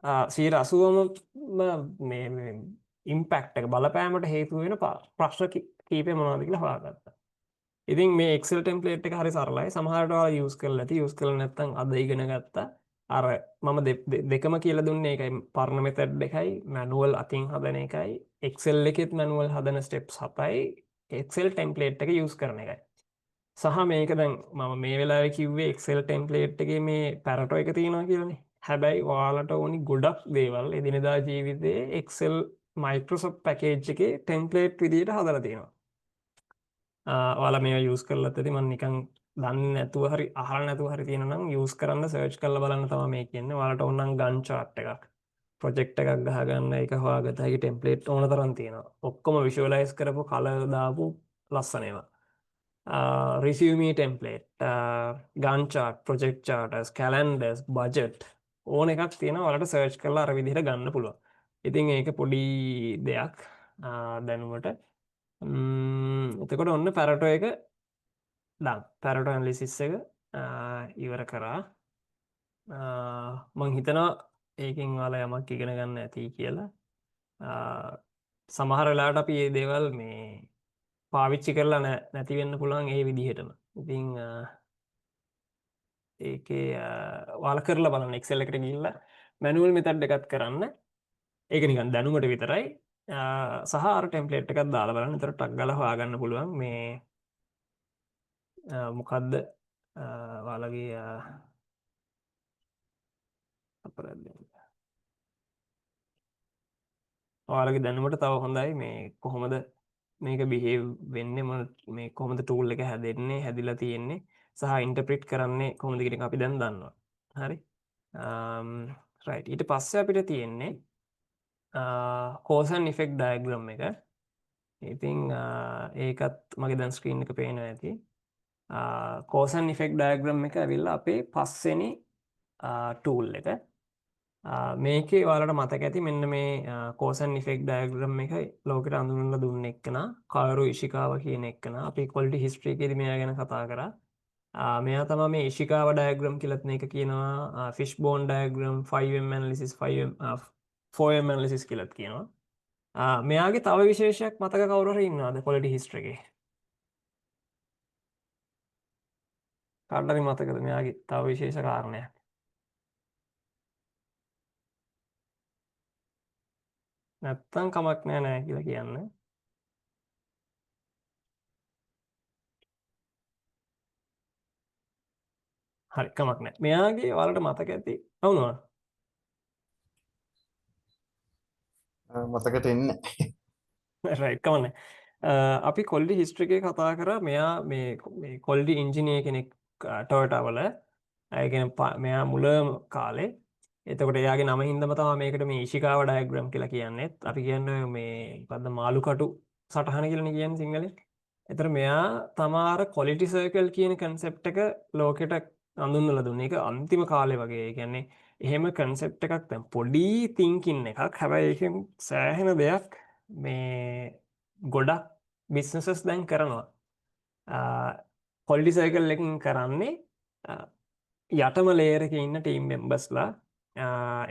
80%ම මේ ඉම්පැක්ට් එක බලපෑමට හේතු වෙන ප්‍රශ්න කීපය මොනවද කියලා හොයාගත්තා. ඉතින් මේ Excel template එක හරි සරලයි. සමහරට ඔයාලා use කරලා ඇති. use කරලා නැත්නම් අද ඉගෙන ගත්තා. අර මම දෙකම කියලා දුන්නේ ඒකයි. පරණ method එකයි manual අතින් හදන එකයි. Excel එකෙත් manual හදන steps 7යි. Excel template එක use කරන එකයි. සහ මේක දැන් මම මේ වෙලාවේ කිව්වේ Excel template එකේ මේ Pareto එක තියෙනවා කියලානේ. හැබැයි ඔයාලට ඕනි ගොඩක් දේවල් එදිනෙදා ජීවිතේ Excel Microsoft package එකේ template විදිහට හදලා තියෙනවා. ඔයාලා මේවා use කරලා ඇති මම නිකන් දන්නේ නැතුව හරි අහලා නැතුව හරි තියෙනවා නම් use කරන්න search කරලා බලන්න තමයි මේ කියන්නේ. ඔයාලට ඕන නම් Gantt chart එකක් project එකක් ගහගන්න ඒක හොයාගත්ත හැකි template ඕන තරම් තියෙනවා. ඔක්කොම visualize කරපු color දාපු ලස්සන ඒවා. Resume template, Gantt chart, project charters, calendars, budget ඕන එකක් තියෙනවා. ඔයාලට search කරලා අර විදිහට ගන්න පුළුවන්. ඉතින් ඒක පොඩි දෙයක් දැනුමට. එතකොට ඔන්න පැරටෝ එක දන් පැරටෝ ඇනලිසිස් එක ඉවර කරා. මං හිතනවා ඒකෙන් ඔයාලා යමක් ඉගෙන ගන්න ඇති කියලා. සමහර වෙලාවට අපි මේ දේවල් මේ පාවිච්චි කරලා නැති වෙන්න පුළුවන් ඒ විදිහටම. ඉතින් ඒකේ ඔයාලා කරලා බලන්න Excel එකට ගිහිල්ලා manual method එකක් කරන්න. ඒක නිකන් දැනුමට විතරයි. සහ අර ටෙම්ප්ලේට් එකක් දාලා බලන්න. ඒතර ටක් ගාලා හොයාගන්න පුළුවන් මේ මොකද්ද ඔයාලගේ ඔයාලගේ දැනුමට තව හොඳයි මේ කොහොමද මේක බිහේව් වෙන්නේ මේ කොහොමද ටූල් එක හැදෙන්නේ හැදිලා තියෙන්නේ සහ ඉන්ටර්ප්‍රිට් කරන්නේ කොහොමද කියන එක අපි දැන් දන්නවා. හරි. රයිට්. ඊට පස්සේ අපිට තියෙන්නේ cause and effect diagram එක. ඉතින් ඒකත් මගේ දැන් ස්ක්‍රීන් එක පේනවා ඇති. cause and effect diagram එක ඇවිල්ලා අපේ පස්වෙනි ටූල් එක. මේකේ ඔයාලට මතක ඇති මෙන්න මේ cause and effect diagram එක ලෝකෙට අඳුනලා දුන්න එක්කනා කාරු ඉෂිකාව කියන එක්කනා අපි quality history එකේදී මෙයා ගැන කතා කරා. මෙයා තමයි මේ ඉෂිකාව diagram කියලාත් මේක කියනවා fishbone diagram 5M analysis 4M analysis කියලාත් කියනවා. මෙයාගේ තව විශේෂයක් මතක කවුරු හරි ඉන්නවද quality history එකේ? කාටද මතකද මෙයාගේ තව විශේෂ කාරණයක්? නැත්තම් කමක් නෑ කියලා කියන්න. හරි කමක් නෑ. මෙයාගේ ඔයාලට මතක ඇති වුණා. මතකට එන්නේ. රයිට් කමක් නෑ. අපි quality history එකේ කතා කරා මෙයා මේ quality engineer කෙනෙක් Toyota වල. ඒ කියන්නේ මෙයා මුල කාලේ එතකොට එයාගේ නම හින්දම තමයි මේකට මේ ඉෂිකාව ඩයග්‍රෑම් කියලා කියන්නේ. අපි කියන්නේ මේ මොකද්ද මාළු කටු සටහන කියලානේ කියන්නේ සිංහලෙන්. ඒතර මෙයා තමාර quality circle කියන concept එක ලෝකෙට අඳුන්වලා දුන්නේ. ඒක අන්තිම කාලේ වගේ. ඒ කියන්නේ එහෙම concept එකක් දැන් පොඩි thinking එකක්. හැබැයි ඒකෙන් සෑහෙන දෙයක් මේ ගොඩක් businesses දැන් කරනවා. quality circle එකකින් කරන්නේ යටම layer එකේ ඉන්න team membersලා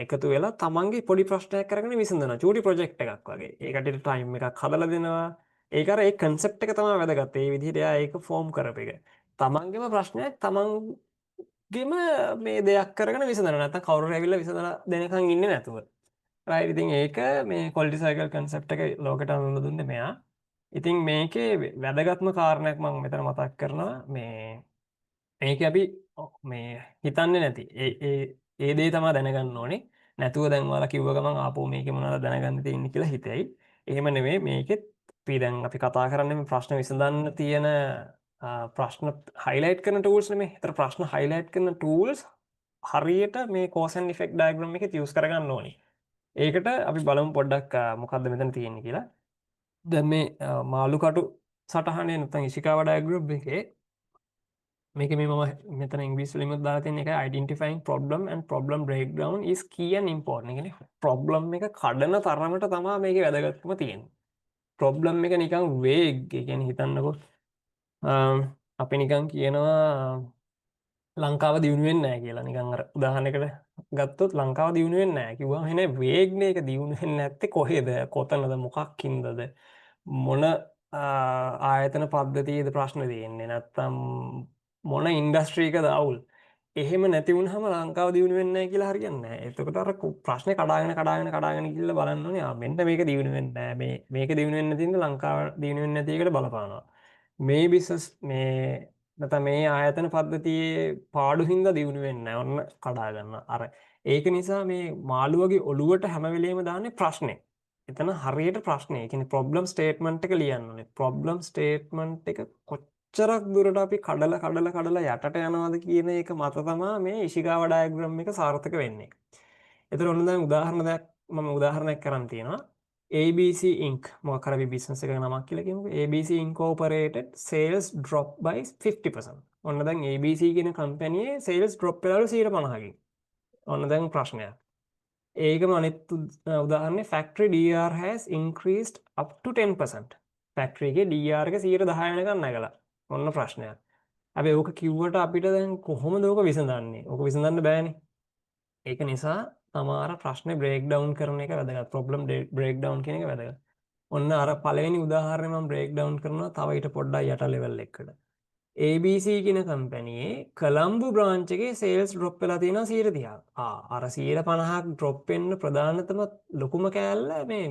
එකතු වෙලා තමන්ගේ පොඩි ප්‍රශ්නයක් කරගෙන විසඳනවා. චූටි ප්‍රොජෙක්ට් එකක් වගේ. ඒකට ටයිම් එකක් හදලා දෙනවා. ඒක අර ඒ concept එක තමයි වැදගත්. ඒ විදිහට එයා ඒක ෆෝම් කරපු එක. තමන්ගේම ප්‍රශ්නයක් තමන්ගේම මේ දෙයක් කරගෙන විසඳනවා. නැත්නම් කවුරු හරි ඇවිල්ලා විසඳලා දෙනකන් ඉන්නේ නැතුව. රයිට්. ඉතින් ඒක මේ quality cycle concept එක ලෝකෙට අඳුනලා දුන්නේ මෙයා. ඉතින් මේකේ වැදගත්ම කාරණයක් මම මෙතන මතක් කරනවා මේක අපි මේ හිතන්නේ නැති ඒ දේ තමයි දැනගන්න ඕනේ. නැතුව දැන් ඔයාලා කිව්ව ගමන් ආපහු මේකේ මොනවද දැනගන්න තියෙන්නේ කියලා හිතෙයි. එහෙම නෙමෙයි මේකෙත් අපි දැන් අපි කතා කරන්නේ මේ ප්‍රශ්න විසඳන්න තියෙන ප්‍රශ්න highlight කරන tools නෙමෙයි. ඒතර ප්‍රශ්න highlight කරන tools හරියට මේ cause and effect diagram එකේ use කරගන්න ඕනේ. ඒකට අපි බලමු පොඩ්ඩක් මොකද්ද මෙතන තියෙන්නේ කියලා. දැන් මේ මාළු කටු සටහනේ නැත්නම් ඉෂිකාව diagram එකේ මේක මේ මම මෙතන ඉංග්‍රීසි වලින්ම දාලා තියෙන එකයි identifying problem and problem breakdown is key and important. ඒ කියන්නේ problem එක කඩන තරමට තමයි මේකේ වැදගත්කම තියෙන්නේ. problem එක නිකන් vague. ඒ කියන්නේ හිතන්නකෝ අපි නිකන් කියනවා ලංකාව දියුණු වෙන්නේ නැහැ කියලා. නිකන් අර උදාහරණයකට ගත්තොත් ලංකාව දියුණු වෙන්නේ නැහැ කිව්වම එනේ vague නේ. ඒක දියුණු වෙන්නේ නැත්තේ කොහෙද? කොතනද? මොකක්ින්දද? මොන ආයතන පද්ධතියේද ප්‍රශ්න තියෙන්නේ? නැත්තම් මොන ඉන්ඩස්ට්‍රී එකද අවුල්? එහෙම නැති වුනහම ලංකාව දියුණු වෙන්නේ නැහැ කියලා හරියන්නේ නැහැ. එතකොට අර ප්‍රශ්නේ කඩාගෙන ගිහලා බලන්න ඕනේ. මෙන්න මේක දියුණු වෙන්නේ නැහැ. මේක දියුණු වෙන්නේ නැති ඉඳ ලංකාව දියුණු වෙන්නේ නැති එකට බලපානවා. මේ බිස්නස් මේ නැත්නම් මේ ආයතන පද්ධතියේ පාඩු හින්දා දියුණු වෙන්නේ නැහැ. ඔන්න කඩා ගන්න. අර ඒක නිසා මේ මාළුවගේ ඔළුවට හැම වෙලෙම දාන්නේ ප්‍රශ්නේ. එතන හරියට ප්‍රශ්නේ. ඒ කියන්නේ problem statement එක ලියන්න ඕනේ. problem statement එක කොච්චරක් දුරට අපි කඩලා යටට යනවද කියන එක මත තමයි මේ ඉෂිකාව ඩයග්‍රෑම් එක සාර්ථක වෙන්නේ. ඒතර ඔන්න දැන් උදාහරණයක් කරන් තියෙනවා. ABC Inc. මොකක් හරි බිස්නස් එකක නමක් කියලා කියමුකෝ. ABC Incorporated sales drop by 50%. ඔන්න දැන් ABC කියන කම්පැනියේ sales drop වෙලාලු 50%කින්. ඔන්න දැන් ප්‍රශ්නයක්. ඒකම අනිත් උදාහරණේ factory DR has increased up to 10%. factory එකේ DR එක 10% වෙනකන් නැගලා. ඔන්න ප්‍රශ්නයක්. හැබැයි ඕක කිව්වට අපිට දැන් කොහොමද ඕක විසඳන්නේ? ඕක විසඳන්න බෑනේ. ඒක නිසා තමාර ප්‍රශ්නේ බ්‍රේක් ඩවුන් කරන එක වැදගත්. ප්‍රොබ්ලම් බ්‍රේක් ඩවුන් කියන එක වැදගත්. ඔන්න අර පළවෙනි උදාහරණය මම බ්‍රේක් ඩවුන් කරනවා තව ඊට පොඩ්ඩක් යට ලෙවල් එකකට. ABC කියන කම්පැනියේ කොළඹ බ්‍රාන්ච් එකේ සේල්ස් ඩ්‍රොප් වෙලා තියෙනවා 130ක්. අර 150ක් ඩ්‍රොප් වෙන්න ප්‍රධානතම ලොකුම කෑල්ල මේ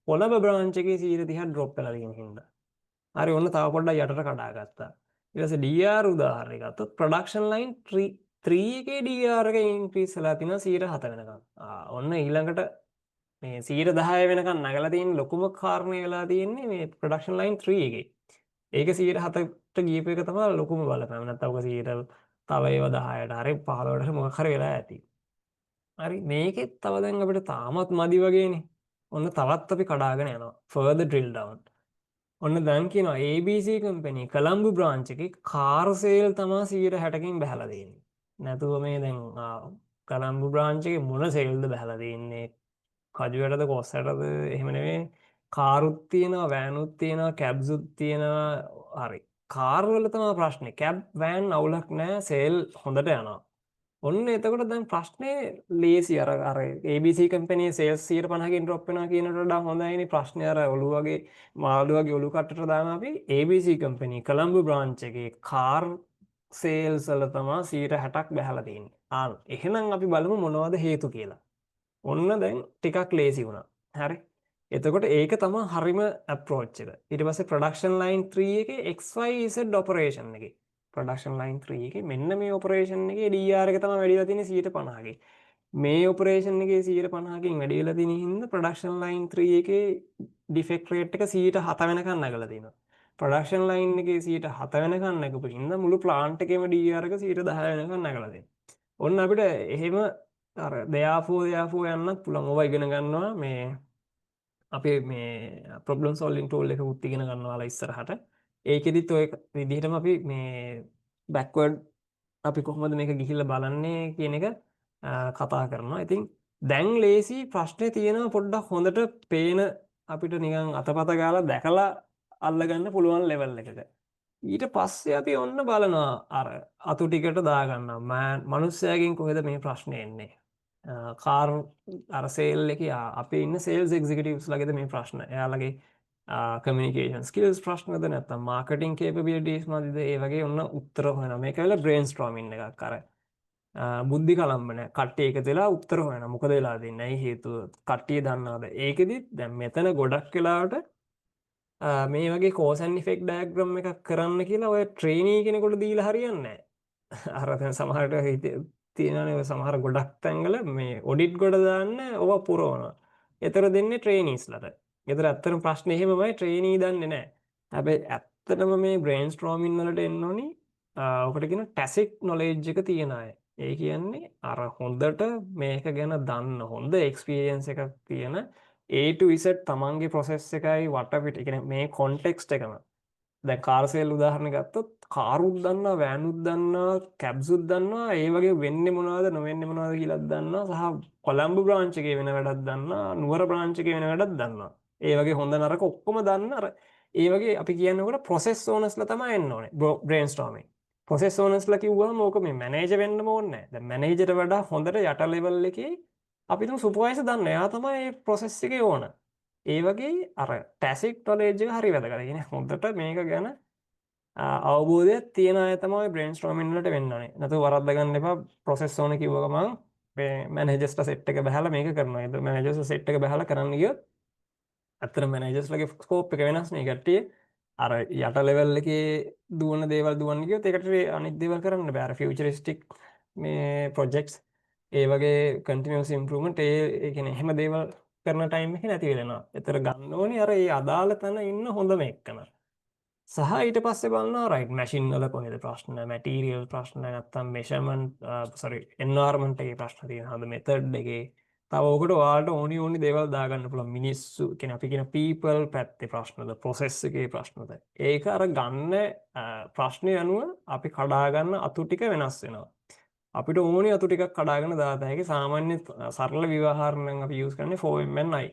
කොළඹ බ්‍රාන්ච් එකේ 130ක් ඩ්‍රොප් වෙලා තියෙන හින්දා. හරි ඔන්න තව පොඩ්ඩක් යටට කඩාගත්තා. ඊට පස්සේ DR උදාහරණය ගත්තොත් ප්‍රොඩක්ෂන් ලයින් 3 එකේ DR එක ඉන්ක්‍රීස් වෙලා තිනවා 107 වෙනකම්. ඔන්න ඊළඟට මේ 110 වෙනකම් නැගලා තියෙන ලොකුම කාරණේ වෙලා තියෙන්නේ මේ ප්‍රොඩක්ෂන් ලයින් 3 එකේ. ඒක 107ට ගියපු එක තමයි ලොකුම බලපෑම. නැත්නම් ඔක 100ට තව ඒවා 10ට හරි 15ට මොකක් හරි වෙලා ඇති. හරි මේකෙත් තව දැන් අපිට තාමත් මදි වගේනේ. ඔන්න තවත් අපි කඩාගෙන යනවා. further drill down. ඔන්න දැන් කියනවා ABC කම්පැනි කොළඹ බ්‍රාන්ච් එකේ කාර් සේල් තමයි 160කින් බහලා දෙන්නේ. නැතුව මේ දැන් කොළඹ බ්‍රාන්ච් එකේ මොන සේල්ද බහලා දෙන්නේ? කජුවටද කොස්සටද එහෙම නෙවෙයි. කාරුත් තියෙනවා වෑනුත් තියෙනවා කැබ්සුත් තියෙනවා හරි කාර් වල තමයි ප්‍රශ්නේ කැබ් වෑන් අවුලක් නැහැ සේල් හොඳට යනවා ඔන්න එතකොට දැන් ප්‍රශ්නේ ලේසි අර ABC කම්පැනි සේල්ස් 150කින් ඩ්‍රොප් වෙනවා කියනට වඩා හොඳයිනේ ප්‍රශ්නේ අර ඔළුව වගේ මාළු වගේ ඔළුව කට්ටට දාන අපි ABC කම්පැනි කොළඹ බ්‍රාන්ච් එකේ කාර් සේල්ස් වල තමයි 160ක් බහලා තියෙන්නේ එහෙනම් අපි බලමු මොනවද හේතු කියලා ඔන්න දැන් ටිකක් ලේසි වුණා හරි එතකොට ඒක තමයි හරිම අප්‍රෝච් එක. ඊට පස්සේ ප්‍රොඩක්ෂන් ලයින් 3 එකේ XYZ ඔපරේෂන් එකේ ප්‍රොඩක්ෂන් ලයින් 3 එකේ මෙන්න මේ ඔපරේෂන් එකේ DR එක තමයි වැඩි වෙලා තියෙන්නේ 150කින්. මේ ඔපරේෂන් එකේ 150කින් වැඩි වෙලා තියෙන හින්දා ප්‍රොඩක්ෂන් ලයින් 3 එකේ ඩිෆෙක්ට් රේට් එක 107 වෙනකන් නැගලා තියෙනවා. ප්‍රොඩක්ෂන් ලයින් එකේ 107 වෙනකන් නැගපු හින්දා මුළු ප්ලාන්ට් එකේම DR එක 110 වෙනකන් නැගලා තියෙනවා. ඔන්න අපිට එහෙම අර දෙයාෆෝ යන්නත් පුළුවන්. ඕවා ඉගෙන ගන්නවා මේ අපේ මේ ප්‍රොබ්ලම් සෝල්විං ටූල් එක උත් ඉගෙන ගන්නවාලා ඉස්සරහට ඒකෙදිත් ඔය විදිහටම අපි මේ බෑක්වර්ඩ් අපි කොහොමද මේක ගිහිල්ලා බලන්නේ කියන එක කතා කරනවා. ඉතින් දැන් ලේසි ප්‍රශ්නේ තියෙනවා පොඩ්ඩක් හොඳට පේන අපිට නිකන් අතපත ගාලා දැකලා අල්ලගන්න පුළුවන් ලෙවල් එකක. ඊට පස්සේ අපි ඔන්න බලනවා අර අතු ටිකට දාගන්නවා මනුස්සයාගෙන් කොහෙද මේ ප්‍රශ්නේ එන්නේ. කාර් අර සේල් එකේ අපේ ඉන්න සේල්ස් එක්සිකියුටිව්ස් ලගේද මේ ප්‍රශ්න. එයාලගේ කමියුනිකේෂන් ස්කිල්ස් ප්‍රශ්නද නැත්නම් මාකටිං කේපබිලිටිස් මොනවද ඒ වගේ ඔන්න උත්තර හොයනවා. මේක වෙලා බ්‍රේන්ස්ටෝමින් එකක් අර බුද්ධි කලම්බන කට්ටිය එකතු වෙලා උත්තර හොයනවා. මොකද වෙලා දෙන්නේ? ඇයි හේතුව? කට්ටිය දන්නවද? ඒකෙදි දැන් මෙතන ගොඩක් වෙලාවට මේ වගේ කෝස් ඇන්ඩ් ඉෆෙක්ට් ඩයග්‍රෑම් එකක් කරන්න කියලා ඔය ට්‍රේනී කෙනෙකුට දීලා හරියන්නේ නැහැ. අර දැන් සමහරට තියෙනනේ සමහර ගොඩක් තැන්වල මේ ඔඩිට් ගොඩ දාන්න ඕවා පුරවනවා. ඒතර දෙන්නේ ට්‍රේනීස්ලට. ඒතර ඇත්තටම ප්‍රශ්නේ එහෙමමයි ට්‍රේනී දන්නේ නැහැ. හැබැයි ඇත්තටම මේ බ්‍රේන්ස්ටෝමින් වලට එන්න ඕනි ඔකට කියන ටැසික් නොලෙජ් එක තියන අය. ඒ කියන්නේ අර හොඳට මේක ගැන දන්න හොඳ එක්ස්පීරියන්ස් එකක් තියෙන A to Z තමන්ගේ ප්‍රොසෙස් එකයි වටපිට ඒ කියන්නේ මේ කොන්ටෙක්ස්ට් එකම දැන් කාර් සේල් උදාහරණ ගත්තොත් කාරුත් දන්නවා වෑනුත් දන්නවා කැබ්සුත් දන්නවා ඒ වගේ වෙන්නේ මොනවද නොවෙන්නේ මොනවද කියලාත් දන්නවා සහ කොළඹ බ්‍රාන්ච් එකේ වෙන වැඩක් දන්නවා නුවර බ්‍රාන්ච් එකේ වෙන වැඩක් දන්නවා ඒ වගේ හොඳ නරක ඔක්කොම දන්න අර ඒ වගේ අපි කියනකොට ප්‍රොසෙස් ඕනර්ස්ලා තමයි එන්න ඕනේ බ්‍රේන්ස්ටෝමින් ප්‍රොසෙස් ඕනර්ස්ලා කිව්වම ඕක මේ මැනේජර් වෙන්නම ඕනේ නැහැ දැන් මැනේජර්ට වඩා හොඳට යට ලෙවල් එකේ අපි තුමු සුපර්වයිසර් දන්න එයා තමයි මේ ප්‍රොසෙස් එකේ ඕන ඒ වගේ අර ටැසික් නොලෙජ් එක හරි වැදගත්. ඒ කියන්නේ හොඳට මේක ගැන අවබෝධයක් තියෙන අය තමයි බ්‍රේන්ස්ටෝමින් වලට වෙන්න ඕනේ. නැතුව වරද්ද ගන්න එපා. ප්‍රොසෙස් ඕන කිව්ව ගමන් මේ මැනේජර්ස්ලා සෙට් එක බහලා මේක කරනවා. ඒ මැනේජර්ස්ලා සෙට් එක බහලා කරන්න ගියොත් අතන මැනේජර්ස්ලාගේ ස්කෝප් එක වෙනස් නේ. කට්ටිය අර යට ලෙවල් එකේ දුවන දේවල් දුවන්න ගියොත් ඒකට අනිත් දේවල් කරන්න බෑ. අර ෆියුචරිස්ටික් මේ ප්‍රොජෙක්ට්ස් ඒ වගේ කන්ටිනියස් ඉම්ප්‍රූව්මන්ට් ඒ කියන්නේ එහෙම දේවල් කරන ටයිම් එක නැති වෙනවා. ඒතර ගන්න ඕනේ අර ඒ අදාළ තැන ඉන්න හොඳම එක්කන. සහ ඊට පස්සේ බලනවා රයිට් මැෂින් වල කොහෙද ප්‍රශ්න, මැටීරියල් ප්‍රශ්න නැත්නම් මෙෂර්මන්ට් එන්වයරන්මන්ට් එකේ ප්‍රශ්න තියෙනවද, මෙතඩ් එකේ. තව ඔකට ඔයාලට ඕනි දේවල් දාගන්න පුළුවන්. මිනිස්සු කියන්නේ අපි කියන people පැත්තේ ප්‍රශ්නද, process එකේ ප්‍රශ්නද. ඒක අර ගන්න ප්‍රශ්නේ අනුව අපි කඩා ගන්න අතු ටික වෙනස් වෙනවා. අපිට ඕනේ අතු ටිකක් කඩාගෙන දාත හැකි සාමාන්‍ය සරල ව්‍යවහාරණයක් අපි use කරන්නේ 4MNI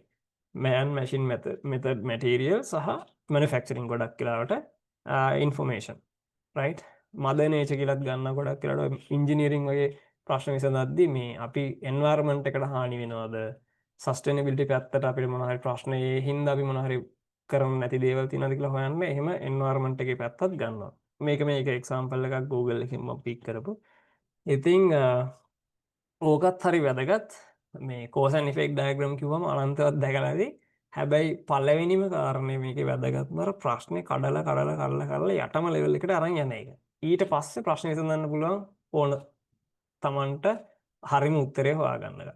man machine method material සහ manufacturing ගොඩක් කියලාවට information right mother nature කියලාත් ගන්න ගොඩක් කියලාට engineering වගේ ප්‍රශ්න විසඳද්දී මේ අපි environment එකට හානි වෙනවද sustainability පැත්තට අපිට මොන හරි ප්‍රශ්න ඒ හින්දා අපි මොන හරි කරන්නේ නැති දේවල් තියෙනවද කියලා හොයන්න එහෙම environment එකේ පැත්තත් ගන්නවා මේක example එකක් Google එකෙන් මම pick කරපු ඉතින් ඕකත් හරි වැදගත් මේ cause and effect diagram කිව්වම අනන්තවත් දැකලාදී හැබැයි පළවෙනිම කාරණේ මේකේ වැදගත්ම අර ප්‍රශ්නේ කඩලා යටම level එකට අරන් යන එක. ඊට පස්සේ ප්‍රශ්න විසඳන්න පුළුවන් ඕන තමන්ට හරිම උත්තරේ හොයාගන්න එක.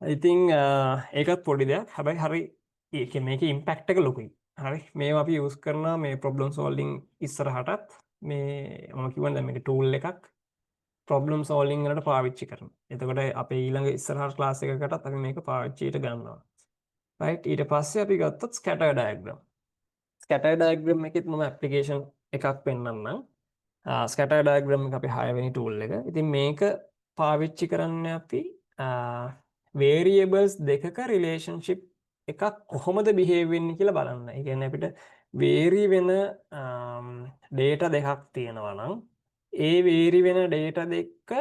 ඉතින් ඒකත් පොඩි දෙයක්. හැබැයි හරි මේකේ impact එක ලොකුයි. හරි මේවා අපි use කරනවා මේ problem solving ඉස්සරහටත් මේ මම කියවන දැන් මේක tool එකක් problem solving වලට පාවිච්චි කරනවා. එතකොට අපේ ඊළඟ ඉස්සරහට class එකකටත් අපි මේක පාවිච්චියට ගන්නවා. right ඊට පස්සේ අපි ගත්තොත් scatter diagram. scatter diagram එකෙත් මම application එකක් පෙන්නන්නම්. scatter diagram එක අපේ 6 වෙනි tool එක. ඉතින් මේක පාවිච්චි කරන්නේ අපි variables දෙකක relationship එකක් කොහොමද behave වෙන්නේ කියලා බලන්න. ඒ කියන්නේ අපිට vary වෙන data දෙකක් තියෙනවා නම් ඒ vary වෙන data දෙක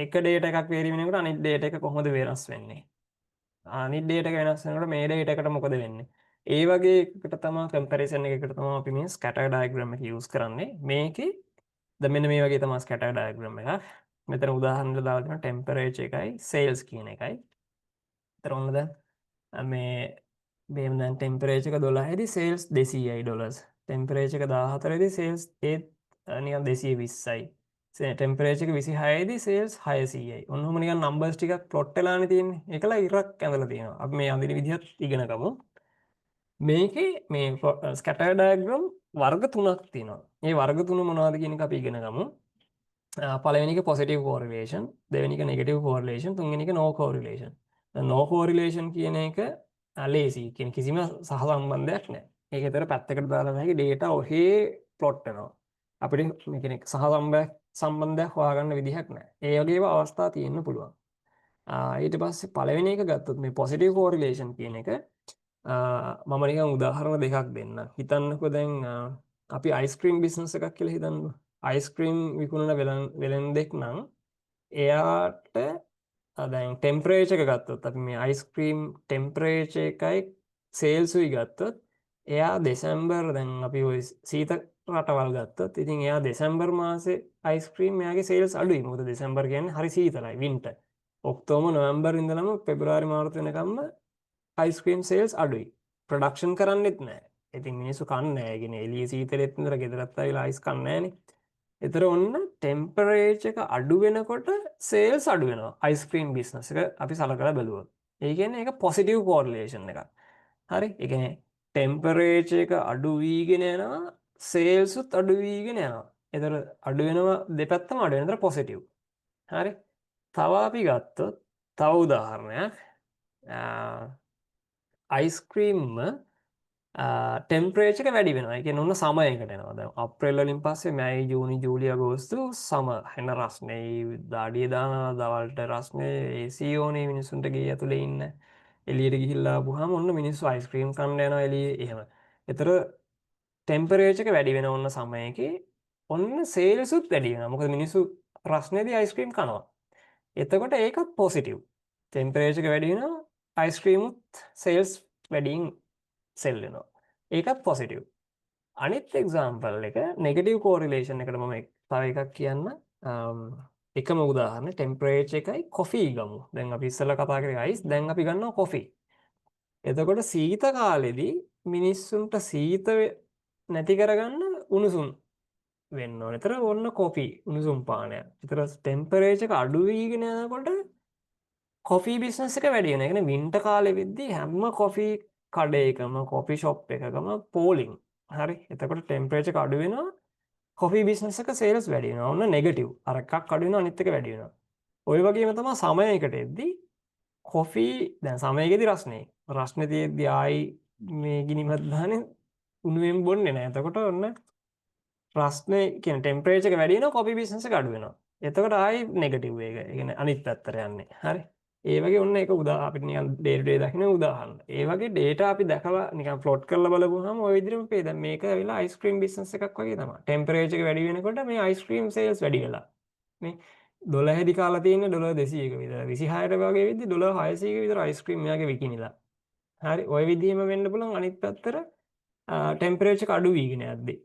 එක data එකක් vary වෙනකොට අනිත් data එක කොහොමද වෙනස් වෙන්නේ? අනිත් data එක වෙනස් වෙනකොට මේ data එකට මොකද වෙන්නේ? ඒ වගේ එකකට තමයි comparison එකකට තමයි අපි මේ scatter diagram එක use කරන්නේ. මේකේ දැන් මෙන්න මේ වගේ තමයි scatter diagram එකක්. මෙතන උදාහරණයක් දාලා තියෙනවා temperature එකයි sales කියන එකයි. ඒතර ඔන්න දැන් මේ දැන් temperature එක 12 දී sales 200යි dollars. temperature එක 14 දී sales ඒත් නිකන් 220යි. temperature එක 26 දී sales 600යි. ඔන්නෝම නිකන් numbers ටිකක් plot වෙලානේ තියෙන්නේ. ඒකලා ඉරක් ඇඳලා තියෙනවා. අපි මේ අඳින විදිහත් ඉගෙන ගමු. මේකේ මේ scatter diagram වර්ග තුනක් තියෙනවා. මේ වර්ග තුන මොනවද කියන එක අපි ඉගෙන ගමු. පළවෙනි එක positive correlation, දෙවෙනි එක negative correlation, තුන්වෙනි එක no correlation. no correlation කියන එක lazy කියන කිසිම සහසම්බන්ධයක් නැහැ. ඒක ඇතර පැත්තකට දාලා නැහැ data ඔහේ plot වෙනවා. අපිට මේ කෙනෙක් සම්බන්ධයක් හොයාගන්න විදිහක් නැහැ. ඒ වගේ ඒවා අවස්ථා තියෙන්න පුළුවන්. ඊට පස්සේ පළවෙනි එක ගත්තොත් මේ positive correlation කියන එක මම නිකන් උදාහරණ දෙකක් දෙන්නම්. හිතන්නකෝ දැන් අපි අයිස්ක්‍රීම් බිස්නස් එකක් කියලා හිතන්නකෝ. අයිස්ක්‍රීම් විකුණන වෙළෙන්දෙක් නම් එයාට දැන් ටෙම්පරේචර් එක ගත්තොත් අපි මේ අයිස්ක්‍රීම් ටෙම්පරේචර් එකයි සේල්ස් උයි ගත්තොත් එයා දෙසැම්බර් දැන් අපි ওই සීත රටවල් ගත්තොත් ඉතින් එයා දෙසැම්බර් මාසේ අයිස්ක්‍රීම් එයාගේ සේල්ස් අඩුයි. මොකද දෙසැම්බර් කියන්නේ හරි සීතලයි වින්ටර්. ඔක්තෝබර් නොවැම්බර් ඉඳලම පෙබරවාරි මාර්තු වෙනකම්ම අයිස්ක්‍රීම් සේල්ස් අඩුයි. ප්‍රොඩක්ෂන් කරන්නෙත් නැහැ. ඉතින් මිනිස්සු කන්නේ නැහැ. කියන්නේ එළියේ සීතලෙත් ඉඳලා ගෙදරත් ආවිලා අයිස් කන්නේ නැහනේ. ඒතර ඔන්න ටෙම්පරේචර් එක අඩු වෙනකොට සේල්ස් අඩු වෙනවා. අයිස්ක්‍රීම් බිස්නස් එක අපි සලකලා බලුවොත්. ඒ කියන්නේ ඒක පොසිටිව් කෝරිලේෂන් එකක්. හරි? ඒ කියන්නේ ටෙම්පරේචර් එක අඩු වීගෙන යනවා සේල්ස් උත් අඩු වීගෙන යනවා. ඒතර අඩු වෙනවා දෙපැත්තම අඩු වෙනවා. ඒතර පොසිටිව්. හරි? තව අපි ගත්තොත් තව උදාහරණයක් අයිස්ක්‍රීම් ටෙම්පරේචර් එක වැඩි වෙනවා. ඒ කියන්නේ ඔන්න සමයකට එනවා. දැන් අප්‍රේල් වලින් පස්සේ මැයි ජූනි ජූලි අගෝස්තු සමර් එන රස්නේ දාඩිය දානවා දවල්ට රස්නේ AC ඕනේ මිනිස්සුන්ට ගේ ඇතුලේ ඉන්න. එළියට ගිහිල්ලා ආපුවාම ඔන්න මිනිස්සු අයිස්ක්‍රීම් කන්න යනවා එළියේ එහෙම. ඒතර ටෙම්පරේචර් එක වැඩි වෙන ඔන්න සමයකේ ඔන්න සේල්ස් උත් වැඩි වෙනවා. මොකද මිනිස්සු රස්නේදී අයිස්ක්‍රීම් කනවා. එතකොට ඒකත් පොසිටිව්. ටෙම්පරේචර් එක වැඩි වෙනවා අයිස්ක්‍රීම් උත් සේල්ස් වැඩියෙන් සෙල් වෙනවා. ඒකත් පොසිටිව්. අනිත් එක්සාම්පල් එක නෙගටිව් කෝරිලේෂන් එකට මම තව එකක් කියන්න. එකම උදාහරණ ටෙම්පරේචර් එකයි කොෆී ගමු. දැන් අපි ඉස්සෙල්ලා කතා කරේ අයිස්, දැන් අපි ගන්නවා කොෆී. එතකොට සීත කාලෙදී මිනිස්සුන්ට සීත නැති කරගන්න උණුසුම් වෙන්න ඕනේ. ඒතර ඔන්න කොෆී උණුසුම් පානයක්. ඒතර ටෙම්පරේචර් එක අඩු වීගෙන යනකොට කොෆී බිස්නස් එක වැඩි වෙනවා. ඒ කියන්නේ වින්ටර් කාලෙ වෙද්දී හැම කොෆී කඩේකම කොෆි ෂොප් එකකම පෝලිං. හරි? එතකොට ටෙම්පරේචර් එක අඩු වෙනවා. කොෆී බිස්නස් එක සේල්ස් වැඩි වෙනවා. ඔන්න නෙගටිව්. අර එකක් අඩු වෙනවා අනිත් එක වැඩි වෙනවා. ওই වගේම තමයි සමයකට එද්දී කොෆී දැන් සමයකදී රස්නේ තියෙද්දී ආයි මේ ගිනිමත් දාන්නේ උණුවෙන් බොන්නේ නැහැ. එතකොට ඔන්න රස්නේ කියන ටෙම්පරේචර් එක වැඩි වෙනවා කොෆී බිස්නස් එක අඩු වෙනවා. එතකොට ආයි නෙගටිව් එක. ඒ කියන්නේ අනිත් පැත්තට යන්නේ. හරි. ඒ වගේ ඔන්න ඒක අපිට නිකන් ඩේ ටු ඩේ දකින්න උදාහරණ. ඒ වගේ data අපි දැකලා නිකන් ප්ලොට් කරලා බලපුවාම ওই විදිහටම පේ. දැන් මේක ඇවිල්ලා අයිස්ක්‍රීම් බිස්නස් එකක් වගේ තමයි. ටෙම්පරේචර් එක වැඩි වෙනකොට මේ අයිස්ක්‍රීම් සේල්ස් වැඩි වෙලා. මේ $12 කාලා තියෙන්නේ $200ක විතර. 26ට වගේ වෙද්දි $600ක විතර අයිස්ක්‍රීම් මෙයාගේ විකිනිලා. හරි. ওই විදිහම වෙන්න පුළුවන් අනිත් පැත්තට ටෙම්පරේචර් එක අඩු වීගෙන යද්දි.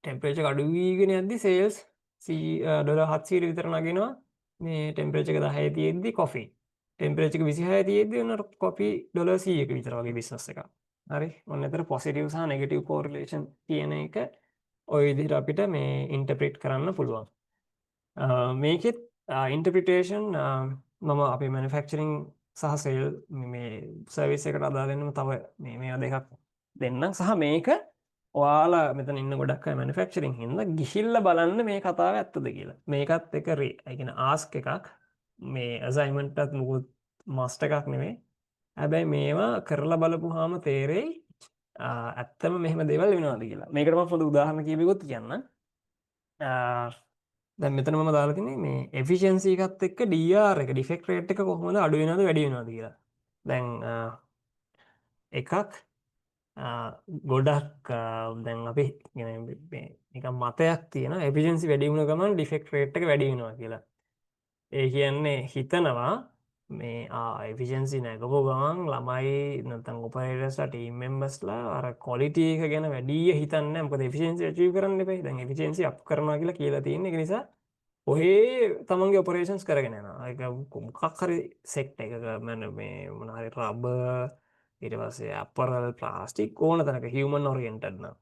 ටෙම්පරේචර් එක අඩු වීගෙන යද්දි සේල්ස් $700 විතර නගිනවා. මේ ටෙම්පරේචර් එක 10 තියෙද්දි කොෆි. ටෙම්පරේචර් එක 26 තියෙද්දි ඔන්න කොෆි $100ක විතර වගේ බිස්නස් එකක්. හරි. ඔන්න එතන පොසිටිව් සහ නෙගටිව් කෝරිලේෂන් කියන එක ওই විදිහට අපිට මේ ඉන්ටර්ප්‍රිට් කරන්න පුළුවන්. මේකෙත් ඉන්ටර්ප්‍රිටේෂන් මම අපේ මැනුෆැක්චරින් සහ සේල් මේ සර්විස් එකට අදාළ වෙනම තව මේවා දෙකක් දෙන්නම්. සහ මේක ඔයාලා මෙතන ඉන්න ගොඩක් අය මැනුෆැක්චරින් හින්දා ගිහිල්ලා බලන්න මේ කතාව ඇත්තද කියලා. මේකත් එක ඒ කියන්නේ ආස්ක් එකක්. මේ අසයින්මන්ට් එකත් මොකද මස්ට් එකක් නෙමෙයි. හැබැයි මේවා කරලා බලපුවාම තේරෙයි ඇත්තම මෙහෙම දේවල් වෙනවද කියලා. මේකට මම පොදු උදාහරණ කීපයකට කියන්නම්. දැන් මෙතන මම දාලා තින්නේ මේ efficiency එකත් එක්ක DR එක defect rate එක කොහොමද අඩු වෙනවද වැඩි වෙනවද කියලා. දැන් එකක් ගොඩක් දැන් අපි නිකන් මතයක් තියෙනවා efficiency වැඩි වුණ ගමන් defect rate එක වැඩි වෙනවා කියලා. ඒ කියන්නේ හිතනවා මේ efficiency නැගපුව ගමන් ළමයි නැත්නම් operators ලා team members ලා අර quality එක ගැන වැඩි හිතන්නේ නැහැ. මොකද efficiency achieve කරන්න එපා. දැන් efficiency up කරනවා කියලා තියෙන. ඒක නිසා ඔහේ තමන්ගේ operations කරගෙන යනවා. ඒක මොකක් හරි sector එකක මේ මොන හරි rubber ඊට පස්සේ apparel plastic ඕන තැනක human oriented නම්.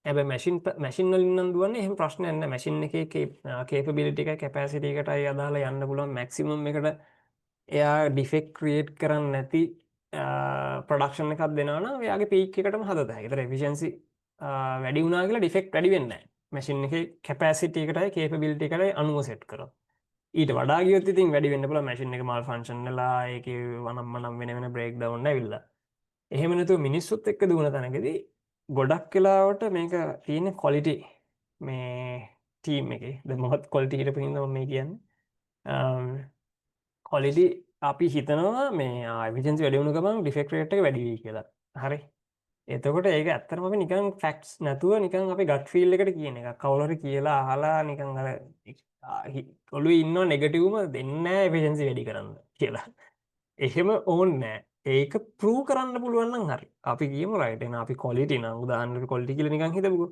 හැබැයි මැෂින් වලින් නම් දුවන්නේ එහෙම ප්‍රශ්නයක් නැහැ. මැෂින් එකේ capability එක capacity එකටයි අදාළ යන්න පුළුවන් maximum එකට එයා defect create කරන්නේ නැති production එකක් දෙනවා නම් එයාගේ peak එකටම හදත හැකියි. ඒතර efficiency වැඩි වුණා කියලා defect වැඩි වෙන්නේ නැහැ. මැෂින් එකේ capacity එකටයි capability එකටයි අනුව set කරනවා. ඊට වඩා ගියොත් ඉතින් වැඩි වෙන්න පුළුවන්. මැෂින් එක malfunction වෙලා ඒකේ වනම් වෙන breakdown ඇවිල්ලා. එහෙම නැතුව මිනිස්සුත් එක්ක දුවන තැනකදී ගොඩක් වෙලාවට මේක තියෙන quality මේ team එකේ දැන් මොකක්ද quality හිටපු හින්දා මම මේ කියන්නේ quality අපි හිතනවා මේ efficiency වැඩි වුණ ගමන් defect rate එක වැඩි වෙයි කියලා. හරි. එතකොට ඒක ඇත්තටම අපි නිකන් facts නැතුව නිකන් අපි gut feel එකට කියන එකක්. කවුරු හරි කියලා අහලා නිකන් අර ඔළුවේ ඉන්නව නෙගටිව්ම දෙන්නේ නැහැ efficiency වැඩි කරන්න කියලා. එහෙම ඕනේ නැහැ. ඒක ප්‍රූව් කරන්න පුළුවන් නම් හරි. අපි කියමු රයිට් එහෙනම් අපි quality නම් උදාහරණයක් quality කියලා නිකන් හිතමුකෝ.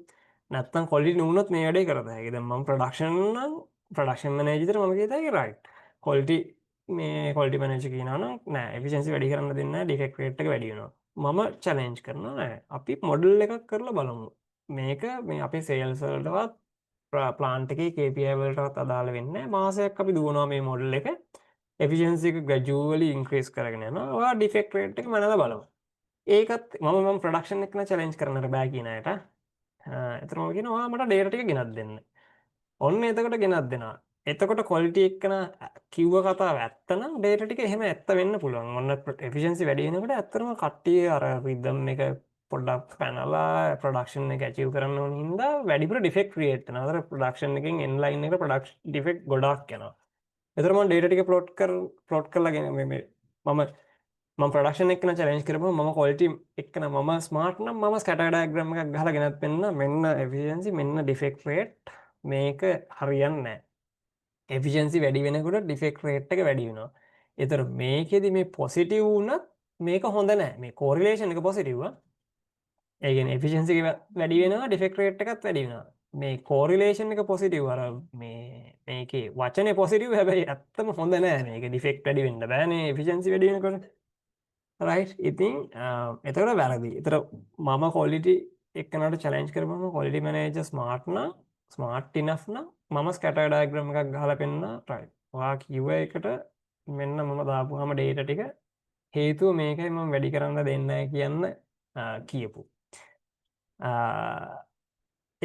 නැත්තම් quality නුනොත් මේ වැඩේ කරත හැකියි. දැන් මම production නම් production manager මම කියත හැකි රයිට්. quality මේ quality manager කියනවා නම් නෑ efficiency වැඩි කරන්න දෙන්නේ නැහැ defect rate එක වැඩි වෙනවා. මම challenge කරනවා නෑ. අපි model එකක් කරලා බලමු. මේක මේ අපේ sales වලටවත් plant එකේ KPI වලටවත් අදාළ වෙන්නේ නැහැ. මාසයක් අපි දුවනවා මේ model එක. efficiency එක gradually increase කරගෙන යනවා. ඔයා defect rate එක මනලා බලමු. ඒකත් මම production එක න challenge කරන්නට බෑ කියන අයට. එතන මම කියනවා ඔයා මට data ටික ගෙනත් දෙන්න. ඔන්න එතකොට ගෙනත් දෙනවා. එතකොට quality එකන කිව්ව කතාව ඇත්ත නම් data ටික එහෙම ඇත්ත වෙන්න පුළුවන්. ඔන්න efficiency වැඩි වෙනකොට ඇත්තටම කට්ටිය අර rhythm එක පොඩ්ඩක් පැනලා production එක achieve කරන්න ඕන හින්දා වැඩිපුර defect create වෙනවා. අතර production එකෙන් end line එකට production defect ගොඩාක් යනවා. එතකොට මම data ටික plot කරලා ගෙන මම production එක න challenge කරපුවම මම quality එක නම් මම smart නම් මම scatter diagram එකක් ගහලා ගෙනත් පෙන්නන මෙන්න efficiency මෙන්න defect rate මේක හරියන්නේ නැහැ. efficiency වැඩි වෙනකොට defect rate එක වැඩි වෙනවා. ඒතර මේකෙදි මේ positive වුණත් මේක හොඳ නැහැ. මේ correlation එක positive ආ. ඒ කියන්නේ efficiency වැඩි වෙනවා defect rate එකත් වැඩි වෙනවා. මේ correlation එක positive අර මේකේ වචනේ positive හැබැයි ඇත්තම හොඳ නැහැ. මේක defect වැඩි වෙන්න බෑනේ efficiency වැඩි වෙනකොට. right ඉතින් එතකොට වැරදි. ඒතර මම quality එක්කනට challenge කරපුවම quality manager smart enough නම් මම scatter diagram එකක් ගහලා පෙන්නන right. ඔයා කිව්ව එකට මෙන්න මම දාපුවාම data ටික හේතුව මේකයි මම වැඩි කරන්න දෙන්නේ නැහැ කියන්න කියපු.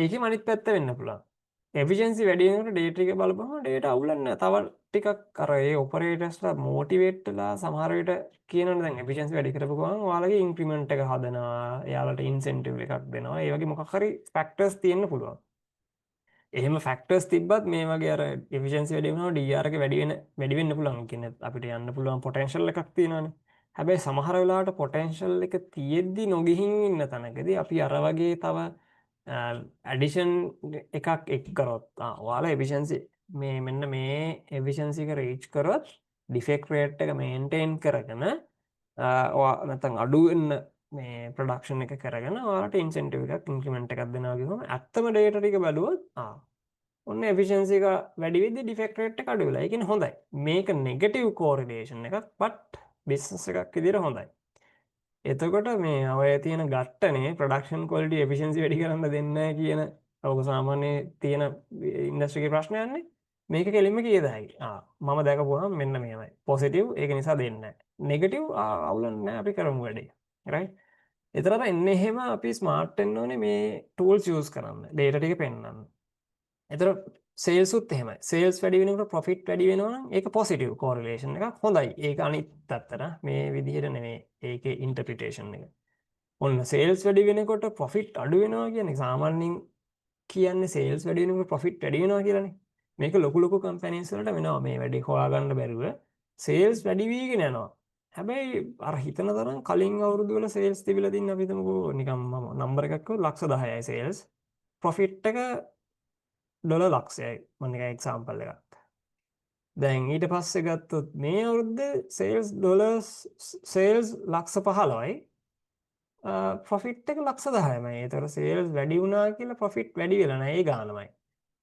ඒකේ අනිත් පැත්ත වෙන්න පුළුවන්. efficiency වැඩි වෙනකොට data එක බලපුවම data අවුලන්නේ නැහැ. තව ටිකක් අර ඒ operatorsලා motivate වෙලා සමහර විට කියනවනේ දැන් efficiency වැඩි කරපු ගමන් ඔයාලගේ increment එක හදනවා. එයාලට incentive එකක් දෙනවා. ඒ වගේ මොකක් හරි factors තියෙන්න පුළුවන්. එහෙම ෆැක්ටර්ස් තිබ්බත් මේ වගේ අර එෆිෂියන්සි වැඩි වෙනවා DR එක වැඩි වෙන්න පුළුවන්. කියන්නේ අපිට යන්න පුළුවන් පොටෙන්ෂල් එකක් තියෙනවානේ. හැබැයි සමහර වෙලාවට පොටෙන්ෂල් එක තියෙද්දි නොගිහින් ඉන්න තැනකදී අපි අර වගේ තව ඇඩිෂන් එකක් එක් කරොත් ඔයාලා එෆිෂියන්සි මෙන්න මේ එෆිෂියන්සි එක රීච් කරොත් ඩිෆෙක්ට් රේට් එක මේන්ටේන් කරගෙන නැත්නම් අඩු වෙන්න මේ ප්‍රොඩක්ෂන් එක කරගෙන ඔයාලට ඉන්සෙන්ටිව් එකක් ඉන්ක්‍රිමන්ට් එකක් දෙනවා කියවම ඇත්තම ඩේටා ටික බැලුවොත් ඔන්න එෆිෂියන්සි එක වැඩි වෙද්දි ඩිෆෙක්ට් රේට් එක අඩු වෙලා. ඒ කියන්නේ හොඳයි. මේක නෙගටිව් කෝරිලේෂන් එකක් බට් බිස්නස් එකක් විදිහට හොඳයි. එතකොට මේ ඔය තියෙන ගට්ටනේ ප්‍රොඩක්ෂන් ක්වොලිටි එෆිෂියන්සි වැඩි කරන්න දෙන්නේ නැහැ කියන ඔක සාමාන්‍ය තියෙන ඉන්ඩස්ට්‍රි එකේ ප්‍රශ්නයක්නේ. මේක කෙලින්ම කියද හැකි. මම දැකපුවාම මෙන්න මෙහෙමයි. පොසිටිව් ඒක නිසා දෙන්නේ නැහැ. නෙගටිව් අවුලක් නැහැ අපි කරමු වැඩේ. රයිට්. එතරම් එන්නේ එහෙම අපි ස්මාර්ට් වෙන්න ඕනේ මේ ටූල්ස් යූස් කරන්න. ඩේටා ටික පෙන්නන්න. එතර සේල්ස් උත් එහෙමයි. සේල්ස් වැඩි වෙනකොට ප්‍රොෆිට් වැඩි වෙනවා නම් ඒක පොසිටිව් කෝරිලේෂන් එකක්. හොඳයි. ඒක අනිත් පැත්තට මේ විදිහට නෙමෙයි. ඒකේ ඉන්ටර්ප්‍රිටේෂන් එක. ඔන්න සේල්ස් වැඩි වෙනකොට ප්‍රොෆිට් අඩු වෙනවා කියන්නේ සාමාන්‍යයෙන් කියන්නේ සේල්ස් වැඩි වෙනකොට ප්‍රොෆිට් වැඩි වෙනවා කියලානේ. මේක ලොකු ලොකු කම්පැනිස් වලට වෙනවා මේ වැඩි හොයාගන්න බැරුව සේල්ස් වැඩි වීගෙන යනවා. හැබැයි අර හිතන තරම් කලින් අවුරුදු වල සේල්ස් තිබිලා තින්න අපි හිතමුකෝ නිකන් මම නම්බර් එකක් කිව්වොත් ලක්ෂ 10යි සේල්ස්. ප්‍රොෆිට් එක ඩොලර් ලක්ෂයයි. මම නිකන් එක්සැම්පල් එකක්. දැන් ඊට පස්සේ ගත්තොත් මේ අවුරුද්දේ සේල්ස් ඩොලර්ස් සේල්ස් ලක්ෂ 15යි. ප්‍රොෆිට් එක ලක්ෂ 10යිමයි. ඒතර සේල්ස් වැඩි වුණා කියලා ප්‍රොෆිට් වැඩි වෙලා නැහැ. ඒ ගානමයි.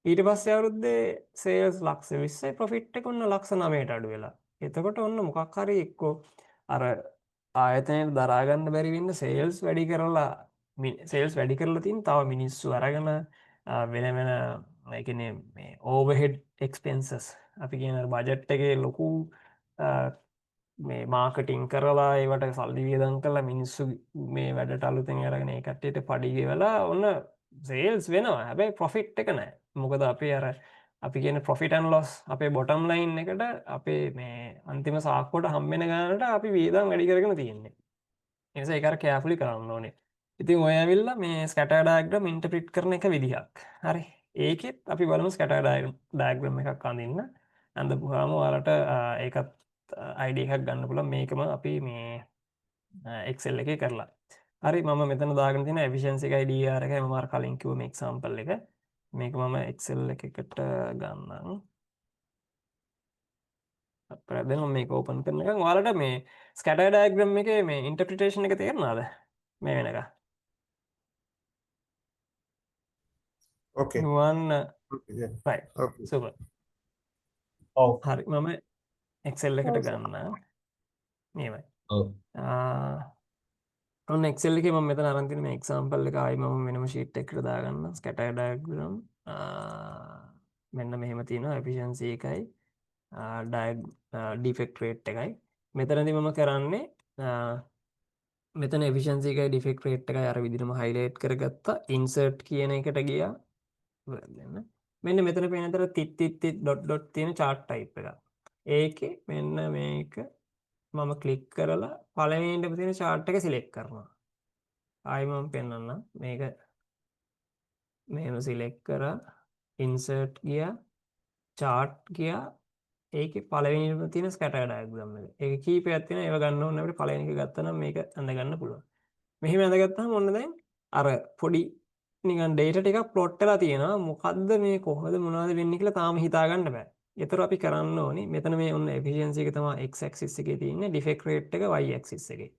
ඊට පස්සේ අවුරුද්දේ සේල්ස් ලක්ෂ 20යි ප්‍රොෆිට් එක ඔන්න ලක්ෂ 9ට අඩු වෙලා. එතකොට ඔන්න මොකක් හරි එක්කෝ අර ආයතනයට දරා ගන්න බැරි වෙන්න සේල්ස් වැඩි කරලා තියෙන තව මිනිස්සු අරගෙන වෙන වෙන ඒ කියන්නේ මේ ඕවර්හෙඩ් එක්ස්පෙන්සස් අපි කියන බජට් එකේ ලොකු මේ මාර්කටිං කරලා ඒවට සල්ලි වියදම් කරලා මිනිස්සු මේ වැඩට අලුතෙන් අරගෙන ඒ කට්ටියට පඩි ගෙවලා ඔන්න සේල්ස් වෙනවා. හැබැයි ප්‍රොෆිට් එක නැහැ. මොකද අපි අර අපි කියන ප්‍රොෆිට් ඇන්ඩ් ලොස් අපේ බොටම් ලයින් එකට අපේ මේ අන්තිම සාක්කුවට හම්බෙන ගානට අපි වියදම් වැඩි කරගෙන තියෙන්නේ. ඒ නිසා ඒක අර කෑර්ෆුලි කරන්න ඕනේ. ඉතින් ඔය ඇවිල්ලා මේ ස්කැටර් ඩයග්‍රෑම් ඉන්ටර්ප්‍රිට් කරන එක විදිහක්. හරි. ඒකෙත් අපි බලමු ස්කැටර් ඩයග්‍රෑම් එකක් අඳින්න. අඳපුවාම ඔයාලට ඒකත් අයිඩියා එකක් ගන්න පුළුවන්. මේකම අපි මේ Excel එකේ කරලා. හරි මම මෙතන දාගෙන තියෙන efficiency එකයි DR එකයි මම අර කලින් කිව්ව මේ example එක. මේක මම Excel එකකට ගන්නම්. අපිට දැන් මම මේක ඕපන් කරනකම් ඔයාලට මේ scatter diagram එකේ මේ interpretation එක තේරෙනවද? මේ වෙනක. Okay. one Yeah. right. Okay. super. ඔව්. හරි මම Excel එකට ගන්නම්. මේවයි. ඔව්. ඔන්න Excel එකේ මම මෙතන අරන් තියෙන මේ example එක ආයි මම වෙනම sheet එකකට දාගන්න scatter diagram මෙන්න මෙහෙම තියෙනවා efficiency එකයි defect rate එකයි මෙතනදී මම කරන්නේ මෙතන efficiency එකයි defect rate එකයි අර විදිහටම highlight කරගත්තා insert කියන එකට ගියා මෙන්න මෙතන පේන තර තිත් dot තියෙන chart type එකක් ඒකේ මෙන්න මේක මම ක්ලික් කරලා පළවෙනිට තියෙන chart එක select කරනවා. ආයි මම පෙන්නන්නම්. මේක මෙහෙම select කරා insert ගියා chart ගියා ඒකේ පළවෙනිට තියෙන scatter diagram එක. ඒක කීපයක් තියෙනවා. ඒව ගන්න ඕනේ අපිට පළවෙනි එක ගත්තා නම් මේක අඳ ගන්න පුළුවන්. මෙහෙම අඳගත්තාම ඔන්න දැන් අර පොඩි නිකන් data ටිකක් plot වෙලා තියෙනවා. මොකද්ද මේ කොහොමද මොනවද වෙන්නේ කියලා තාම හිතා ගන්න බෑ. ඒතර අපි කරන්න ඕනේ මෙතන මේ ඔන්න efficiency එක තමයි x axis එකේ තියෙන්නේ defect rate එක y axis එකේ.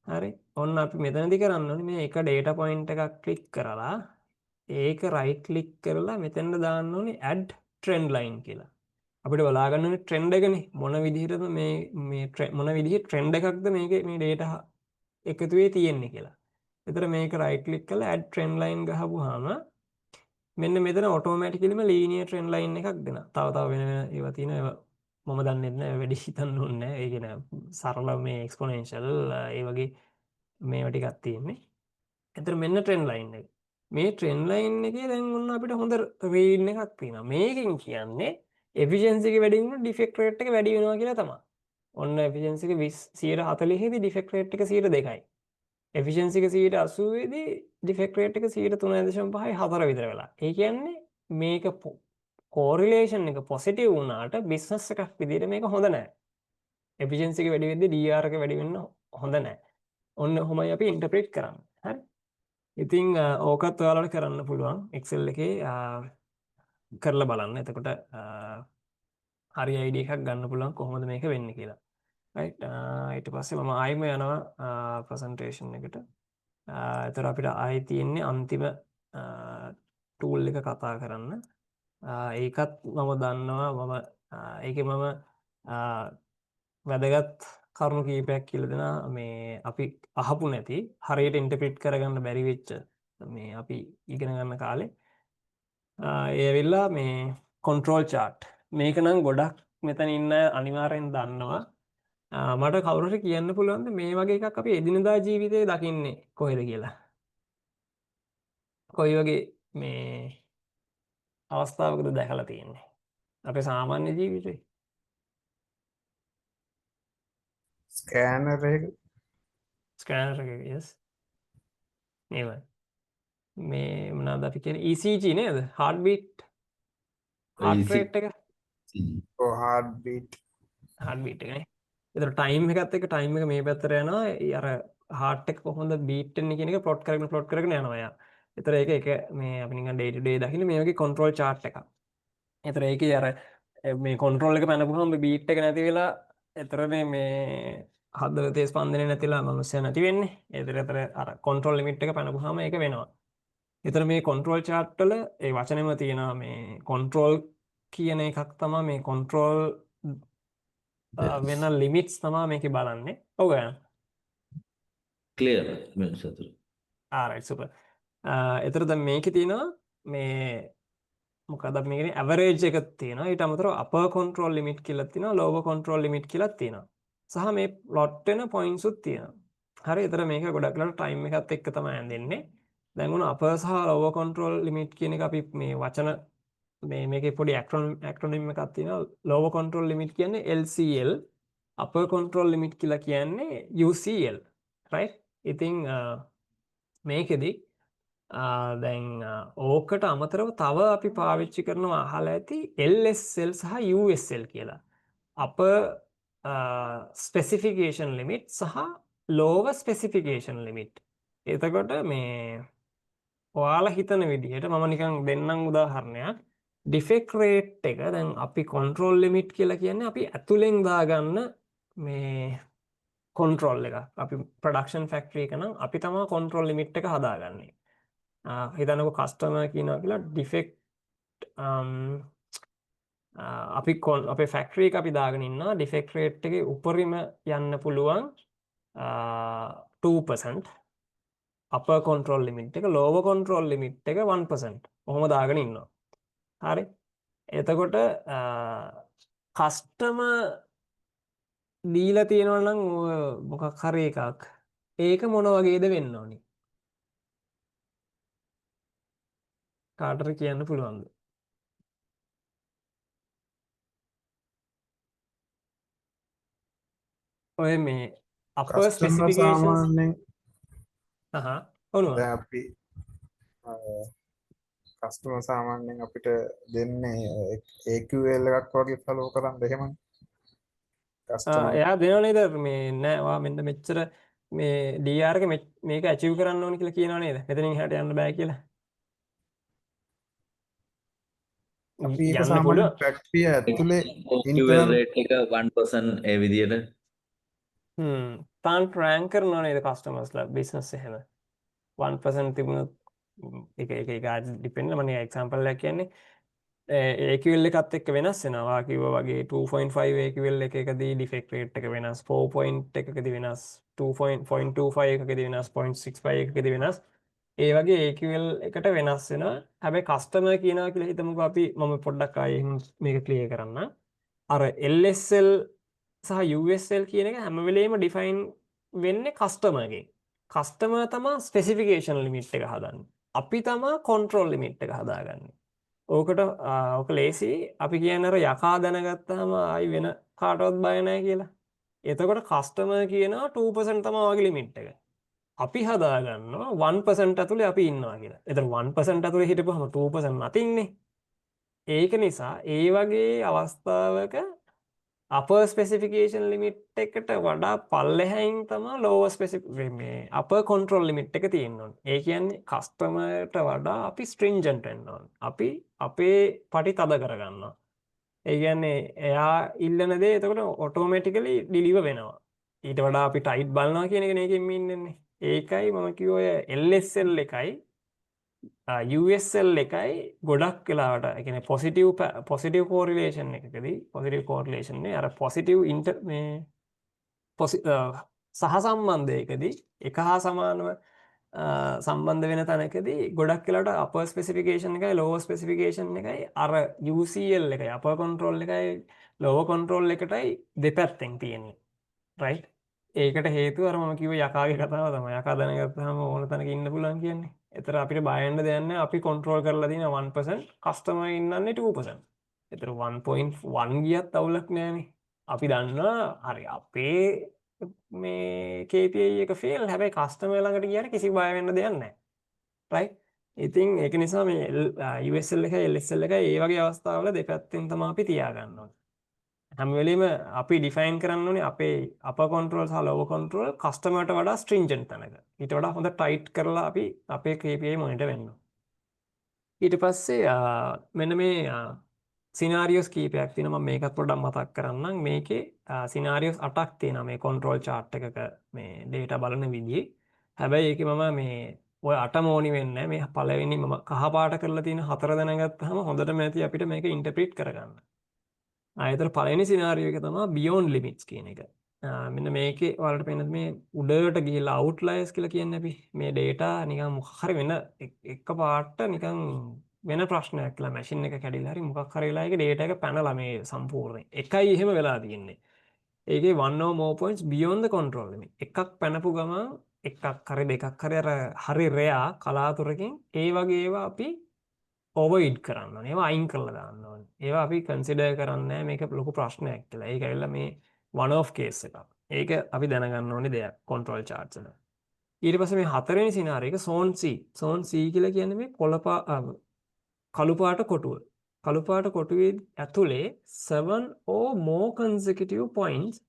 හරි. ඔන්න අපි මෙතනදී කරන්න ඕනේ මේ එක data point එකක් click කරලා ඒක right click කරලා මෙතෙන්ට දාන්න ඕනේ add trend line කියලා. අපිට බලා ගන්න ඕනේ trend එකනේ මොන විදිහටද මේ මොන විදිහේ trend එකක්ද මේකේ මේ data එකතුවේ තියෙන්නේ කියලා. ඒතර මේක right click කරලා add trend line ගහපුවාම මෙන්න මෙතන ඔටෝමැටිකලිම ලීනියර් ට්‍රෙන්ඩ් ලයින් එකක් දෙනවා. තව වෙන ඒවා තියෙනවා. ඒවා මම දන්නේ නැහැ. වැඩි හිතන්න ඕනේ නැහැ. ඒ කියන්නේ සරල මේ එක්ස්පොනෙන්ෂල් ඒ වගේ මේවා ටිකක් තියෙන්නේ. එතන මෙන්න ට්‍රෙන්ඩ් ලයින් එක. මේ ට්‍රෙන්ඩ් ලයින් එකේ දැන් ඔන්න අපිට හොඳ රීඩ් එකක් තියෙනවා. මේකෙන් කියන්නේ efficiency එක වැඩි වෙනකොට defect rate එක වැඩි වෙනවා කියලා තමයි. ඔන්න efficiency එක 140 දී defect rate එක 2%යි. efficiency එක 80 දී defect rate එක 3.5 4 විතර වෙලා. ඒ කියන්නේ මේක කෝරිලේෂන් එක පොසිටිව් වුණාට බිස්නස් එකක් විදිහට මේක හොඳ නැහැ. එෆිෂියන්සි එක වැඩි වෙද්දී DR එක වැඩි වෙන්න හොඳ නැහැ. ඔන්න ඔහොමයි අපි ඉන්ටර්ප්‍රිට් කරන්නේ. හරි. ඉතින් ඕකත් ඔයාලට කරන්න පුළුවන් Excel එකේ කරලා බලන්න. එතකොට හරි idea එකක් ගන්න පුළුවන් කොහොමද මේක වෙන්නේ කියලා. right. ඊට පස්සේ මම ආයෙම යනවා presentation එකට. එතකොට අපිට ආයෙ තියෙන්නේ අන්තිම tool එක කතා කරන්න. ඒකත් මම දන්නවා ඒකේ මම වැදගත් කරුණු කීපයක් කියලා දෙනවා මේ අපි අහපු නැති හරියට ඉන්ටර්ප්‍රිට් කරගන්න බැරි වෙච්ච මේ අපි ඉගෙන ගන්න කාලේ ඒ ඇවිල්ලා මේ control chart මේක නම් ගොඩක් මෙතන ඉන්න අනිවාර්යෙන් දන්නවා මට කවුරු හරි කියන්න පුළුවන්ද මේ වගේ එකක් අපි එදිනදා ජීවිතේ දකින්නේ කොහෙද කියලා කොයි වගේ මේ අවස්ථාවකද දැකලා තියෙන්නේ අපේ සාමාන්‍ය ජීවිතේ ස්කෑනර් එක ස්කෑනර් එක yes ඒවයි මේ මොනවාද අපි කියන්නේ ECG නේද heart beat heart rate එක හાર્ඩ් බීට් heart beat එකනේ ඒතර ටයිම් එකත් එක්ක ටයිම් එක මේ පැත්තට යනවා අර heart එක කොහොමද beat වෙන්නේ කියන එක plot කරගෙන යනවා යා. ඒතර ඒක මේ අපි නිකන් day to day දකින්න මේ වගේ control chart එකක්. ඒතර ඒකේ අර මේ control එක පැනපුවම beat එක නැති වෙලා ඒතර මේ හදවතේ ස්පන්දනය නැතිලා මනුස්සයා නැති වෙන්නේ. ඒතර අර control limit එක පැනපුවාම ඒක වෙනවා. ඒතර මේ control chart වල ඒ වචනේම තියෙනවා මේ control කියන එකක් තමයි මේ control වෙන limits තමයි මේකේ බලන්නේ. ඔව් ගන්න. clear මේ සතුරු. alright super. ඒතර දැන් මේකේ තියෙනවා මේ මොකද අපි මේකේ average එකක් තියෙනවා. ඊට අමතරව upper control limit කියලා තියෙනවා. lower control limit කියලා තියෙනවා. සහ මේ plot වෙන points උත් තියෙනවා. හරි. ඒතර මේක ගොඩක් වෙලාවට time එකත් එක්ක තමයි ඇඳෙන්නේ. දැන් උන upper සහ lower control limit කියන එක අපි මේ වචන මේකේ පොඩි acronym එකක් තියෙනවා. lower control limit කියන්නේ LCL, upper control limit කියලා කියන්නේ UCL. right? ඉතින් මේකෙදි දැන් ඕකට අමතරව තව අපි පාවිච්චි කරනවා අහලා ඇති LSL සහ USL කියලා. upper specification limit සහ lower specification limit. එතකොට මේ ඔයාලා හිතන විදිහට මම නිකන් දෙන්නම් උදාහරණයක්. defect rate එක දැන් අපි control limit කියලා කියන්නේ අපි ඇතුලෙන් දාගන්න මේ control එක. අපි production factory එක නම් අපි තමයි control limit එක හදාගන්නේ. හිතන්නකො customer කියනවා කියලා defect අපේ factory එක අපි දාගෙන ඉන්නවා defect rate එකේ උපරිම යන්න පුළුවන් 2%. upper control limit එක lower control limit එක 1%. ඔහොම දාගෙන ඉන්නවා. හරි. එතකොට customer දීලා තියෙනවා නම් මොකක් හරි එකක් ඒක මොන වගේද වෙන්න ඕනි? කාටද කියන්න පුළුවන්ද? ඔය මේ upper කස්ටමර් specifications සාමාන්‍යයෙන් ඔව් දැන් අපි කස්ටමර් සාමාන්‍යයෙන් අපිට දෙන්නේ AQL එකක් වගේ ෆලෝ කරන්න එහෙමනේ කස්ටමර් එයා දෙනව නේද මේ නෑ ඔයා මෙන්න මෙච්චර මේ DR එක මේක achieve කරන්න ඕනි කියලා කියනව නේද? මෙතනින් එහාට යන්න බෑ කියලා. අපි ඒක යන්න සාමාන්‍ය පුළුවන්. ෆැක්ටරිය ඇතුලේ QL internal rate එක 1% ඒ විදියට තාන් රෑන්ක් කරනවා නේද කස්ටමර්ස්ලා බිස්නස් එහෙම 1% තිබුණොත් එක ඩිපෙන්ඩ් මම එක්සැම්පල් එකක් කියන්නේ AQL එකත් එක්ක වෙනස් වෙනවා කිව්වා වගේ 2.5 AQL එකකදී ඩිෆෙක්ට් රේට් එක වෙනස් 4 එකකදී වෙනස් 2.25 එකකදී වෙනස් 0.65 එකකදී වෙනස් ඒ වගේ AQL එකට වෙනස් වෙනවා හැබැයි කස්ටමර් කියනවා කියලා හිතමුකෝ අපි මම පොඩ්ඩක් ආයෙ මේක ක්ලියර් කරන්න අර LSL සහ USL කියන එක හැම වෙලේම ඩිෆයින් වෙන්නේ කස්ටමර්ගෙන් කස්ටමර් තමයි ස්පෙસિෆිකේෂන් ලිමිට් එක හදන්නේ අපි තමයි කන්ට්‍රෝල් ලිමිට් එක හදාගන්නේ ඕකට ඕක ලේසි අපි කියන්නේ අර යකා දැනගත්තාම ආයි වෙන කාටවත් බය නැහැ කියලා. එතකොට කස්ටමර් කියනවා 2% තමයි වගේ ලිමිට් එක. අපි හදාගන්නවා 1% ඇතුලේ අපි ඉන්නවා කියලා. එතන 1% ඇතුලේ හිටපුවම 2% නැතින්නේ. ඒක නිසා ඒ වගේ අවස්ථාවක අපර් ස්පෙසිෆිකේෂන් ලිමිට් එකට වඩා පල්ලෙහැයින් තමයි ලෝවර් ස්පෙසිෆික් මේ අපර් කන්ට්‍රෝල් ලිමිට් එක තියෙන්න ඕනේ. ඒ කියන්නේ කස්ටමර්ට වඩා අපි ස්ට්‍රින්ජන්ට් වෙන්න ඕනේ. අපි අපේ පටි තද කරගන්නවා. ඒ කියන්නේ එයා ඉල්ලන දේ එතකොට ඔටෝමැටිකලි ඩිලිවර් වෙනවා. ඊට වඩා අපි ටයිට් බලනවා කියන එක මේකෙන් ඉන්නේ. ඒකයි මම කිව්ව ඔය LSL එකයි USL එකයි ගොඩක් වෙලාවට ඒ කියන්නේ පොසිටිව් කෝරිලේෂන් එකකදී පොසිටිව් කෝරිලේෂන් නේ අර පොසිටිව් මේ සහසම්බන්ධයකදී එක හා සමානව සම්බන්ධ වෙන තැනකදී ගොඩක් වෙලාවට අපර් ස්පෙසිෆිකේෂන් එකයි ලෝවර් ස්පෙසිෆිකේෂන් එකයි අර UCL එකයි අපර් කන්ට්‍රෝල් එකයි ලෝවර් කන්ට්‍රෝල් එකටයි දෙපැත්තෙන් තියෙන්නේ රයිට් ඒකට හේතුව අර මම කිව්ව යකාගේ කතාව තමයි යකා දැනගත්තාම ඕන තැනක ඉන්න පුළුවන් කියන්නේ එතර අපිට බය වෙන්න දෙයක් නැහැ අපි කන්ට්‍රෝල් කරලා තියෙන 1% කස්ටමර් ඉන්නන්නේ 2%. එතර 1.1 ගියත් අවුලක් නැහැනේ. අපි දන්නවා හරි අපේ මේ KPI එක ෆේල් හැබැයි කස්ටමර් ළඟට ගියාට කිසි බය වෙන්න දෙයක් නැහැ. රයිට්? ඉතින් ඒක නිසා මේ USL එකයි LSL එකයි ඒ වගේ අවස්ථාවල දෙපැත්තෙන් තමයි අපි තියාගන්න ඕනේ. හැම වෙලෙම අපි ඩිෆයින් කරන්න ඕනේ අපේ අපර් කන්ට්‍රෝල් සහ ලෝවර් කන්ට්‍රෝල් කස්ටමර්ට වඩා ස්ට්‍රින්ජන්ට් තැනක. ඊට වඩා හොඳ ටයිට් කරලා අපි අපේ KPI මොනිටර් වෙන්න. ඊට පස්සේ මෙන්න මේ සිනාරියෝස් කීපයක් තියෙනවා මම මේකත් පොඩ්ඩක් මතක් කරන්නම්. මේකේ සිනාරියෝස් 8ක් තියෙනවා මේ කන්ට්‍රෝල් chart එකක මේ data බලන විදිහේ. හැබැයි ඒකේ මම මේ ඔය 8ම ඕනි වෙන්නේ මේ පළවෙනි මම කහ පාට කරලා තියෙන 4 දැනගත්තාම හොඳටම ඇති අපිට මේක ඉන්ටර්ප්‍රීට් කරගන්න. ආයතන පළවෙනි සිනාරියෝ එක තමයි beyond limits කියන එක. මෙන්න මේකේ ඔයාලට පේනද මේ උඩට ගිහිලා outliers කියලා කියන්නේ අපි මේ data නිකන් මොකක් හරි වෙන එක පාට නිකන් වෙන ප්‍රශ්නයක් කියලා මැෂින් එක කැඩිලා හරි මොකක් හරි වෙලා ඒක data එක පැනලා මේ සම්පූර්ණයෙන්. එකයි එහෙම වෙලා තියෙන්නේ. ඒකේ one or more points beyond the control limit. එකක් පැනපු ගමන් එකක් හරි දෙකක් හරි අර හරි rare කලාතුරකින් ඒ වගේ ඒවා අපි ඕවර්යිඩ් කරන්න ඕනේ. ඒවා අයින් කරලා දාන්න ඕනේ. ඒවා අපි කන්සිඩර් කරන්නේ නැහැ මේක ලොකු ප්‍රශ්නයක් කියලා. ඒක ඇවිල්ලා මේ one off case එකක්. ඒක අපි දැනගන්න ඕනේ දෙයක් control charts වල. ඊට පස්සේ මේ හතරවෙනි සිනාරියෝ එක zone C. zone C කියලා කියන්නේ මේ කළු පාට කොටුව. කළු පාට කොටුවේ ඇතුලේ 7 or more consecutive points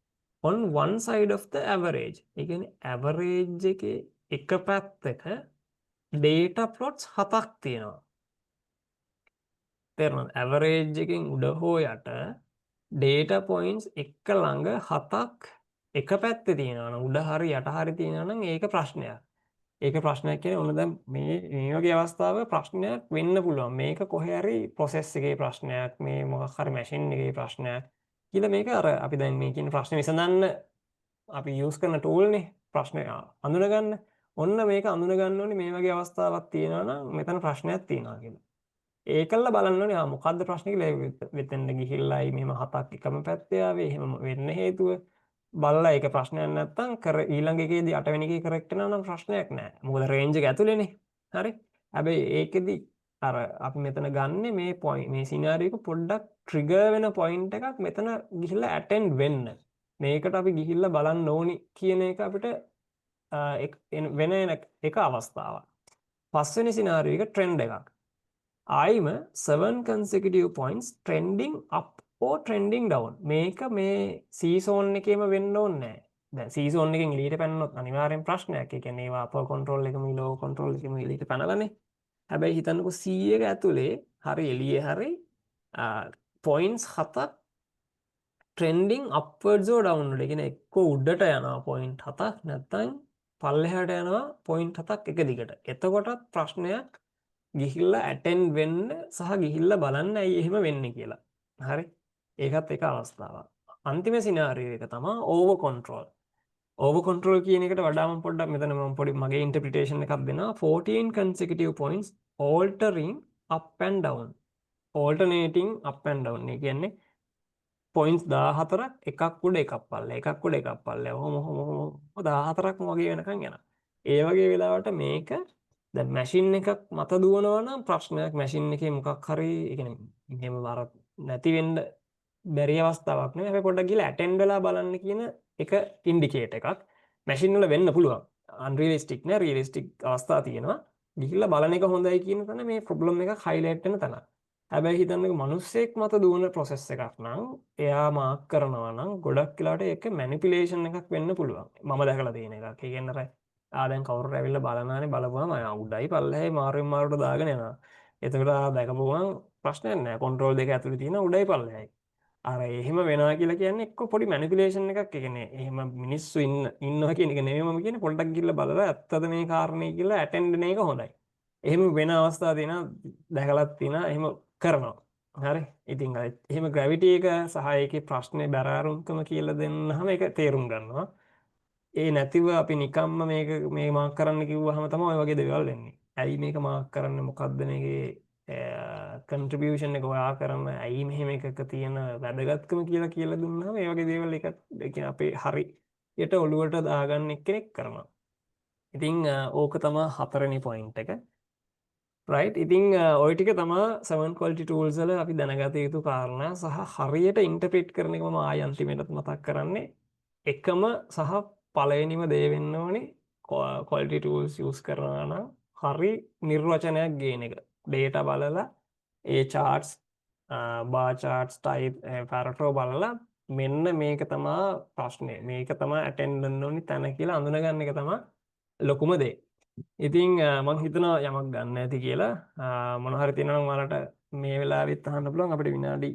on one side of the average. ඒ කියන්නේ average එකේ එක පැත්තක data plots 7ක් තියෙනවා. තේරුණාද? average එකෙන් උඩ හෝ යට data points එක ළඟ 7ක් එක පැත්තේ තියෙනවා නම් උඩ හරි යට හරි තියෙනවා නම් ඒක ප්‍රශ්නයක්. ඒක ප්‍රශ්නයක් කියන්නේ ඔන්න දැන් මේ වගේ අවස්ථාවක ප්‍රශ්නයක් වෙන්න පුළුවන්. මේක කොහේ හරි process එකේ ප්‍රශ්නයක්, මේ මොකක් හරි machine එකේ ප්‍රශ්නයක් කියලා මේක අර අපි දැන් මේ කියන ප්‍රශ්නේ විසඳන්න අපි use කරන tool නේ ප්‍රශ්නේ අඳුනගන්න. ඔන්න මේක අඳුනගන්න ඕනේ මේ වගේ අවස්ථාවක් තියෙනවා නම් මෙතන ප්‍රශ්නයක් තියෙනවා කියලා. ඒකල්ල බලන්න ඕනේ මොකද්ද ප්‍රශ්නේ කියලා වෙතෙන්ද ගිහිල්ලායි මෙහෙම 7ක් එකම පැත්තේ ආවේ එහෙම වෙන්න හේතුව බලලා ඒක ප්‍රශ්නයක් නැත්තම් ඊළඟ එකේදී 8 වෙනි එකේ කරෙක්ට් වෙනවා නම් ප්‍රශ්නයක් නැහැ. මොකද රේන්ජ් එක ඇතුලේනේ. හරි. හැබැයි ඒකෙදි අර අපි මෙතන ගන්නෙ මේ පොයින්ට් මේ සිනාරියෝ එක පොඩ්ඩක් ට්‍රිගර් වෙන පොයින්ට් එකක් මෙතන ගිහිල්ලා ඇටෙන්ඩ් වෙන්න. මේකට අපි ගිහිල්ලා බලන්න ඕනි කියන එක අපිට වෙන එක අවස්ථාවක්. පස්වෙනි සිනාරියෝ එක ට්‍රෙන්ඩ් එකක්. ආයිම 7 consecutive points trending up or trending down. මේක මේ C zone එකේම වෙන්න ඕනේ නැහැ. දැන් C zone එකෙන් එළියට පැනනොත් අනිවාර්යෙන් ප්‍රශ්නයක්. ඒ කියන්නේ ඒවා upper control එකම lower control එකම එළියට පැනලානේ. හැබැයි හිතන්නකෝ C එක ඇතුලේ හරි එළියේ හරි points 7ක් trending upwards or downward. ඒ කියන්නේ එක්ක උඩට යනවා point 7ක් නැත්නම් පල්ලෙහාට යනවා point 7ක් එක දිගට. එතකොටත් ප්‍රශ්නයක් ගිහිල්ලා ඇටෙන්ඩ් වෙන්න සහ ගිහිල්ලා බලන්න ඇයි එහෙම වෙන්නේ කියලා. හරි. ඒකත් එක අවස්ථාවක්. අන්තිම සිනාරියෝ එක තමයි ඕවර් කන්ට්‍රෝල්. ඕවර් කන්ට්‍රෝල් කියන එකට වඩා මම පොඩ්ඩක් මෙතන මම පොඩි මගේ ඉන්ටර්ප්‍රිටේෂන් එකක් දෙනවා. 14 consecutive points altering up and down. alternating up and down. ඒ කියන්නේ points 14ක් එකක් උඩ එකක් පල්ලේ එකක් උඩ එකක් පල්ලේ ඔහොම 14ක්ම වගේ වෙනකන් යනවා. ඒ වගේ වෙලාවට මේක දැන් මැෂින් එකක් මත දුවනවා නම් ප්‍රශ්නයක් මැෂින් එකේ මොකක් හරි ඒ කියන්නේ එහෙම වර නැති වෙන්න බැරි අවස්ථාවක් නෙවෙයි. හැබැයි පොඩ්ඩක් ගිහලා ඇටෙන්ඩ් වෙලා බලන්න කියන එක ඉන්ඩිකේටර් එකක්. මැෂින් වල වෙන්න පුළුවන්. අන්රියලිස්ටික් නෑ රියලිස්ටික් අවස්ථා තියෙනවා. ගිහිල්ලා බලන එක හොඳයි කියන තැන මේ ප්‍රොබ්ලම් එකක් හයිලයිට් වෙන තැන. හැබැයි හිතන්නක මිනිස්සෙක් මත දුවන ප්‍රොසෙස් එකක් නම් එයා මාක් කරනවා නම් ගොඩක් වෙලාට ඒක මැනිපියුලේෂන් එකක් වෙන්න පුළුවන්. මම දැකලා තියෙන එකක්. ඒ කියන්නේ දැන් කවුරු ඇවිල්ලා බලනානේ බලපුවම උඩයි පල්ලෙහායි මාරුවෙන් මාරුවට දාගෙන යනවා. එතකොට දැකපුවම ප්‍රශ්නයක් නැහැ. කන්ට්‍රෝල් දෙක ඇතුලේ තියෙන උඩයි පල්ලෙහායි. අර එහෙම වෙනවා කියලා කියන්නේ එක්ක පොඩි මැනිපියුලේෂන් එකක්. ඒ කියන්නේ එහෙම මිනිස්සු ඉන්නවා කියන එක නෙමෙයි මම කියන්නේ. පොඩ්ඩක් ගිහලා බලලා ඇත්තද මේ කාරණේ කියලා ඇටෙන්ඩ් වෙන එක හොඳයි. එහෙම වෙන අවස්ථා තියෙනවා දැකලත් තියෙනවා එහෙම කරනවා. හරි. ඉතින් එහෙම ග්‍රැවිටි එක සහ ඒකේ ප්‍රශ්නේ බැරාරුම්කම කියලා දෙන්නාම ඒක තේරුම් ගන්නවා. ඒ නැතිව අපි නිකම්ම මේ මාක් කරන්න කිව්වහම තමයි ඔය වගේ දේවල් වෙන්නේ. ඇයි මේක මාක් කරන්නේ? මොකද්ද මේකේ කන්ට්‍රිබියුෂන් එක ඔයා කරන? ඇයි මෙහෙම එකක තියෙන වැදගත්කම කියලා දුන්නාම ඒ වගේ දේවල් එක ඒ කියන්නේ අපේ හරියට ඔලුවට දාගන්න එක්කෙනෙක් කරනවා. ඉතින් ඕක තමයි හතරවෙනි පොයින්ට් එක. රයිට්. ඉතින් ඔය ටික තමයි 7 quality tools වල අපි දැනගත යුතු කාරණා සහ හරියට ඉන්ටර්ප්‍රිට් කරන එක මම ආය අන්තිමේටත් මතක් කරන්නේ. එකම සහ පළවෙනිම දේ වෙන්න ඕනේ quality tools use කරනවා නම් හරි නිර්වචනයක් ගේන එක. data බලලා ඒ charts bar charts type Pareto බලලා මෙන්න මේක තමයි ප්‍රශ්නේ. මේක තමයි attend වෙන්න ඕනි තැන කියලා අඳුනගන්න එක තමයි ලොකුම දේ. ඉතින් මම හිතනවා යමක් ගන්න ඇති කියලා මොන හරි තියෙනවා නම් ඔයාලට මේ වෙලාවෙත් අහන්න පුළුවන්. අපිට විනාඩි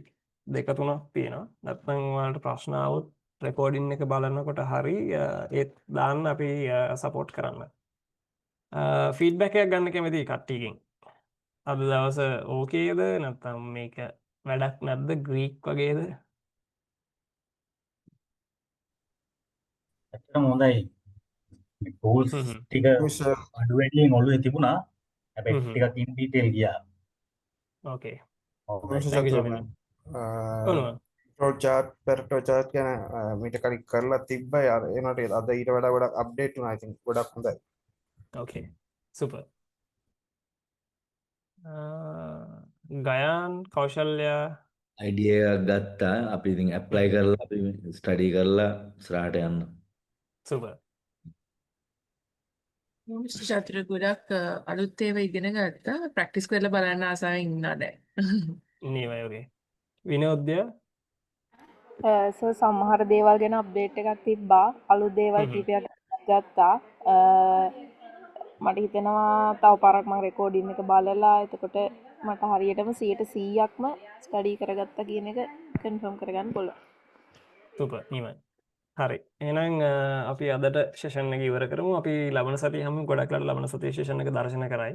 2-3ක් තියෙනවා. නැත්නම් ඔයාලට ප්‍රශ්න ආවොත් රෙකෝඩින් එක බලනකොට හරි ඒත් දාන්න අපි සපෝට් කරන්න. ෆීඩ්බැක් එකක් ගන්න කැමතියි කට්ටියකින්. අද දවස ඕකේද නැත්නම් මේක වැඩක් නැද්ද ග්‍රීක් වගේද? ඇත්තටම හොඳයි. මේ tools හ්ම් හ්ම්. ටික විශාල් අඩු වැඩියෙන් ඔළුවේ තිබුණා. හැබැයි හ්ම්. ටිකක් ඉන් ඩීටේල් ගියා. ඕකේ. Alright. Thank you විශේෂ ජමිනන්. ඔනවා. පෙරටෝ චාට් ගැන මීට කලින් කරලා තිබ්බයි අර ඒනට අද ඊට වඩා ගොඩක් අප්ඩේට් වුණා. ඉතින් ගොඩක් හොඳයි. ඕකේ. සුපර්. ගයාන් කෞශල්‍ය අයිඩියා එකක් ගත්තා. අපි ඉතින් ඇප්ලයි කරලා අපි ස්ටඩි කරලා ඉස්සරහට යන්න. සුපර්. මිස්ටර් චතුර ගොඩක් අලුත් ඒවා ඉගෙන ගත්තා. ප්‍රැක්ටිස් කරලා බලන්න ආසාවෙන් ඉන්නවා දැන්. නීවයි ඕකේ. විනෝද්‍ය සමහර දේවල් ගැන අප්ඩේට් එකක් තිබ්බා. අලුත් දේවල් හ්ම්. කීපයක් ගත්තා. මට හිතෙනවා තව පාරක් මම රෙකෝඩින් එක බලලා එතකොට මට හරියටම 100%ක්ම ස්ටඩි කරගත්තා කියන එක කන්ෆර්ම් කරගන්න පුළුවන්. සුපර්. නීවයි. හරි. එහෙනම් අපි අදට සෙෂන් එක ඉවර කරමු. අපි ලබන සතියේ හැම ගොඩක් වෙලාවට ලබන සතියේ සෙෂන් එක දර්ශන කරයි.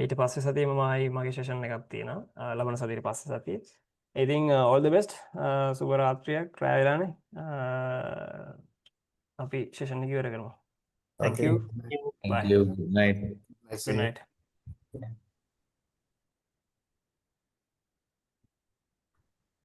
ඊට පස්සේ සතියේ මම ආයි මගේ සෙෂන් එකක් තියෙනවා. ලබන සතියේ පස්සේ සතියේ. ඉතින් all the best. සුබ රාත්‍රියක් රැ වෙලානේ. අපි සෙෂන් එක ඉවර කරමු. Thank Okay. you. Thank you. Bye. Thank you. Good night. Nice Good seeing you. night.